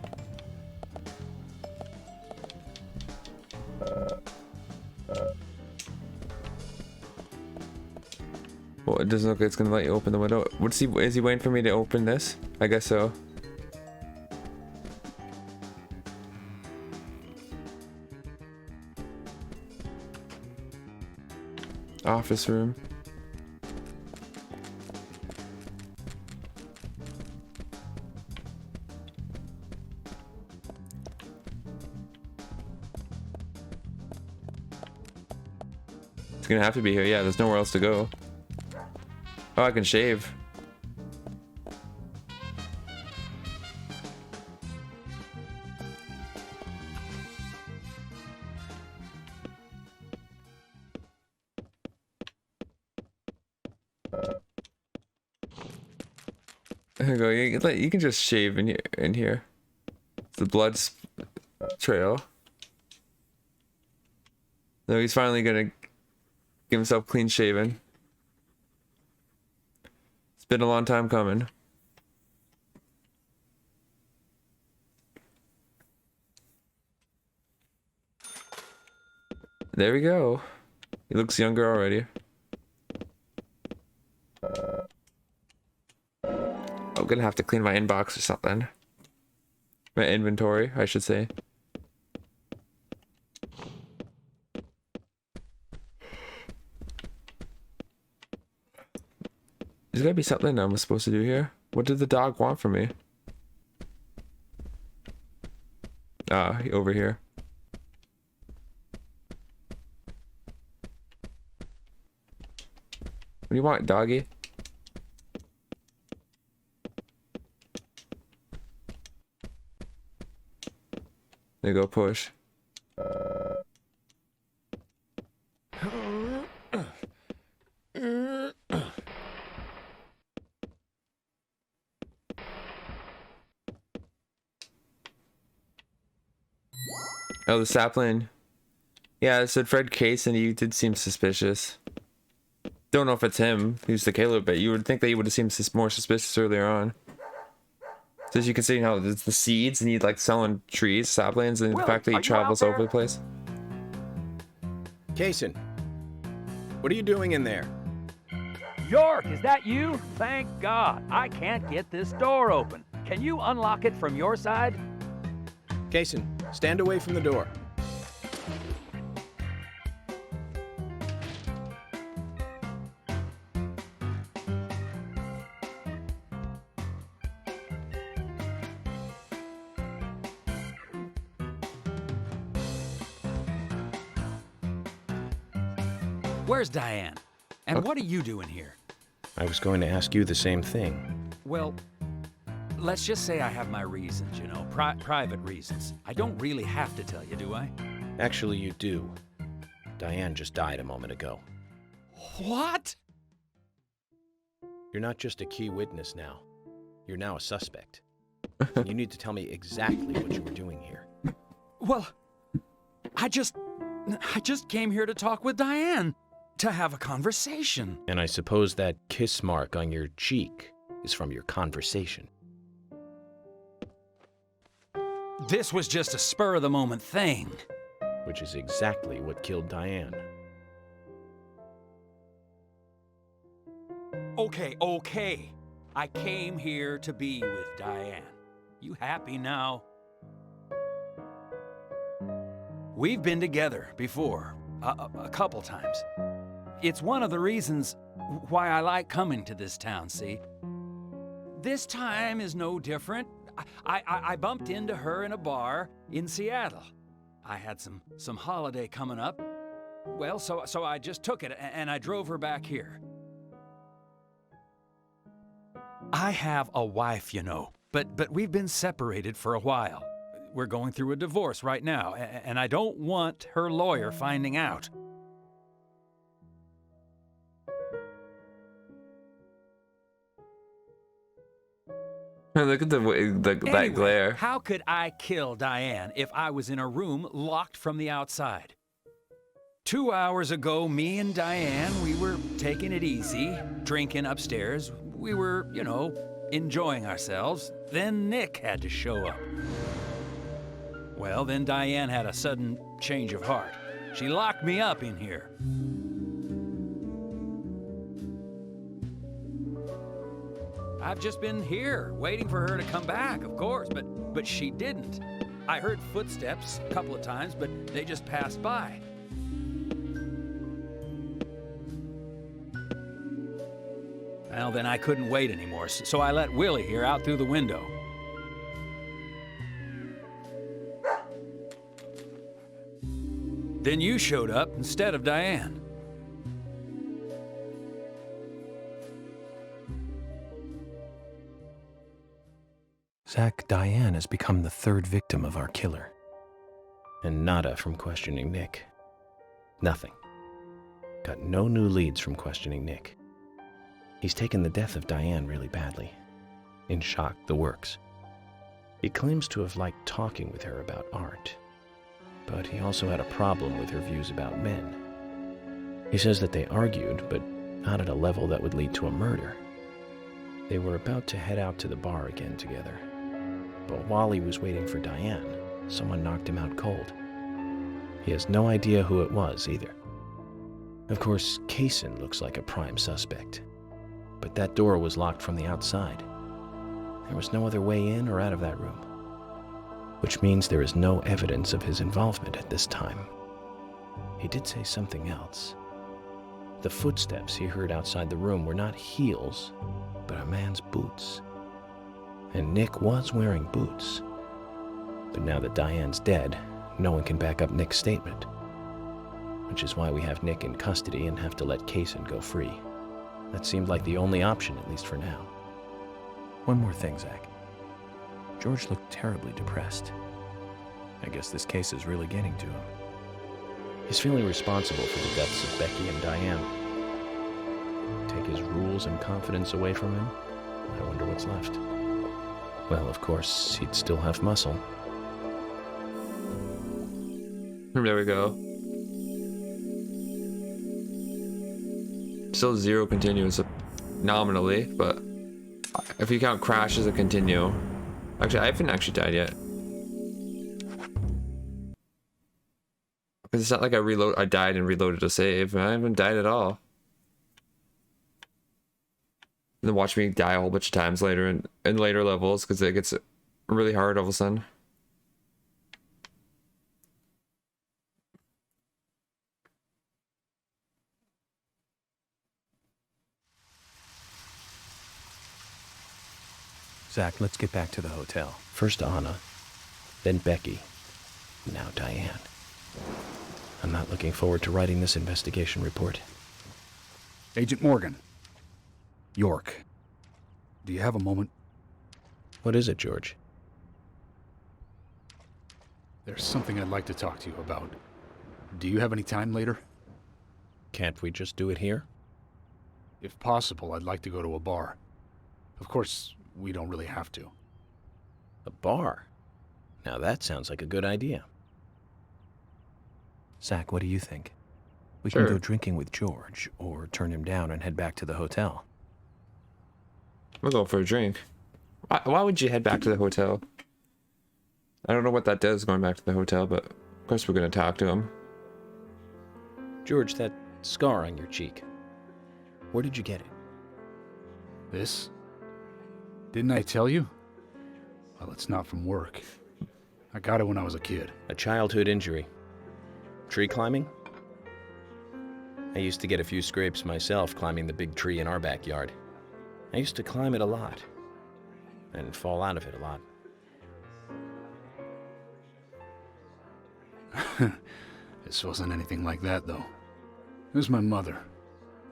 E: Well, it doesn't look like it's gonna let you open the window. Is he waiting for me to open this? I guess so. Office room. It's gonna have to be here. Yeah, there's nowhere else to go. Oh, I can shave. There you go. You can just shave in here. It's the blood trail. No, he's finally gonna give himself clean shaven. It's been a long time coming. There we go. He looks younger already. I'm gonna have to clean my inbox or something. My inventory, I should say. There's gotta be something I'm supposed to do here. What did the dog want from me? Ah, over here. What do you want, doggy? There you go, push. Oh, the sapling. Yeah, it said Fred Case, and he did seem suspicious. Don't know if it's him who's the killer, but you would think that he would have seemed more suspicious earlier on. So as you can see how it's the seeds, and he's like selling trees, saplings, and the fact that he travels over the place.
C: Kaysen, what are you doing in there?
B: York, is that you? Thank God. I can't get this door open. Can you unlock it from your side?
C: Kaysen, stand away from the door.
B: Where's Diane? And what are you doing here?
C: I was going to ask you the same thing.
B: Well, let's just say I have my reasons, you know, private reasons. I don't really have to tell you, do I?
C: Actually, you do. Diane just died a moment ago.
B: What?
C: You're not just a key witness now. You're now a suspect. You need to tell me exactly what you were doing here.
B: Well, I just came here to talk with Diane, to have a conversation.
C: And I suppose that kiss mark on your cheek is from your conversation.
B: This was just a spur-of-the-moment thing.
C: Which is exactly what killed Diane.
B: Okay. I came here to be with Diane. You happy now? We've been together before, a couple times. It's one of the reasons why I like coming to this town, see? This time is no different. I bumped into her in a bar in Seattle. I had some holiday coming up. Well, so I just took it and I drove her back here. I have a wife, you know, but we've been separated for a while. We're going through a divorce right now, and I don't want her lawyer finding out.
E: Look at the way that glare.
B: How could I kill Diane if I was in a room locked from the outside? 2 hours ago, me and Diane, we were taking it easy, drinking upstairs. We were, you know, enjoying ourselves. Then Nick had to show up. Well, then Diane had a sudden change of heart. She locked me up in here. I've just been here, waiting for her to come back, of course, but she didn't. I heard footsteps a couple of times, but they just passed by. Well, then I couldn't wait anymore, so I let Willie here out through the window. Then you showed up instead of Diane.
A: Zach, Diane has become the third victim of our killer.
C: And nada from questioning Nick. Nothing. Got no new leads from questioning Nick. He's taken the death of Diane really badly. In shock, the works. He claims to have liked talking with her about art. But he also had a problem with her views about men. He says that they argued, but not at a level that would lead to a murder. They were about to head out to the bar again together. But while he was waiting for Diane, someone knocked him out cold. He has no idea who it was either. Of course, Kaysen looks like a prime suspect. But that door was locked from the outside. There was no other way in or out of that room. Which means there is no evidence of his involvement at this time. He did say something else. The footsteps he heard outside the room were not heels, but a man's boots. And Nick was wearing boots. But now that Diane's dead, no one can back up Nick's statement. Which is why we have Nick in custody and have to let Kaysen go free. That seemed like the only option, at least for now.
A: One more thing, Zach. George looked terribly depressed. I guess this case is really getting to him.
C: He's feeling responsible for the deaths of Becky and Diane. Take his rules and confidence away from him? I wonder what's left. Well, of course, he'd still have muscle.
E: There we go. Still 0 continuous nominally, but if you count crash as a continue. Actually, I haven't actually died yet. Because it's not like I died and reloaded a save. I haven't died at all. And then watch me die a whole bunch of times later in later levels because it gets really hard all of a sudden.
A: Zach, let's get back to the hotel.
C: First Anna, then Becky, now Diane. I'm not looking forward to writing this investigation report.
L: Agent Morgan. York. Do you have a moment?
C: What is it, George?
L: There's something I'd like to talk to you about. Do you have any time later?
C: Can't we just do it here?
L: If possible, I'd like to go to a bar. Of course, we don't really have to.
C: A bar? Now that sounds like a good idea.
A: Zach, what do you think? We
E: Sure.
A: can go drinking with George, or turn him down and head back to the hotel.
E: We'll go for a drink. Why would you head back to the hotel? I don't know what that does going back to the hotel, but of course we're going to talk to him.
C: George, that scar on your cheek. Where did you get it?
L: This? Didn't I tell you? Well, it's not from work. I got it when I was a kid.
C: A childhood injury. Tree climbing? I used to get a few scrapes myself climbing the big tree in our backyard. I used to climb it a lot. And fall out of it a lot.
L: This wasn't anything like that, though. It was my mother.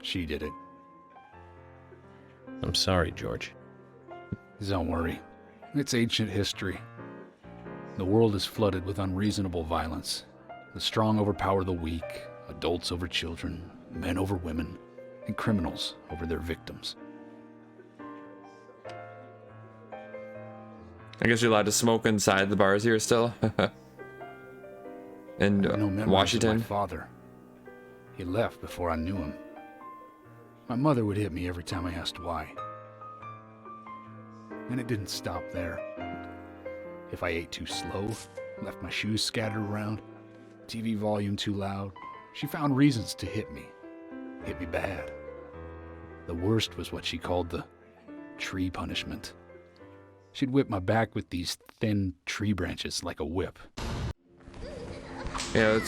L: She did it.
C: I'm sorry, George.
L: Don't worry. It's ancient history. The world is flooded with unreasonable violence. The strong overpower the weak, adults over children, men over women, and criminals over their victims.
E: I guess you're allowed to smoke inside the bars here still. In Washington.
L: My father. He left before I knew him. My mother would hit me every time I asked why. And it didn't stop there. If I ate too slow, left my shoes scattered around, TV volume too loud, she found reasons to hit me. Hit me bad. The worst was what she called the tree punishment. She'd whip my back with these thin tree branches like a whip.
E: Yeah,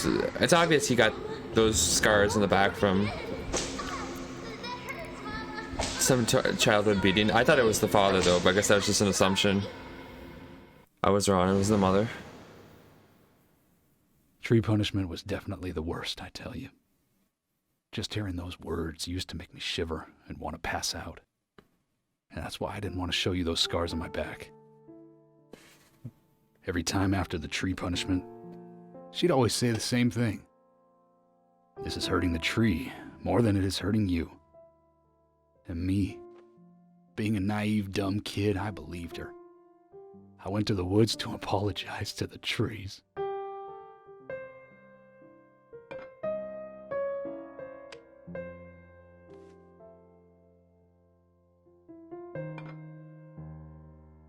E: it's obvious he got those scars in the back from some childhood beating. I thought it was the father though, but I guess that was just an assumption. I was wrong, it was the mother.
L: Tree punishment was definitely the worst, I tell you. Just hearing those words used to make me shiver and want to pass out. And that's why I didn't want to show you those scars on my back. Every time after the tree punishment, she'd always say the same thing. This is hurting the tree more than it is hurting you. And me, being a naive, dumb kid, I believed her. I went to the woods to apologize to the trees.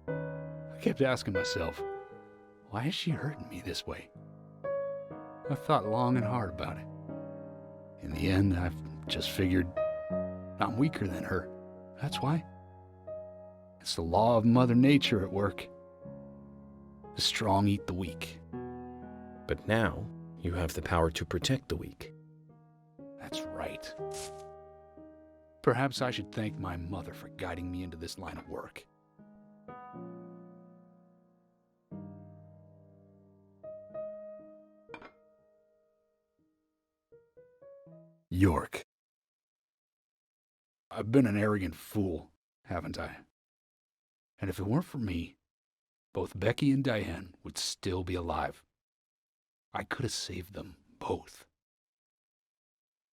L: I kept asking myself, why is she hurting me this way? I thought long and hard about it. In the end, I've just figured I'm weaker than her. That's why. It's the law of Mother Nature at work. The strong eat the weak.
C: But now, you have the power to protect the weak.
L: That's right. Perhaps I should thank my mother for guiding me into this line of work. York. I've been an arrogant fool, haven't I? And if it weren't for me, both Becky and Diane would still be alive. I could have saved them both.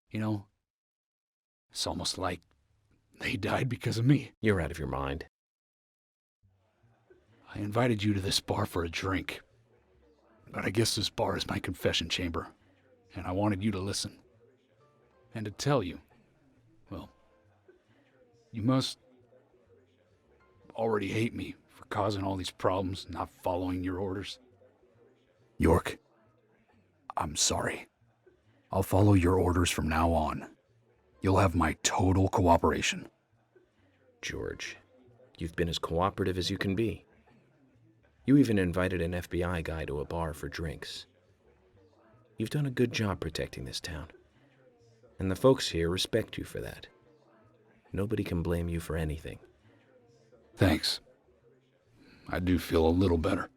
L: You know, it's almost like they died because of me.
C: You're out of your mind.
L: I invited you to this bar for a drink, but I guess this bar is my confession chamber, and I wanted you to listen. And to tell you, well, you must already hate me for causing all these problems, not following your orders. York, I'm sorry. I'll follow your orders from now on. You'll have my total cooperation.
C: George, you've been as cooperative as you can be. You even invited an FBI guy to a bar for drinks. You've done a good job protecting this town. And the folks here respect you for that. Nobody can blame you for anything.
L: Thanks. I do feel a little better.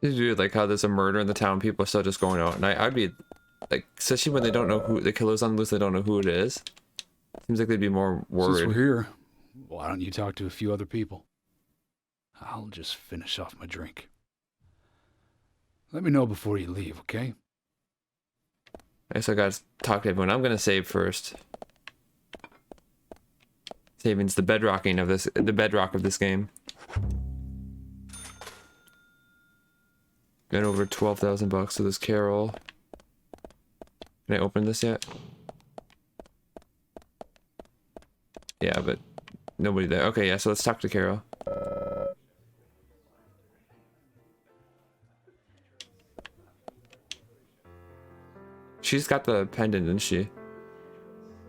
E: Dude, like how there's a murder in the town, people are still just going out, and I'd be like, especially when they don't know who the killer's on the loose, they don't know who it is. Seems like they'd be more worried.
L: Since we're here, why don't you talk to a few other people? I'll just finish off my drink. Let me know before you leave, okay?
E: I guess I gotta talk to everyone. I'm gonna save first. Saving's the bedrock of this game. Got over $12,000 to this Carol. Can I open this yet? Yeah, but nobody there. Okay, yeah, so let's talk to Carol. She's got the pendant, didn't she?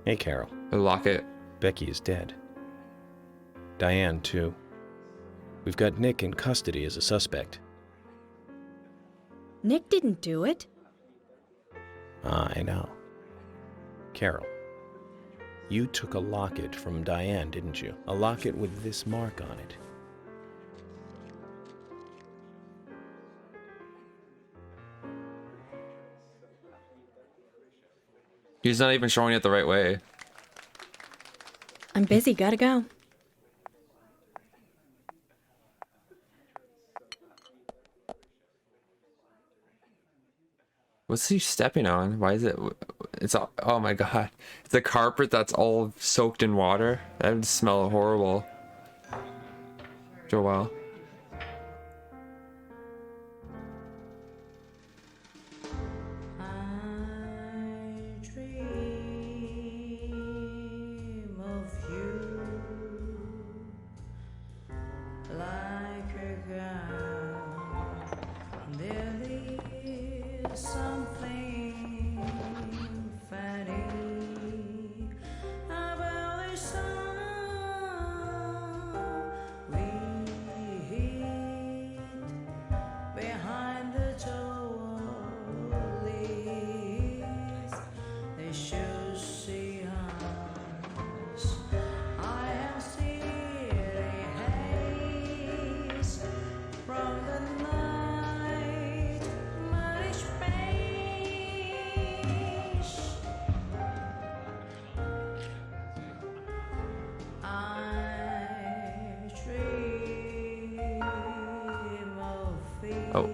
C: Hey, Carol.
E: The locket.
C: Becky is dead. Diane, too. We've got Nick in custody as a suspect.
P: Nick didn't do it.
C: I know. Carol, you took a locket from Diane, didn't you? A locket with this mark on it.
E: He's not even showing it the right way.
P: I'm busy, gotta go.
E: What's he stepping on? Why is it? It's all, oh my god! It's a carpet that's all soaked in water. That would smell horrible. Joel. Oh.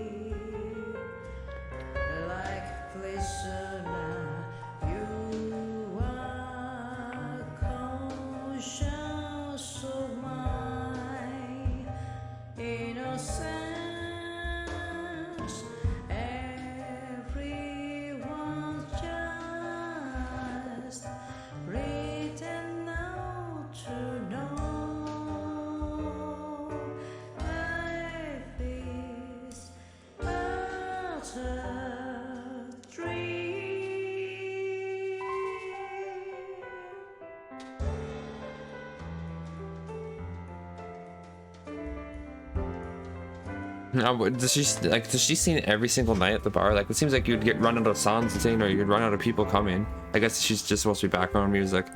E: Now, does she sing every single night at the bar? Like, it seems like you'd get run out of songs to sing, or you'd run out of people coming. I guess she's just supposed to be background music.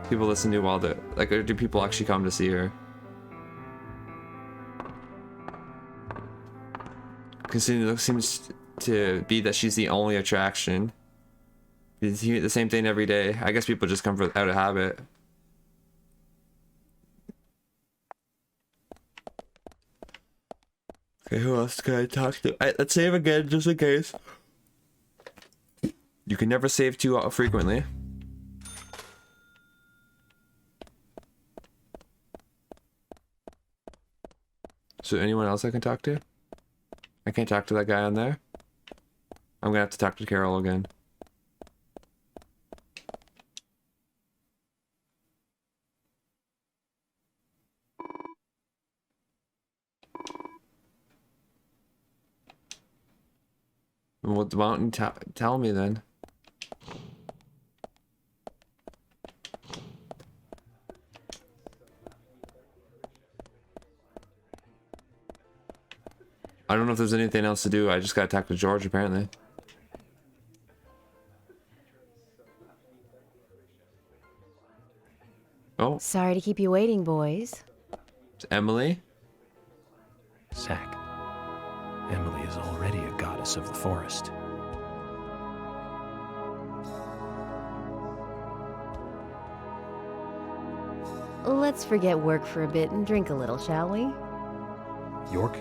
E: People listen to while the like, or do people actually come to see her? Because it seems to be that she's the only attraction. You hear the same thing every day. I guess people just come for out of habit. Okay, who else can I talk to? Let's save again, just in case. You can never save too frequently. So anyone else I can talk to? I can't talk to that guy on there. I'm gonna have to talk to Carol again. Well, why don't you tell me then? I don't know if there's anything else to do. I just gotta talk to George, apparently. Oh.
F: Sorry to keep you waiting, boys.
E: It's Emily?
A: Zach, Emily is already a goddess of the forest.
F: Let's forget work for a bit and drink a little, shall we?
L: York?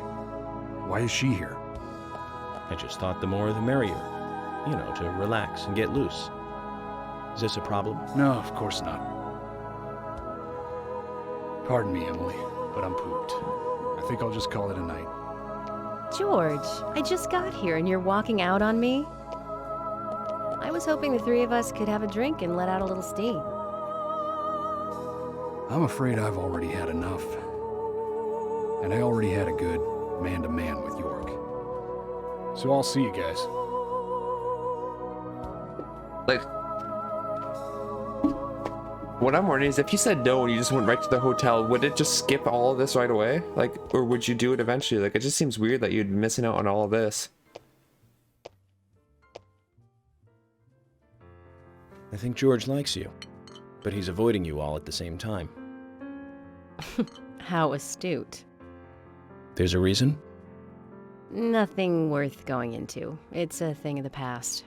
L: Why is she here?
C: I just thought the more the merrier. You know, to relax and get loose. Is this a problem?
L: No, of course not. Pardon me, Emily, but I'm pooped. I think I'll just call it a night.
F: George, I just got here and you're walking out on me? I was hoping the three of us could have a drink and let out a little steam.
L: I'm afraid I've already had enough. And I already had a good man-to-man with York. So I'll see you guys.
E: Like, what I'm wondering is if you said no and you just went right to the hotel, would it just skip all of this right away? Like, or would you do it eventually? Like, it just seems weird that you'd be missing out on all of this.
C: I think George likes you, but he's avoiding you all at the same time.
F: How astute.
C: There's a reason?
F: Nothing worth going into. It's a thing of the past.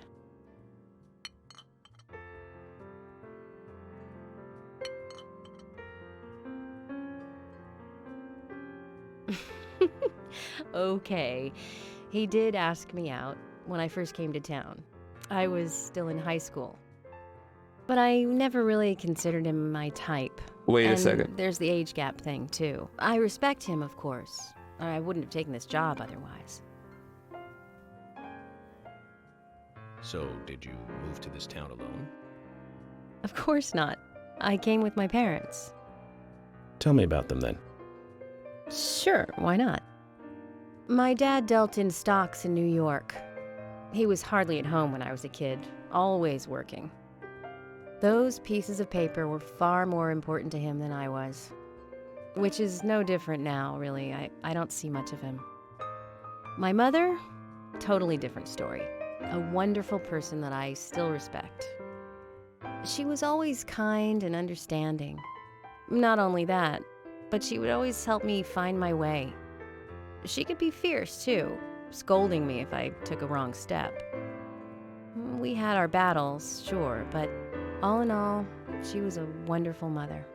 F: Okay. He did ask me out when I first came to town. I was still in high school. But I never really considered him my type.
E: Wait a
F: And
E: second.
F: there's the age gap thing, too. I respect him, of course. Or I wouldn't have taken this job otherwise.
C: So, did you move to this town alone?
F: Of course not. I came with my parents.
C: Tell me about them then.
F: Sure, why not? My dad dealt in stocks in New York. He was hardly at home when I was a kid, always working. Those pieces of paper were far more important to him than I was. Which is no different now, really. I don't see much of him. My mother? Totally different story. A wonderful person that I still respect. She was always kind and understanding. Not only that, but she would always help me find my way. She could be fierce, too, scolding me if I took a wrong step. We had our battles, sure, but all in all, she was a wonderful mother.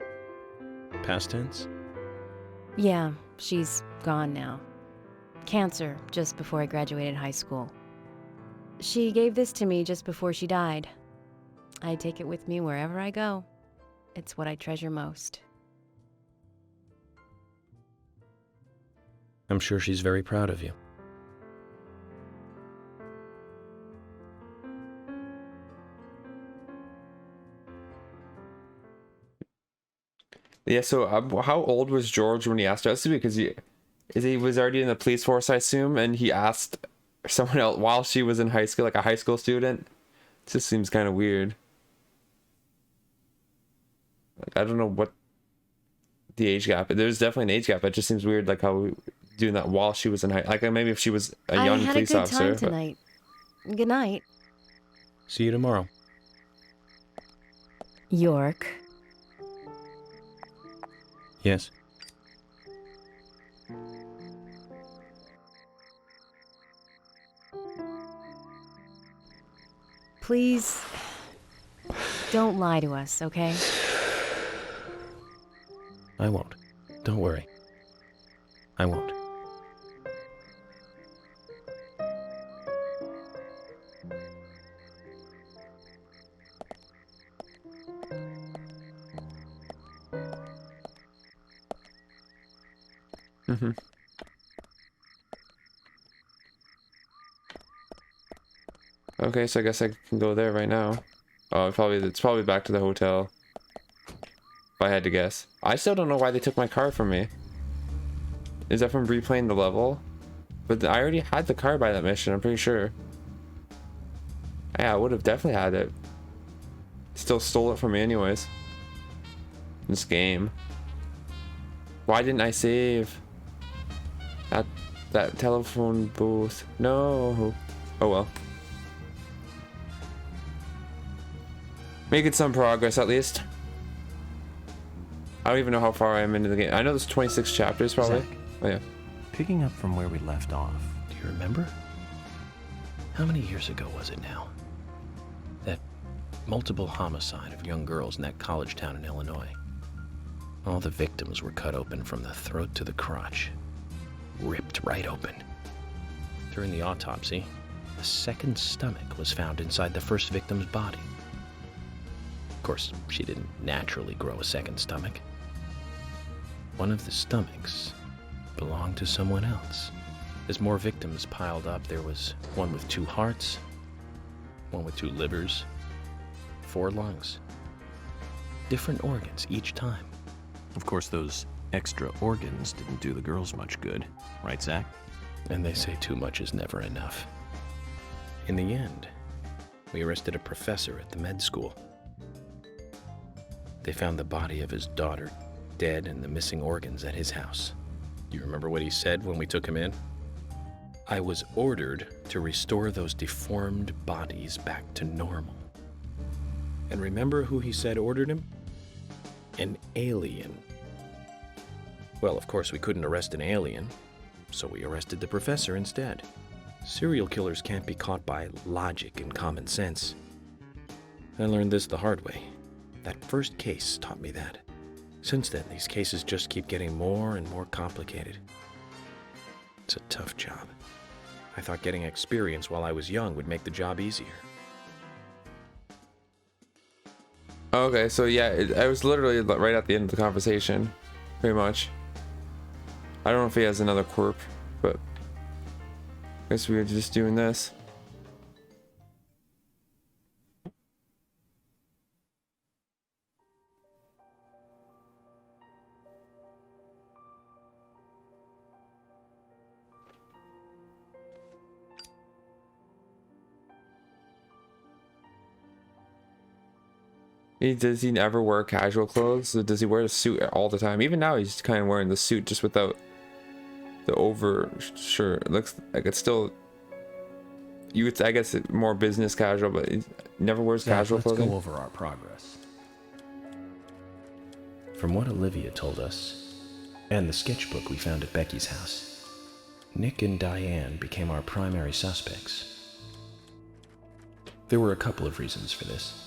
C: Past tense?
F: Yeah, she's gone now. Cancer, just before I graduated high school. She gave this to me just before she died. I take it with me wherever I go. It's what I treasure most.
C: I'm sure she's very proud of you.
E: Yeah, so how old was George when he asked us? Because he was already in the police force, I assume, and he asked someone else while she was in high school, like a high school student. It just seems kind of weird. Like, I don't know what the age gap. There's definitely an age gap. It just seems weird, like how doing that while she was in high. Like maybe if she was a young police officer.
F: I had a good time tonight. Good night.
C: See you tomorrow.
F: York.
C: Yes.
F: Please, don't lie to us, okay?
C: I won't. Don't worry. I won't.
E: Mm-hmm. Okay, so I guess I can go there right now. Oh, it's probably back to the hotel. If I had to guess. I still don't know why they took my car from me. Is that from replaying the level? But I already had the car by that mission, I'm pretty sure. Yeah, I would have definitely had it. Still stole it from me anyways. This game. Why didn't I save? At that telephone booth. No. Oh well. Making some progress at least. I don't even know how far I am into the game. I know there's 26 chapters probably.
A: Zach,
E: oh yeah.
A: Picking up from where we left off.
C: Do you remember? How many years ago was it now? That multiple homicide of young girls in that college town in Illinois. All the victims were cut open from the throat to the crotch. Ripped right open. During the autopsy, a second stomach was found inside the first victim's body. Of course, she didn't naturally grow a second stomach. One of the stomachs belonged to someone else. As more victims piled up, there was one with 2 hearts, one with 2 livers, 4 lungs. Different organs each time.
A: Of course, those extra organs didn't do the girls much good, right, Zach?
C: And they say too much is never enough. In the end, we arrested a professor at the med school. They found the body of his daughter dead and the missing organs at his house. Do you remember what he said when we took him in? I was ordered to restore those deformed bodies back to normal. And remember who he said ordered him? An alien. Well, of course we couldn't arrest an alien, so we arrested the professor instead. Serial killers can't be caught by logic and common sense. I learned this the hard way. That first case taught me that. Since then, these cases just keep getting more and more complicated. It's a tough job. I thought getting experience while I was young would make the job easier.
E: Okay, so yeah, I was literally right at the end of the conversation, pretty much. I don't know if he has another quirk, but I guess we were just doing this. Does he ever wear casual clothes? Or does he wear a suit all the time? Even now, he's kind of wearing the suit just without the over shirt. It looks like it's still. I guess it's more business casual, but he never wears casual clothing.
A: Let's go over our progress.
C: From what Olivia told us, and the sketchbook we found at Becky's house, Nick and Diane became our primary suspects. There were a couple of reasons for this.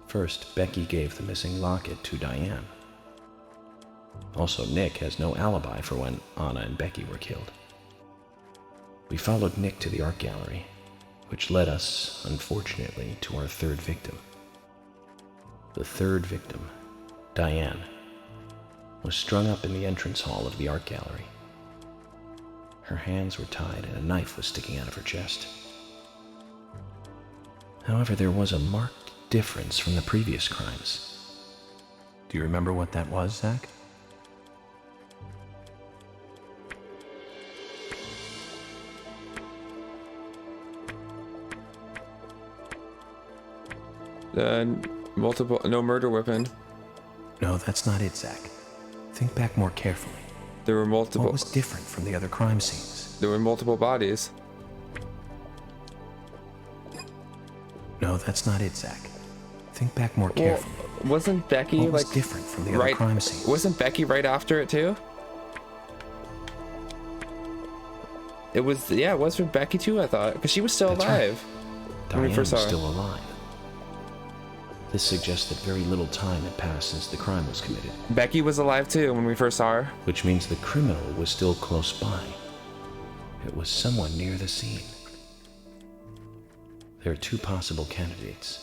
C: First, Becky gave the missing locket to Diane. Also, Nick has no alibi for when Anna and Becky were killed. We followed Nick to the art gallery, which led us, unfortunately, to our third victim. The third victim, Diane, was strung up in the entrance hall of the art gallery. Her hands were tied and a knife was sticking out of her chest. However, there was a marked difference from the previous crimes.
A: Do you remember what that was, Zach?
E: No murder weapon.
A: No, that's not it, Zach. Think back more carefully.
E: There were multiple.
A: What was different from the other crime scenes?
E: There were multiple bodies.
A: No, that's not it, Zach. Think back more carefully.
E: Well, wasn't Becky
A: what was different from the other crime scenes?
E: Wasn't Becky right after it too? It was, yeah, it was for Becky too, I thought, because she was still alive when we first saw her.
C: Diane was still alive. This suggests that very little time had passed since the crime was committed.
E: Becky was alive too when we first saw her.
C: Which means the criminal was still close by. It was someone near the scene. There are two possible candidates.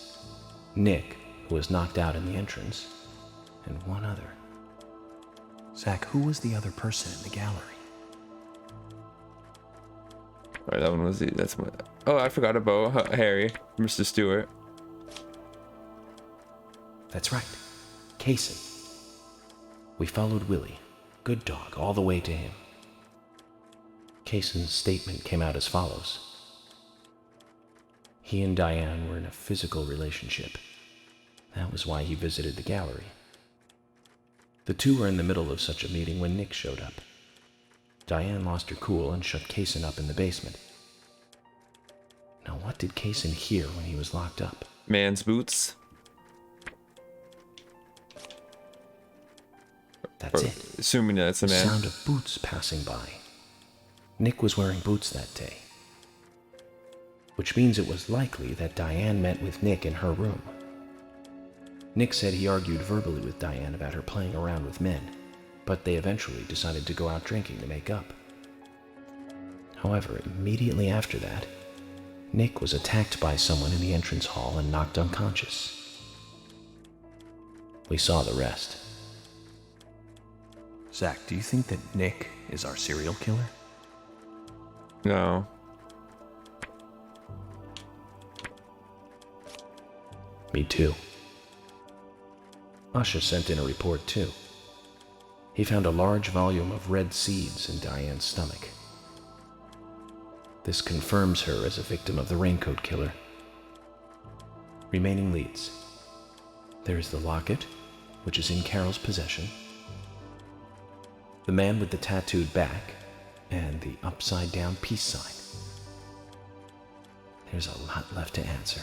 C: Nick, who was knocked out in the entrance, and one other.
A: Zach, who was the other person in the gallery?
E: Alright, that one was that's my. Oh, I forgot about Harry, Mr. Stewart.
C: That's right, Kaysen. We followed Willie, good dog, all the way to him. Kaysen's statement came out as follows. He and Diane were in a physical relationship. That was why he visited the gallery. The two were in the middle of such a meeting when Nick showed up. Diane lost her cool and shut Kaysen up in the basement. Now, what did Kaysen hear when he was locked up?
E: Man's boots.
C: That's it.
E: Assuming that's a man.
C: The sound of boots passing by. Nick was wearing boots that day. Which means it was likely that Diane met with Nick in her room. Nick said he argued verbally with Diane about her playing around with men, but they eventually decided to go out drinking to make up. However, immediately after that, Nick was attacked by someone in the entrance hall and knocked unconscious. We saw the rest.
A: Zach, do you think that Nick is our serial killer?
E: No.
C: Me too. Usha sent in a report too. He found a large volume of red seeds in Diane's stomach. This confirms her as a victim of the Raincoat Killer. Remaining leads. There is the locket, which is in Carol's possession, the man with the tattooed back, and the upside-down peace sign. There's a lot left to answer.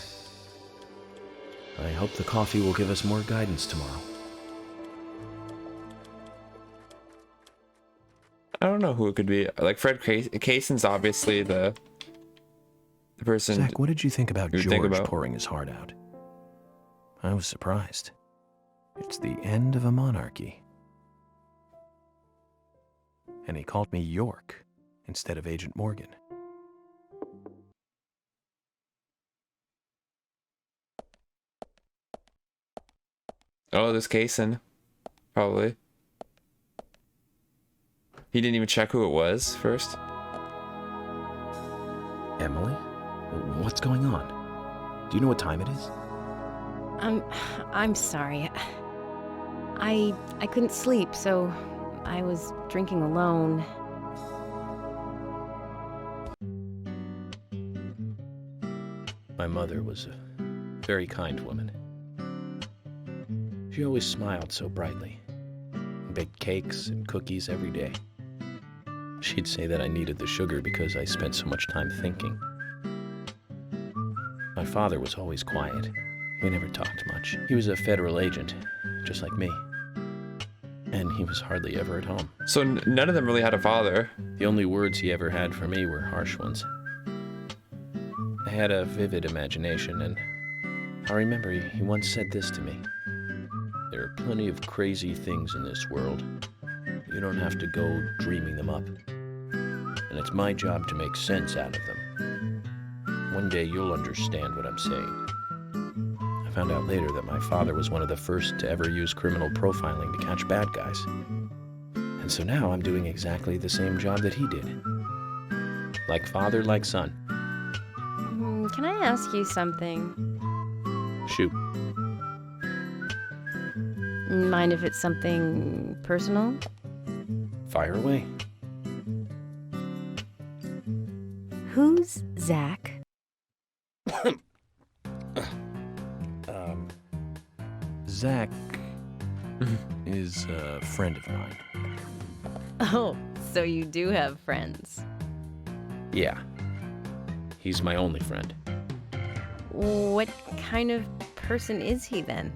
C: I hope the coffee will give us more guidance tomorrow.
E: I don't know who it could be. Like Fred Kaysen's obviously the person.
A: Zach, what did you think about George pouring his heart out? I was surprised. It's the end of a monarchy. And he called me York instead of Agent Morgan.
E: Oh, this casing. Probably. He didn't even check who it was first.
C: Emily? What's going on? Do you know what time it is?
F: I'm sorry. I couldn't sleep, so I was drinking alone.
C: My mother was a very kind woman. She always smiled so brightly, and baked cakes and cookies every day. She'd say that I needed the sugar because I spent so much time thinking. My father was always quiet. We never talked much. He was a federal agent, just like me. And he was hardly ever at home.
E: So none of them really had a father.
C: The only words he ever had for me were harsh ones. I had a vivid imagination, and I remember he once said this to me. There are plenty of crazy things in this world. You don't have to go dreaming them up. And it's my job to make sense out of them. One day you'll understand what I'm saying. I found out later that my father was one of the first to ever use criminal profiling to catch bad guys. And so now I'm doing exactly the same job that he did. Like father, like son.
F: Can I ask you something?
C: Shoot.
F: Mind if it's something personal?
C: Fire away.
F: Who's Zach?
A: Zach is a friend of mine.
F: Oh, so you do have friends.
C: Yeah. He's my only friend.
F: What kind of person is he then?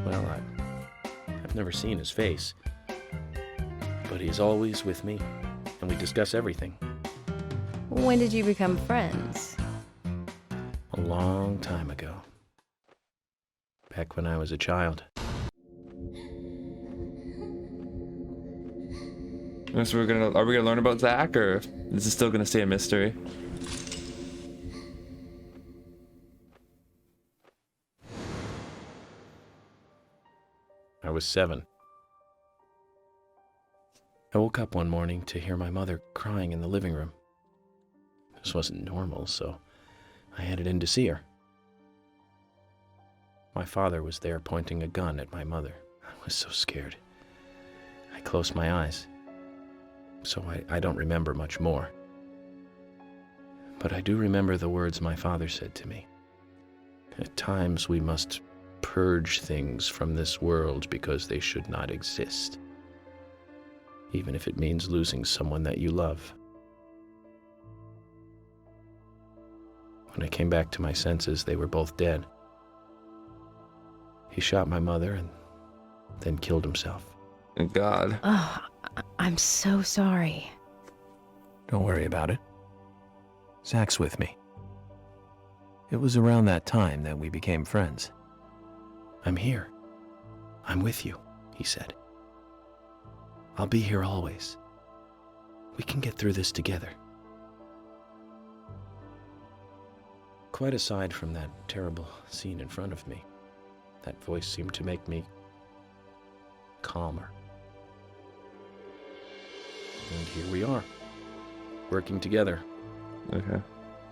C: Well, I've never seen his face. But he's always with me, and we discuss everything.
F: When did you become friends?
C: A long time ago. Back when I was a child.
E: So are we gonna learn about Zach, or is it still gonna stay a mystery?
C: I was 7. I woke up one morning to hear my mother crying in the living room. This wasn't normal, so I headed in to see her. My father was there pointing a gun at my mother. I was so scared. I closed my eyes, so I don't remember much more. But I do remember the words my father said to me. At times we must purge things from this world because they should not exist, even if it means losing someone that you love. When I came back to my senses, they were both dead. He shot my mother and then killed himself.
E: Thank God.
F: Oh, I'm so sorry.
A: Don't worry about it. Zach's with me. It was around that time that we became friends.
C: I'm here. I'm with you, he said. I'll be here always. We can get through this together. Quite aside from that terrible scene in front of me, that voice seemed to make me calmer. And here we are, working together.
E: Okay.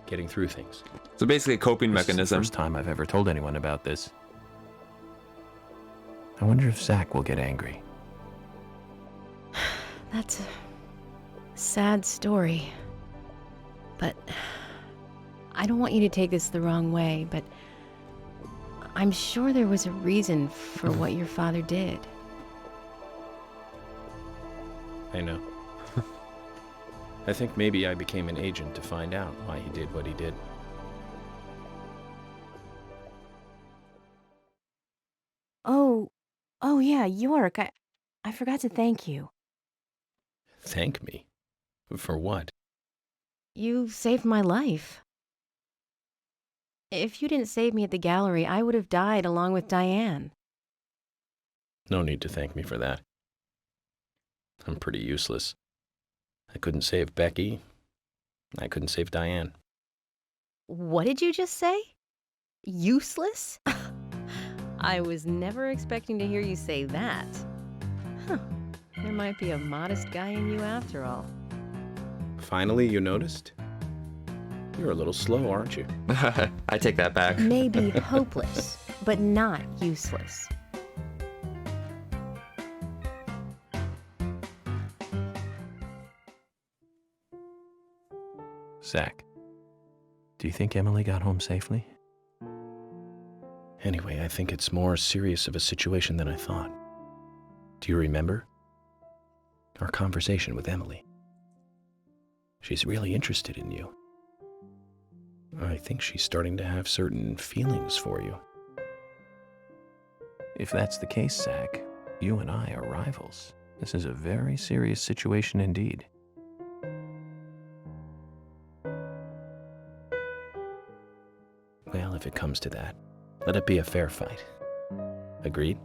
C: Getting through things.
E: So basically a coping mechanism.
A: This is the first time I've ever told anyone about this. I wonder if Zach will get angry.
F: That's a sad story. But I don't want you to take this the wrong way, but I'm sure there was a reason for what your father did.
C: I know. I think maybe I became an agent to find out why he did what he did.
F: Oh yeah, York, I forgot to thank you.
C: Thank me? For what?
F: You saved my life. If you didn't save me at the gallery, I would have died along with Diane.
C: No need to thank me for that. I'm pretty useless. I couldn't save Becky. I couldn't save Diane.
F: What did you just say? Useless? I was never expecting to hear you say that. Huh. There might be a modest guy in you after all.
C: Finally, you noticed? You're a little slow, aren't you?
E: I take that back.
F: Maybe hopeless, but not useless.
A: Zach, do you think Emily got home safely?
C: Anyway, I think it's more serious of a situation than I thought. Do you remember? Our conversation with Emily. She's really interested in you. I think she's starting to have certain feelings for you.
A: If that's the case, Zach, you and I are rivals. This is a very serious situation indeed.
C: Well, if it comes to that, let it be a fair fight. Agreed?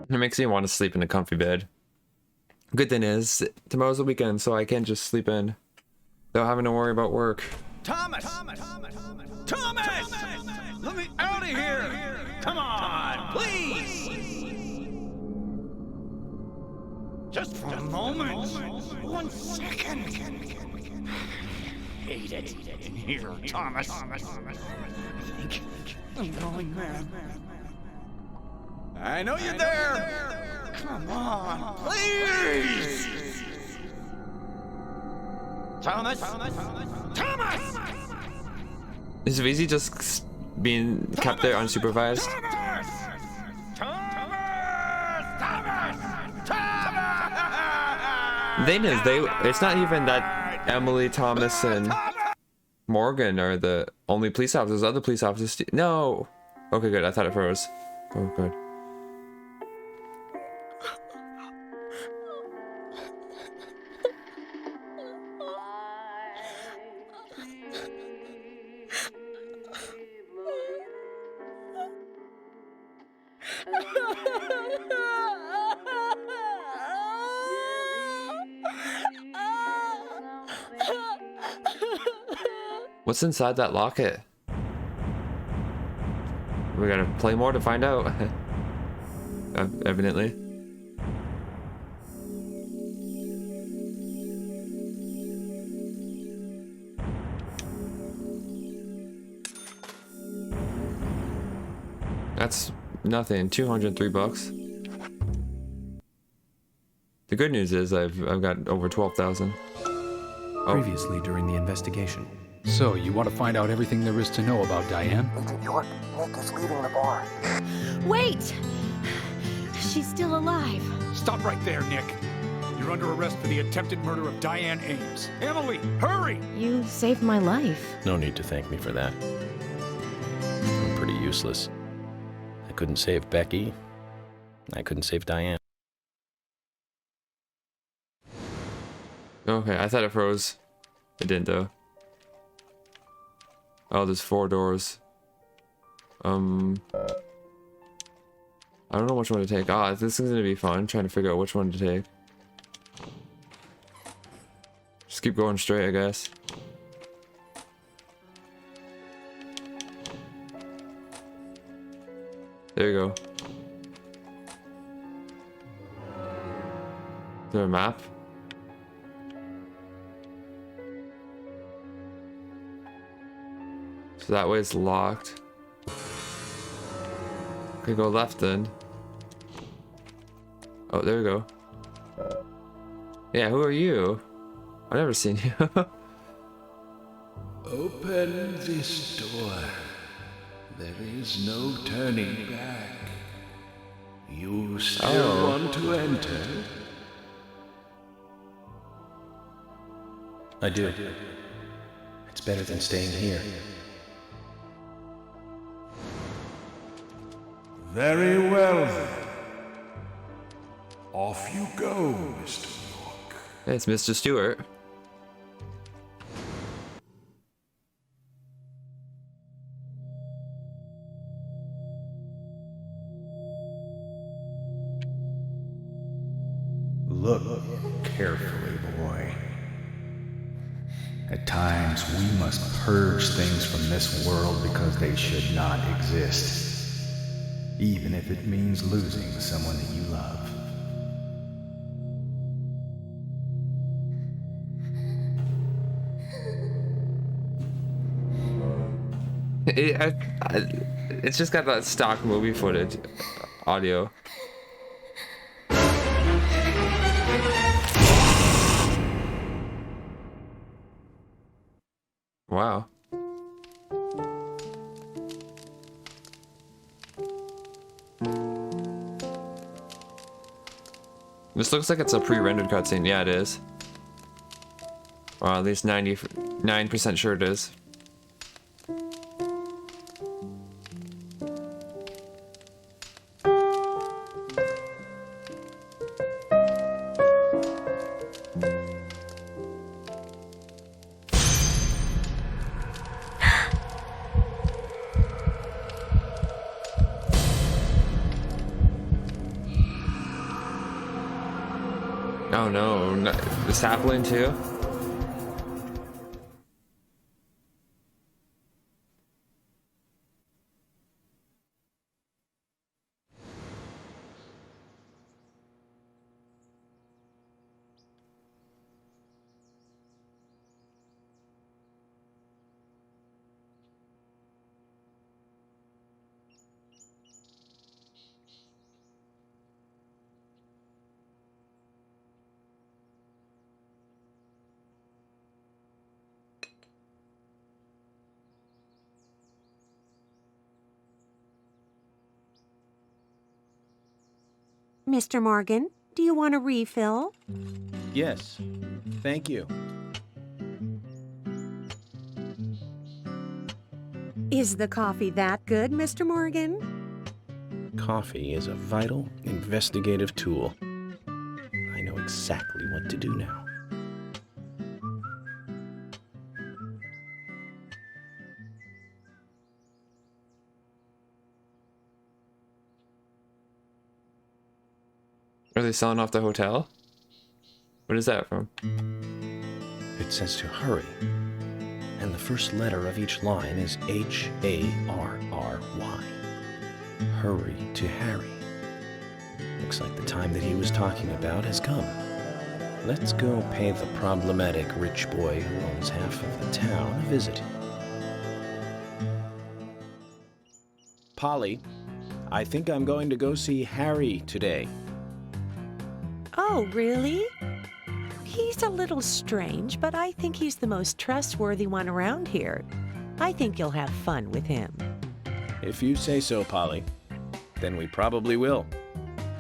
E: It makes me want to sleep in a comfy bed. Good thing is, tomorrow's the weekend, so I can just sleep in without having to worry about work.
B: Thomas! Thomas! Let me out of here! Come on, please! Just for a moment. 1 second. Hate it in here, Thomas. I think I'm going mad. I know you're there. Come on, please! Thomas! Thomas!
E: Is VZ just being kept there unsupervised? The thing is, it's not even that Emily, Thomas, and Morgan are the only police officers. Other police officers. No! Okay, good. I thought it froze. Oh, good. What's inside that locket? We gotta play more to find out. Evidently. That's nothing. 203 bucks. The good news is I've got over 12,000.
A: Previously during the investigation.
L: So, you want to find out everything there is to know about Diane?
R: Agent York, Nick is leaving the bar.
F: Wait! She's still alive.
N: Stop right there, Nick. You're under arrest for the attempted murder of Diane Ames. Emily, hurry!
F: You saved my life.
C: No need to thank me for that. I'm pretty useless. I couldn't save Becky. I couldn't save Diane.
E: Okay, I thought it froze. It didn't though. Oh, there's 4 doors. I don't know which one to take. Ah, this is gonna be fun, trying to figure out which one to take. Just keep going straight, I guess. There you go. Is there a map? So that way it's locked. Okay, go left then. Oh, there we go. Yeah, who are you? I've never seen you.
S: Open this door. There is no turning back. You still want to enter?
C: I do. It's better than staying here.
S: Very well then. Off you go, Mr. York.
E: Hey, it's Mr. Stewart.
T: Look carefully, boy. At times, we must purge things from this world because they should not exist, even if it means losing someone that you love.
E: It's just got that stock movie footage audio. Wow. This looks like it's a pre-rendered cutscene. Yeah, it is. Well, at least 99% sure it is. Oh no, the sapling too?
U: Mr. Morgan, do you want a refill?
C: Yes, thank you.
U: Is the coffee that good, Mr. Morgan?
C: Coffee is a vital, investigative tool. I know exactly what to do now.
E: Are they selling off the hotel? What is that from?
C: It says to hurry, and the first letter of each line is H-A-R-R-Y. Hurry to Harry. Looks like the time that he was talking about has come. Let's go pay the problematic rich boy who owns half of the town a visit. Polly, I think I'm going to go see Harry today.
U: Oh, really? He's a little strange, but I think he's the most trustworthy one around here. I think you'll have fun with him.
C: If you say so, Polly, then we probably will.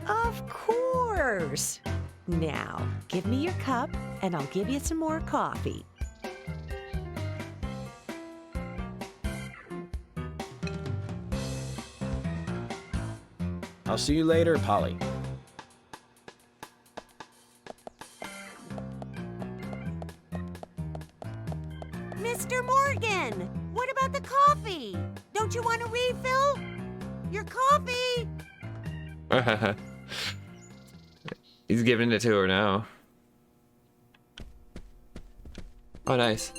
U: Of course. Now, give me your cup, and I'll give you some more coffee.
C: I'll see you later, Polly.
U: Mr. Morgan, what about the coffee? Don't you want a refill? Your coffee!
E: He's giving it to her now. Oh, nice.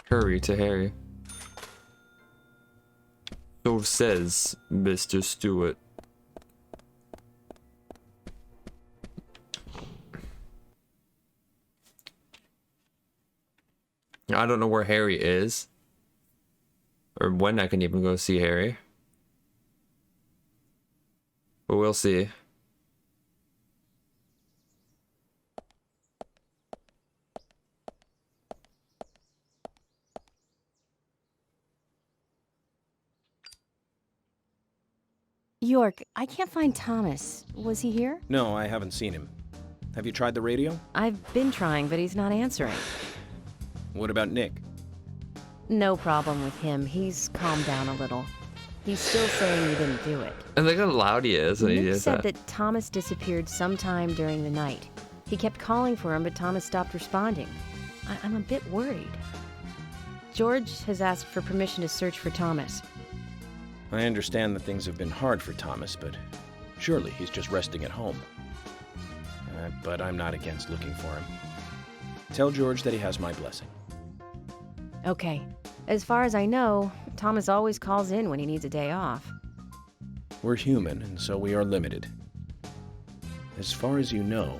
E: Hurry to Harry. So says Mr. Stewart. I don't know where Harry is. Or when I can even go see Harry. But we'll see.
F: York, I can't find Thomas. Was he here?
C: No, I haven't seen him. Have you tried the radio?
F: I've been trying, but he's not answering.
C: What about Nick?
F: No problem with him. He's calmed down a little. He's still saying he didn't do it.
E: And look how loud he is when he
F: Nick
E: does
F: said that Thomas disappeared sometime during the night. He kept calling for him, but Thomas stopped responding. I'm a bit worried. George has asked for permission to search for Thomas.
C: I understand that things have been hard for Thomas, but surely he's just resting at home. But I'm not against looking for him. Tell George that he has my blessing.
F: Okay. As far as I know, Thomas always calls in when he needs a day off.
C: We're human, and so we are limited. As far as you know,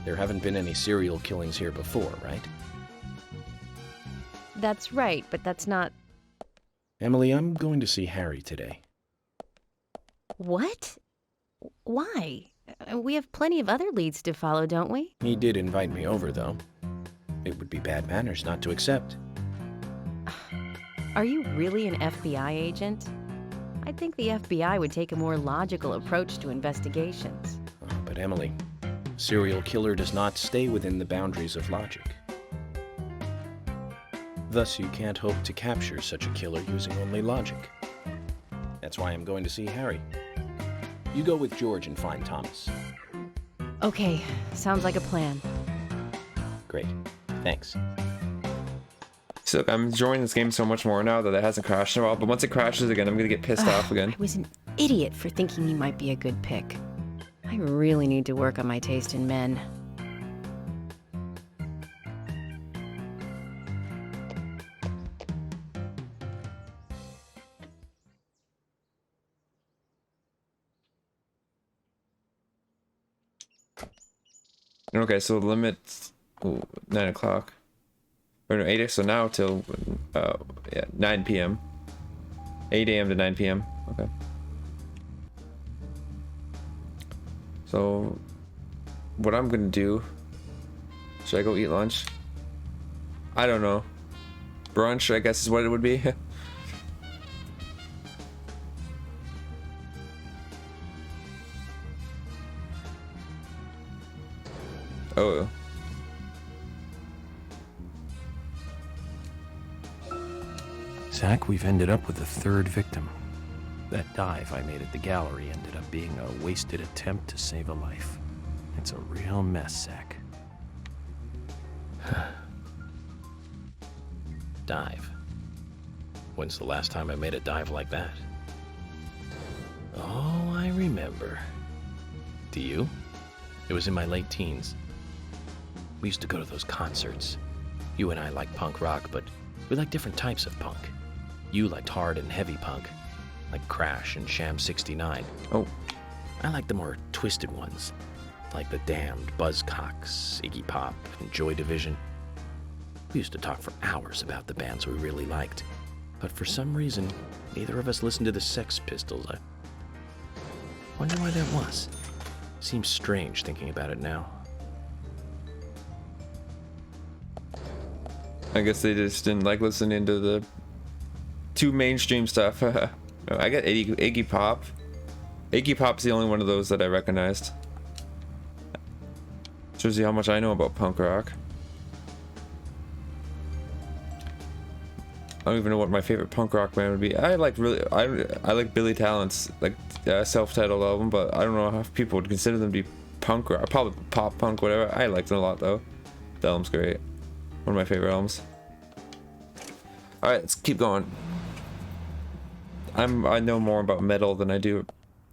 C: there haven't been any serial killings here before, right?
F: That's right, but that's not...
C: Emily, I'm going to see Harry today.
F: What? Why? We have plenty of other leads to follow, don't we?
C: He did invite me over, though. It would be bad manners not to accept.
F: Are you really an FBI agent? I think the FBI would take a more logical approach to investigations.
C: But Emily, a serial killer does not stay within the boundaries of logic. Thus, you can't hope to capture such a killer using only logic. That's why I'm going to see Harry. You go with George and find Thomas.
F: Okay, sounds like a plan.
C: Great. Thanks.
E: So I'm enjoying this game so much more now that it hasn't crashed in a while, but once it crashes again, I'm gonna get pissed off again.
F: I was an idiot for thinking you might be a good pick. I really need to work on my taste in men.
E: Okay, so the limit's 9 o'clock. Or no, 8, so now till 9 p.m. 8 a.m. to 9 p.m. Okay. So, what I'm gonna do... Should I go eat lunch? I don't know. Brunch, I guess is what it would be. Oh.
A: Zach, we've ended up with a third victim. That dive I made at the gallery ended up being a wasted attempt to save a life. It's a real mess, Zach.
C: Dive. When's the last time I made a dive like that? Oh, I remember. Do you? It was in my late teens. We used to go to those concerts. You and I like punk rock, but we like different types of punk. You liked hard and heavy punk, like Crash and Sham 69.
E: Oh.
C: I like the more twisted ones, like The Damned, Buzzcocks, Iggy Pop, and Joy Division. We used to talk for hours about the bands we really liked, but for some reason, neither of us listened to the Sex Pistols. I wonder why that was. Seems strange thinking about it now.
E: I guess they just didn't like listening to the too mainstream stuff. I got Iggy Pop. Iggy Pop's the only one of those that I recognized. Shows you how much I know about punk rock. I don't even know what my favorite punk rock band would be. I like Billy Talent's like self-titled album, but I don't know how people would consider them to be punk rock. Probably pop punk, whatever. I liked it a lot though. The album's great. One of my favorite albums. All right, let's keep going. I know more about metal than I do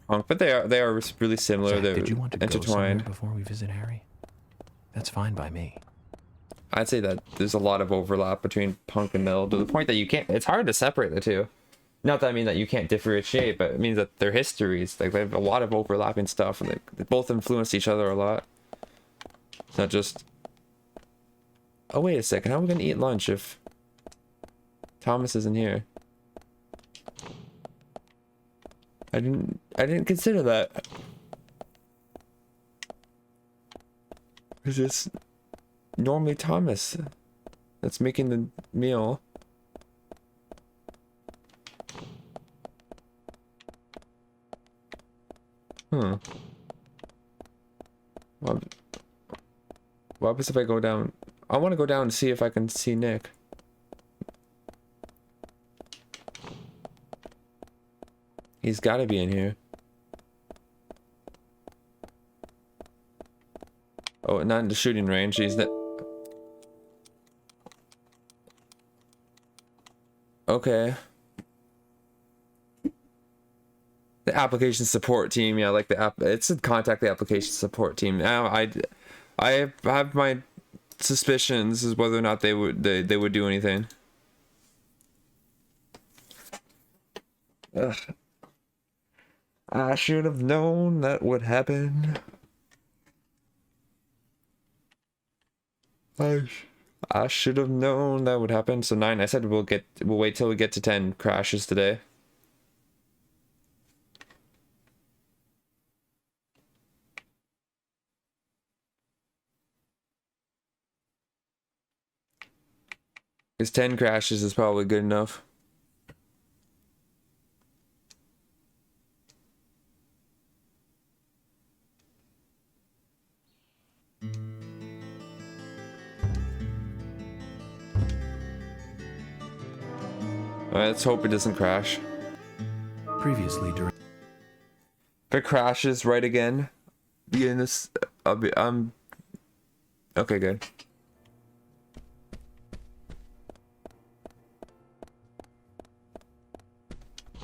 E: punk, but they are really similar.
A: Zach,
E: They're
A: did you want to
E: intertwined.
A: go before we visit Harry? That's fine by me.
E: I'd say that there's a lot of overlap between punk and metal to the point that you can't. It's hard to separate the two. Not that I mean that you can't differentiate, but it means that their histories, like they have a lot of overlapping stuff, and they both influence each other a lot. It's not just. Oh wait a second, how are we gonna eat lunch if Thomas isn't here? I didn't consider that. It's just normally Thomas that's making the meal. What happens if I go down? I want to go down and see if I can see Nick. He's got to be in here. Oh, not in the shooting range. He's not. Okay. The application support team, yeah, like the app. It's a contact the application support team. Now, I have my suspicions as whether or not they would do anything. Ugh. I should have known that would happen. I should have known that would happen. So 9, I said we'll wait till we get to 10 crashes today. Because 10 crashes is probably good enough. Alright, let's hope it doesn't crash.
A: Previously during...
E: If it crashes right again, in this, okay, good.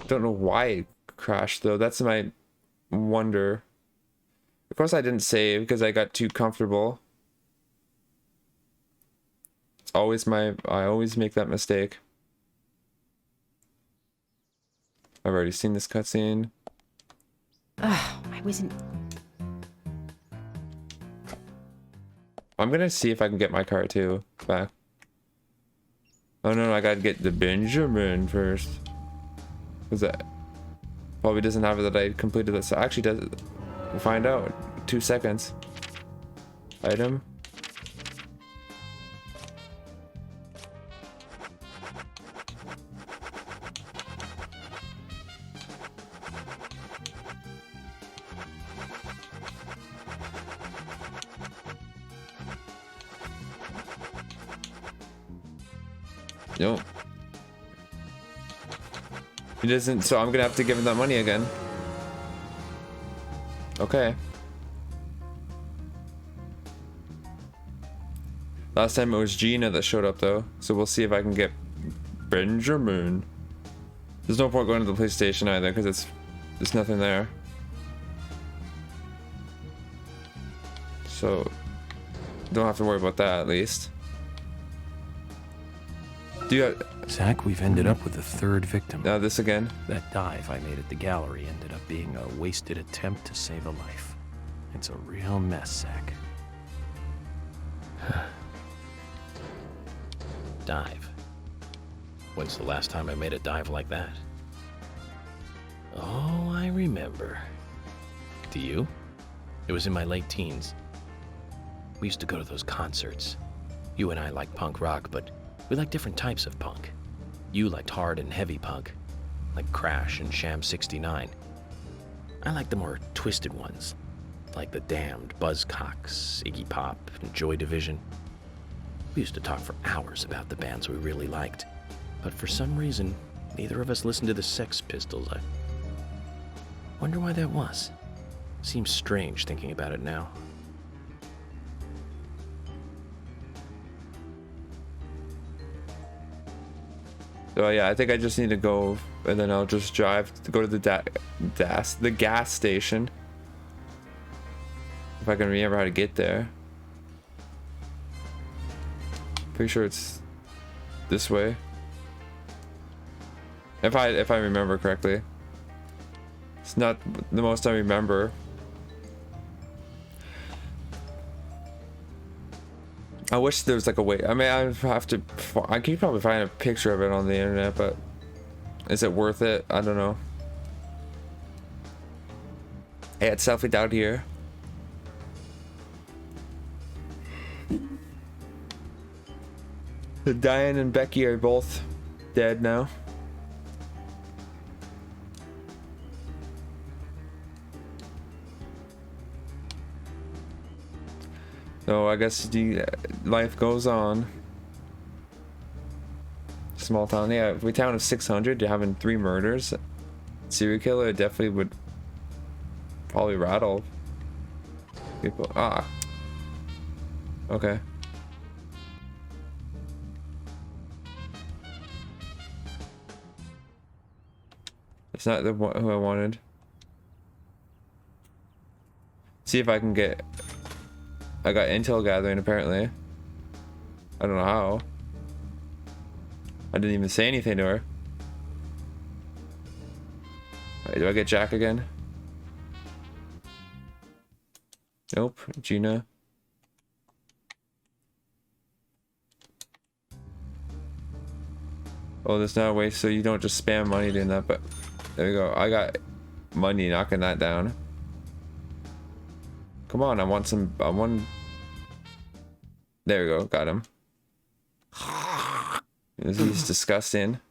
E: Don't know why it crashed though. That's my wonder. Of course I didn't save because I got too comfortable. It's always I always make that mistake. I've already seen this cutscene.
F: Ugh, I wasn't...
E: I'm gonna see if I can get my car too back. Oh no, I gotta get the Benjamin first. Cause that probably doesn't have it that I completed this. Actually does it. We'll find out. 2 seconds. Item. Nope. He doesn't, so I'm gonna have to give him that money again. Okay. Last time it was Gina that showed up though, so we'll see if I can get Benjamin. There's no point going to the police station either, because there's nothing there. So, don't have to worry about that at least. Do you have...
A: Zach, we've ended up with the 3rd victim.
E: Now this again?
A: That dive I made at the gallery ended up being a wasted attempt to save a life. It's a real mess, Zach.
C: Dive. When's the last time I made a dive like that? Oh, I remember. Do you? It was in my late teens. We used to go to those concerts. You and I like punk rock, but we like different types of punk. You liked hard and heavy punk, like Crash and Sham 69. I like the more twisted ones, like The Damned, Buzzcocks, Iggy Pop, and Joy Division. We used to talk for hours about the bands we really liked, but for some reason, neither of us listened to the Sex Pistols. I wonder why that was. Seems strange thinking about it now.
E: So yeah, I think I just need to go, and then I'll just drive to go to the gas station. If I can remember how to get there. Pretty sure it's this way. If I remember correctly. It's not the most I remember. I wish there was like a way. I mean, I could probably find a picture of it on the internet, but is it worth it? I don't know. Hey, it's selfie down here. Diane and Becky are both dead now. So I guess life goes on. Small town, yeah. If we town of 600, you're having 3 murders. Serial killer definitely would probably rattle people. Ah. Okay. It's not the one who I wanted. See if I can get... I got intel gathering apparently. I don't know how. I didn't even say anything to her. Alright, do I get Jack again? Nope. Gina. Oh, there's not a way so you don't just spam money doing that, but there we go. I got money knocking that down. Come on, I want some. I want. There we go, got him. He's disgusting.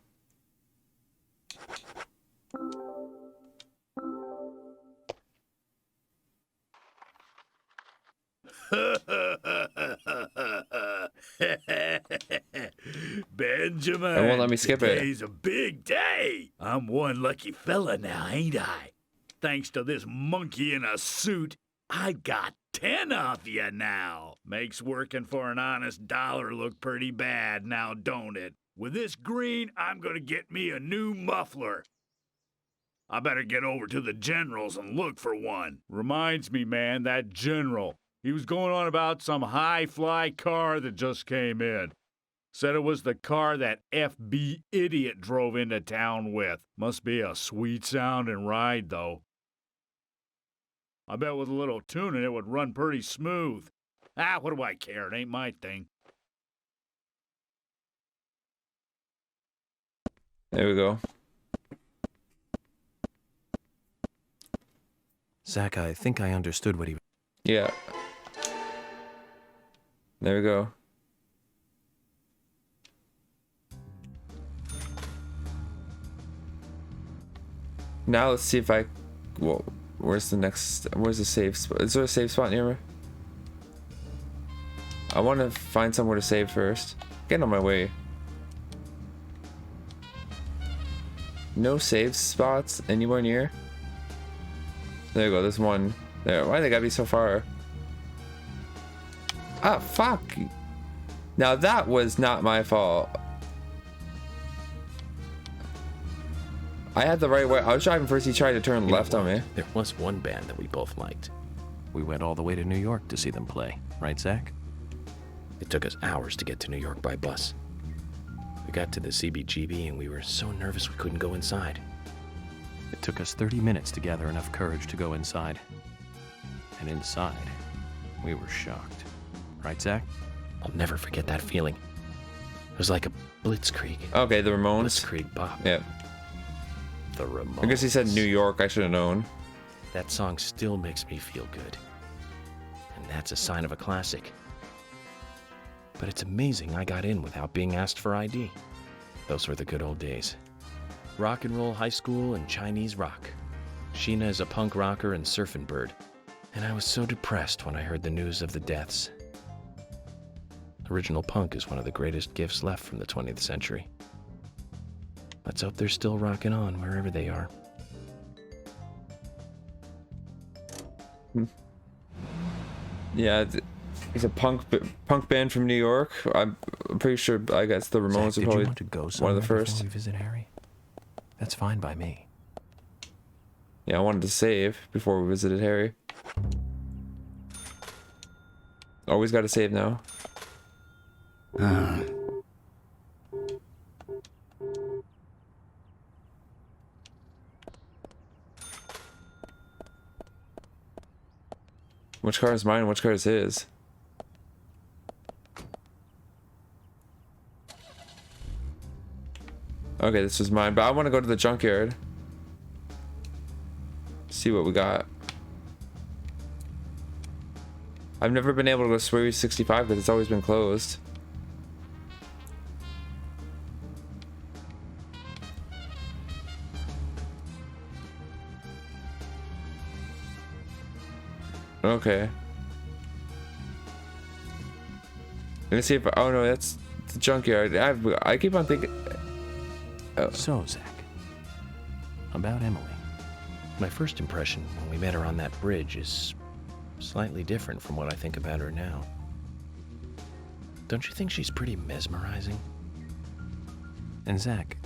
D: Benjamin,
E: It won't let me skip it.
D: Today's a big day. I'm one lucky fella now, ain't I? Thanks to this monkey in a suit, I got 10 of you now. Makes working for an honest dollar look pretty bad now, don't it? With this green, I'm gonna get me a new muffler. I better get over to the general's and look for one. Reminds me, man, that general. He was going on about some high-fly car that just came in. Said it was the car that FB idiot drove into town with. Must be a sweet-sounding ride, though. I bet with a little tuning it would run pretty smooth. Ah, what do I care? It ain't my thing.
E: There we go.
A: Zach, I think I understood what he...
E: Yeah. There we go. Now let's see if I... Whoa. Where's the next... Where's the safe spot? Is there a safe spot near me? I want to find somewhere to save first. Get on my way. No save spots anywhere near? There you go, there's one. There. Why they gotta be so far? Ah, fuck! Now that was not my fault. I had the right way. I was driving first, he tried to turn left on me.
C: There was one band that we both liked.
A: We went all the way to New York to see them play. Right, Zach?
C: It took us hours to get to New York by bus. We got to the CBGB and we were so nervous we couldn't go inside.
A: It took us 30 minutes to gather enough courage to go inside. And inside, we were shocked. Right, Zach?
C: I'll never forget that feeling. It was like a blitzkrieg.
E: Okay, the Ramones.
C: Blitzkrieg Bop.
E: Yeah.
C: The Ramones.
E: I guess he said New York, I should have known.
C: That song still makes me feel good. And that's a sign of a classic. But it's amazing I got in without being asked for ID. Those were the good old days. Rock and roll high school and Chinese rock. Sheena is a punk rocker and surfing bird. And I was so depressed when I heard the news of the deaths. Original punk is one of the greatest gifts left from the 20th century. Let's hope they're still rocking on wherever they are.
E: Yeah, he's a punk band from New York. I'm pretty sure. I guess the Ramones
A: Zach,
E: are probably
A: want to go
E: one of the first.
A: before we visit Harry? That's fine by me.
E: Yeah, I wanted to save before we visited Harry. Always got to save now. Which car is mine and which car is his? Okay, this is mine, but I want to go to the junkyard. See what we got. I've never been able to go to Sweary 65 because it's always been closed. Okay. Let's see if... Oh no, that's the junkyard. I keep on thinking... Oh.
A: So, Zach, about Emily.
C: My first impression when we met her on that bridge is slightly different from what I think about her now. Don't you think she's pretty mesmerizing?
A: And Zach,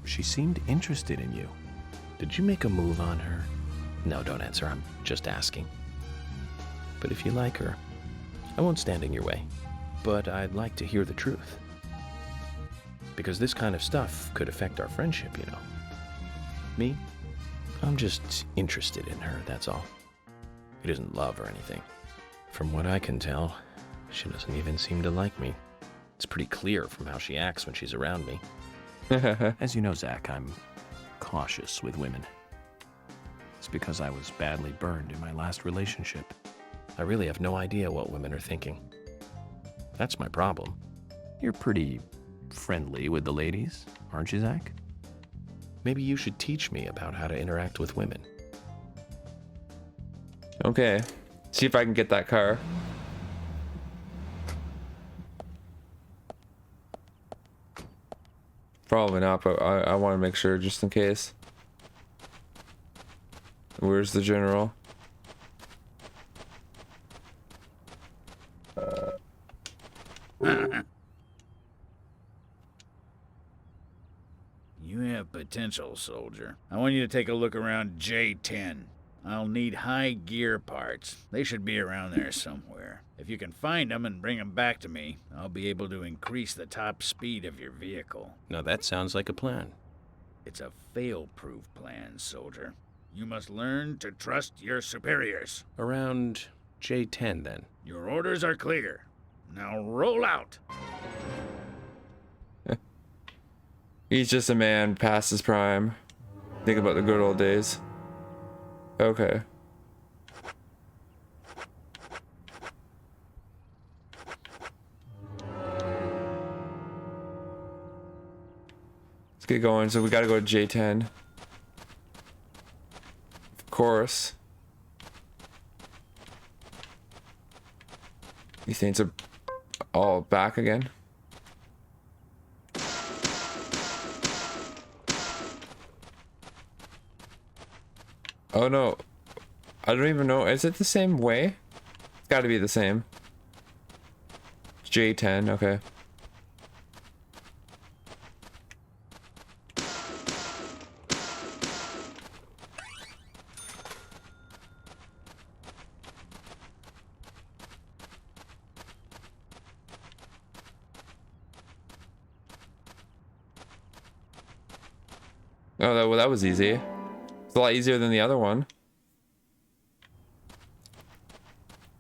A: she seemed interested in you.
C: Did you make a move on her? No, don't answer. I'm just asking. But if you like her, I won't stand in your way. But I'd like to hear the truth. Because this kind of stuff could affect our friendship, you know. Me? I'm just interested in her, that's all. It isn't love or anything. From what I can tell, she doesn't even seem to like me. It's pretty clear from how she acts when she's around me.
A: As you know, Zach, I'm cautious with women. It's because I was badly burned in my last relationship.
C: I really have no idea what women are thinking. That's my problem.
A: You're pretty friendly with the ladies, aren't you, Zach?
C: Maybe you should teach me about how to interact with women.
E: Okay. See if I can get that car. Probably not, but I want to make sure just in case. Where's the general?
D: You have potential, soldier. I want you to take a look around J10. I'll need high gear parts. They should be around there somewhere. If you can find them and bring them back to me, I'll be able to increase the top speed of your vehicle.
C: Now that sounds like a plan.
D: It's a fail-proof plan, soldier. You must learn to trust your superiors.
C: Around J10, then.
D: Your orders are clear. Now roll out.
E: He's just a man past his prime. Think about the good old days. Okay. Let's get going. So we gotta go to J10. Of course. These things are all back again. Oh no, I don't even know. Is it the same way? It's gotta be the same. J10, okay. Oh, that was easy. It's a lot easier than the other one.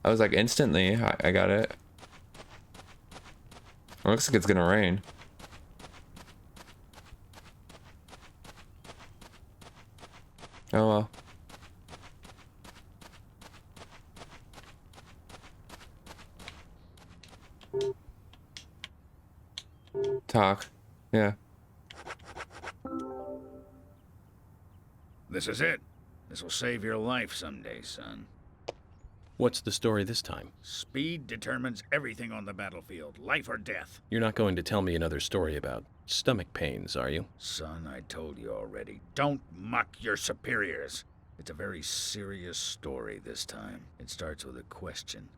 E: I was like instantly, I got it. It looks like it's gonna rain. Oh well. Talk. Yeah.
D: This is it. This will save your life someday, son.
C: What's the story this time?
D: Speed determines everything on the battlefield, life or death.
C: You're not going to tell me another story about stomach pains, are you?
D: Son, I told you already. Don't mock your superiors. It's a very serious story this time. It starts with a question.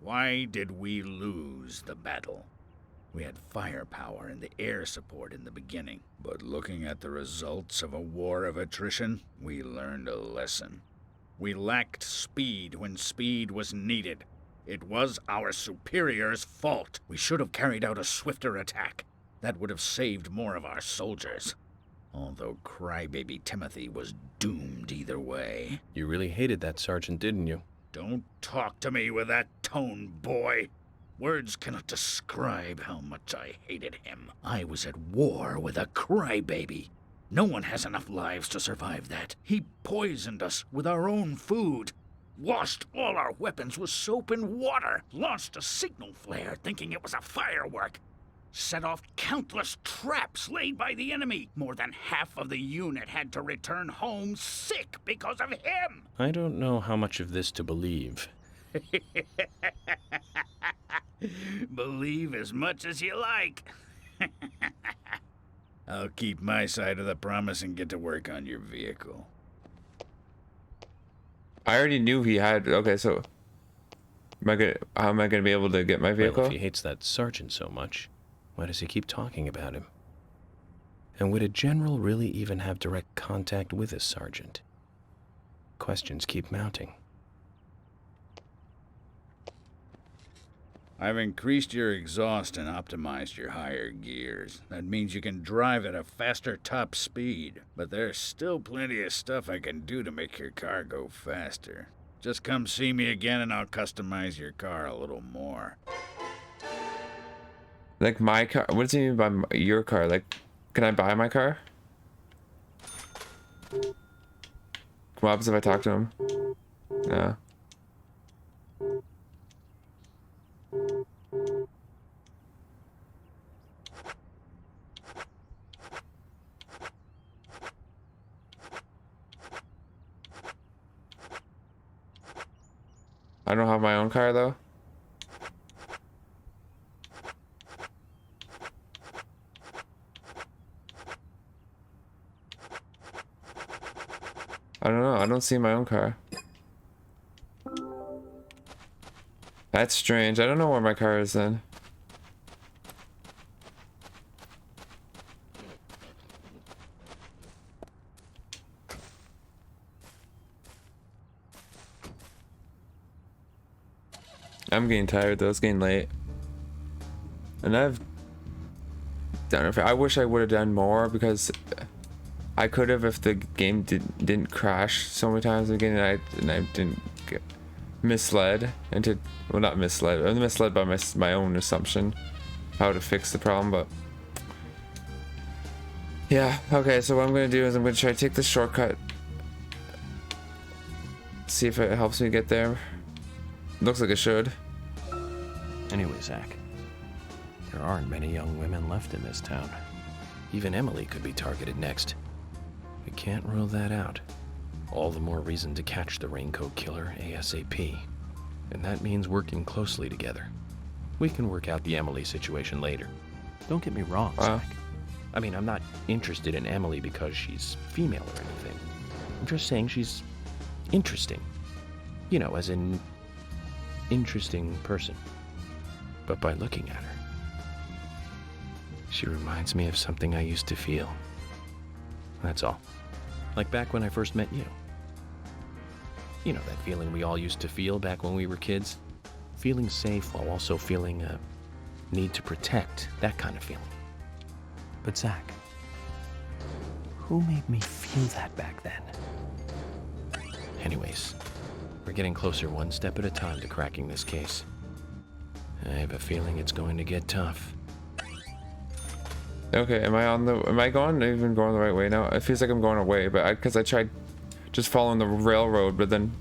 D: Why did we lose the battle? We had firepower and the air support in the beginning, but looking at the results of a war of attrition, we learned a lesson. We lacked speed when speed was needed. It was our superiors' fault. We should have carried out a swifter attack. That would have saved more of our soldiers. Although crybaby Timothy was doomed either way.
C: You really hated that sergeant, didn't you?
D: Don't talk to me with that tone, boy. Words cannot describe how much I hated him. I was at war with a crybaby. No one has enough lives to survive that. He poisoned us with our own food. Washed all our weapons with soap and water. Launched a signal flare thinking it was a firework. Set off countless traps laid by the enemy. More than half of the unit had to return home sick because of him.
C: I don't know how much of this to believe.
D: Believe as much as you like. I'll keep my side of the promise and get to work on your vehicle.
E: I already knew he had. Okay, so how am I gonna be able to get my vehicle?
C: Well, if he hates that sergeant so much, why does he keep talking about him? And would a general really even have direct contact with a sergeant? Questions keep mounting.
D: I've increased your exhaust and optimized your higher gears. That means you can drive at a faster top speed. But there's still plenty of stuff I can do to make your car go faster. Just come see me again and I'll customize your car a little more.
E: Like my car? What does he mean by your car? Like, can I buy my car? What happens if I talk to him? No. I don't have my own car though. I don't know. I don't see my own car. That's strange. I don't know where my car is then. I'm getting tired though. It's getting late. And I've done it. I wish I would have done more because I could have if the game didn't crash so many times again, and I didn't get misled into, well, not misled. I was misled by my own assumption how to fix the problem. But yeah, okay. So what I'm gonna do is I'm gonna try to take the shortcut, see if it helps me get there. Looks like it should.
A: Anyway, Zach, there aren't many young women left in this town. Even Emily could be targeted next. We can't rule that out. All the more reason to catch the Raincoat Killer ASAP. And that means working closely together. We can work out the Emily situation later. Don't get me wrong, Zach. I mean, I'm not interested in Emily because she's female or anything. I'm just saying she's interesting. You know, as in interesting person. But by looking at her, she reminds me of something I used to feel. That's all. Like back when I first met you. You know, that feeling we all used to feel back when we were kids? Feeling safe while also feeling a need to protect, that kind of feeling. But Zach, who made me feel that back then? Anyways, we're getting closer one step at a time to cracking this case. I have a feeling it's going to get tough.
E: Okay, am I even going the right way now? It feels like I'm going away, but because I tried just following the railroad, but then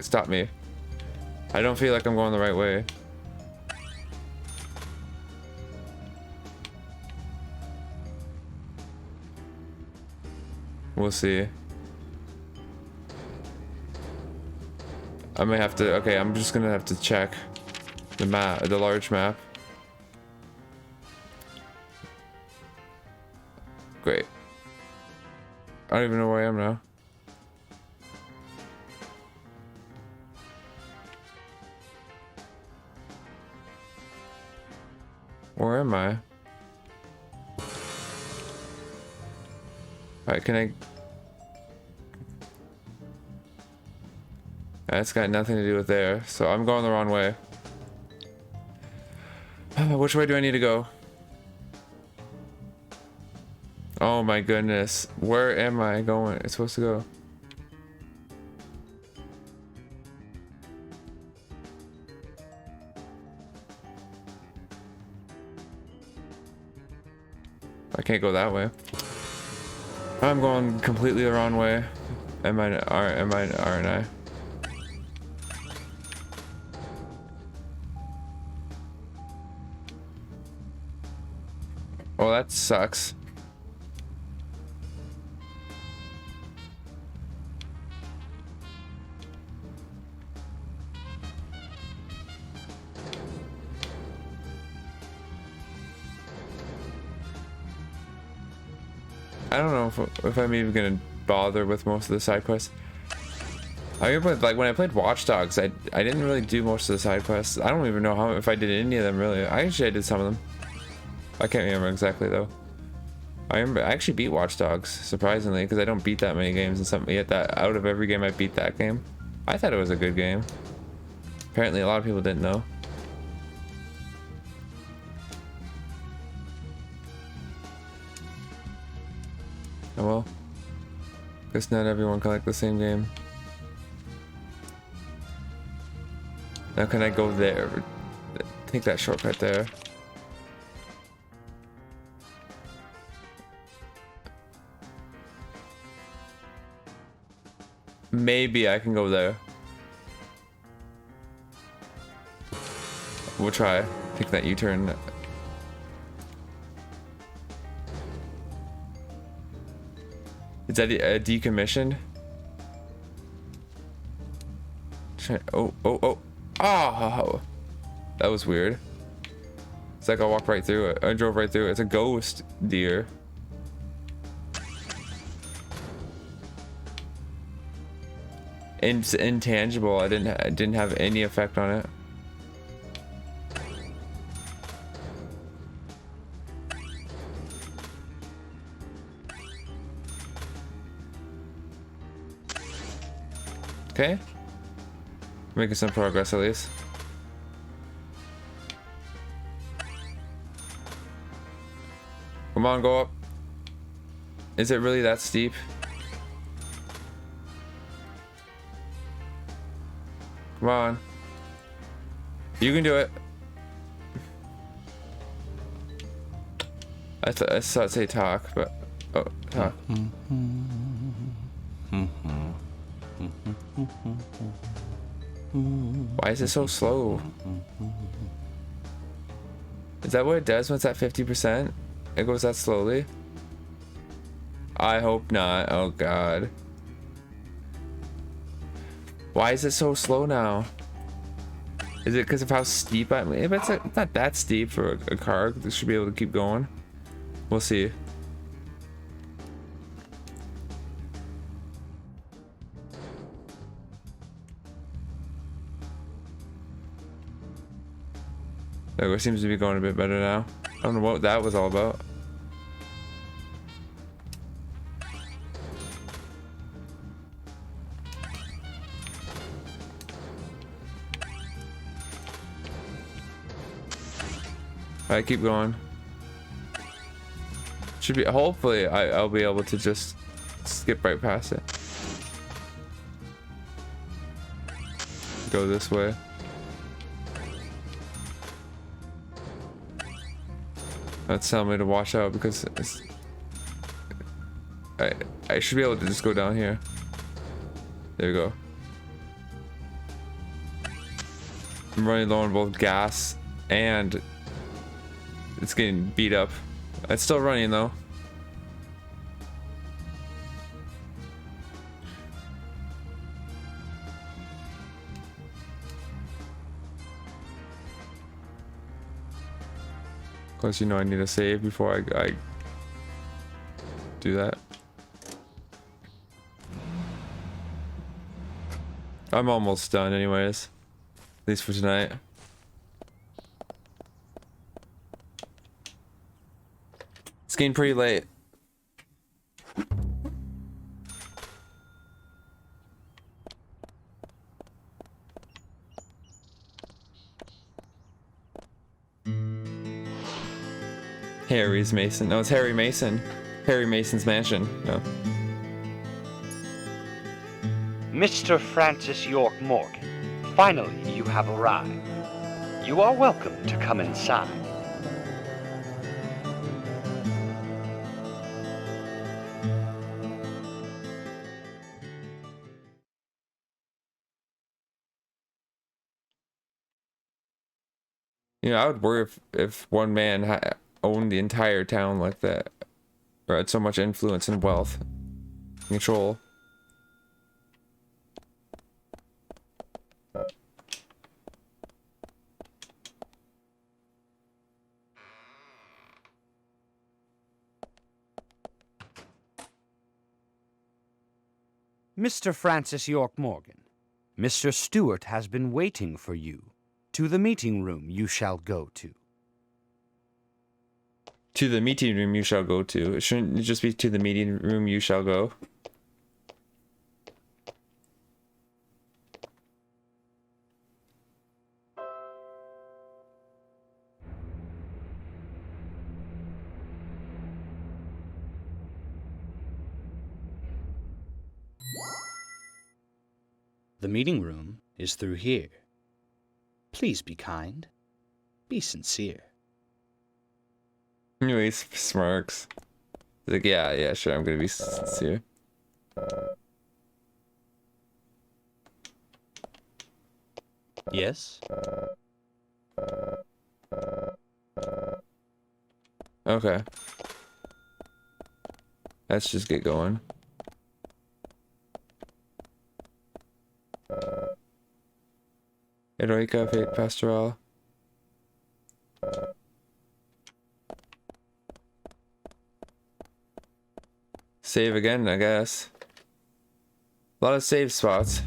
E: stop me. I don't feel like I'm going the right way. We'll see. I may have to, okay, I'm just gonna have to check the map, the large map. Great. I don't even know where I am now. Where am I? Alright, can I... That's got nothing to do with there, so I'm going the wrong way. Which way do I need to go? Oh my goodness. Where am I going? It's supposed to go. I can't go that way. I'm going completely the wrong way. Aren't I? Well, that sucks. I don't know if I'm even gonna bother with most of the side quests. I remember, like, when I played Watch Dogs, I didn't really do most of the side quests. I don't even know if I did any of them really. I did some of them. I can't remember exactly though. I actually beat Watch Dogs, surprisingly, because I don't beat that many games and something yet. That out of every game I beat that game. I thought it was a good game. Apparently a lot of people didn't know. Oh well. Guess not everyone can like the same game. Now can I go there? Take that shortcut there. Maybe I can go there. We'll try. Take that U-turn. Is that decommissioned? Oh. Oh! That was weird. It's like I walked right through it. I drove right through it. It's a ghost deer. It's intangible. I didn't have any effect on it. Okay. Making some progress at least. Come on, go up. Is it really that steep? Come on. You can do it. I thought it say talk, but oh, talk. Why is it so slow? Is that what it does when it's at 50%? It goes that slowly? I hope not. Oh god. Why is it so slow now? Is it because of how steep I'm? It's not that steep for a car. This should be able to keep going. We'll see. It seems to be going a bit better now. I don't know what that was all about. Alright, keep going. Should be, hopefully I'll be able to just skip right past it. Go this way. That's telling me to watch out because I should be able to just go down here. There we go. I'm running low on both gas and it's getting beat up. It's still running though. Of course, you know I need to save before I do that. I'm almost done anyways. At least for tonight. It's getting pretty late. Harry's Mason. No, it's Harry Mason. Harry Mason's mansion. No.
G: Mr. Francis York Morgan, finally you have arrived. You are welcome to come inside.
E: You know, I would worry if one man owned the entire town like that, or had so much influence and wealth, and control.
G: Mr. Francis York Morgan, Mr. Stewart has been waiting for you. To the meeting room you shall go to.
E: To the meeting room you shall go to. Shouldn't it just be to the meeting room you shall go?
G: The meeting room is through here. Please be kind. Be sincere.
E: Anyway, he smirks. He's like, yeah, sure, I'm gonna be sincere.
G: Yes?
E: Okay. Let's just get going. Heroica Fate Pastoral. Save again, I guess. A lot of save spots.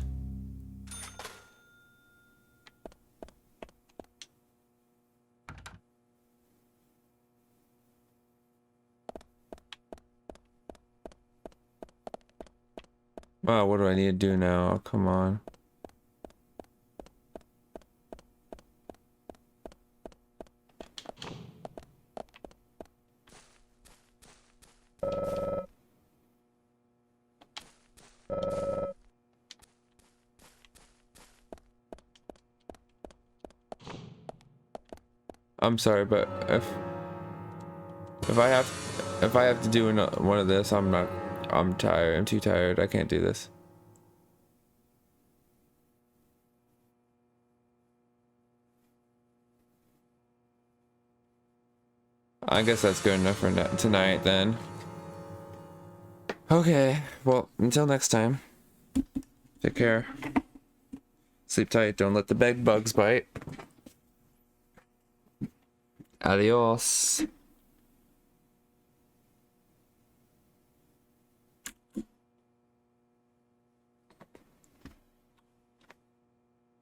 E: Wow, what do I need to do now? Oh, come on. I'm sorry, but if I have to do one of this, I'm tired. I'm too tired. I can't do this. I guess that's good enough for tonight then. Okay, well, until next time. Take care. Sleep tight. Don't let the bed bugs bite. Adios.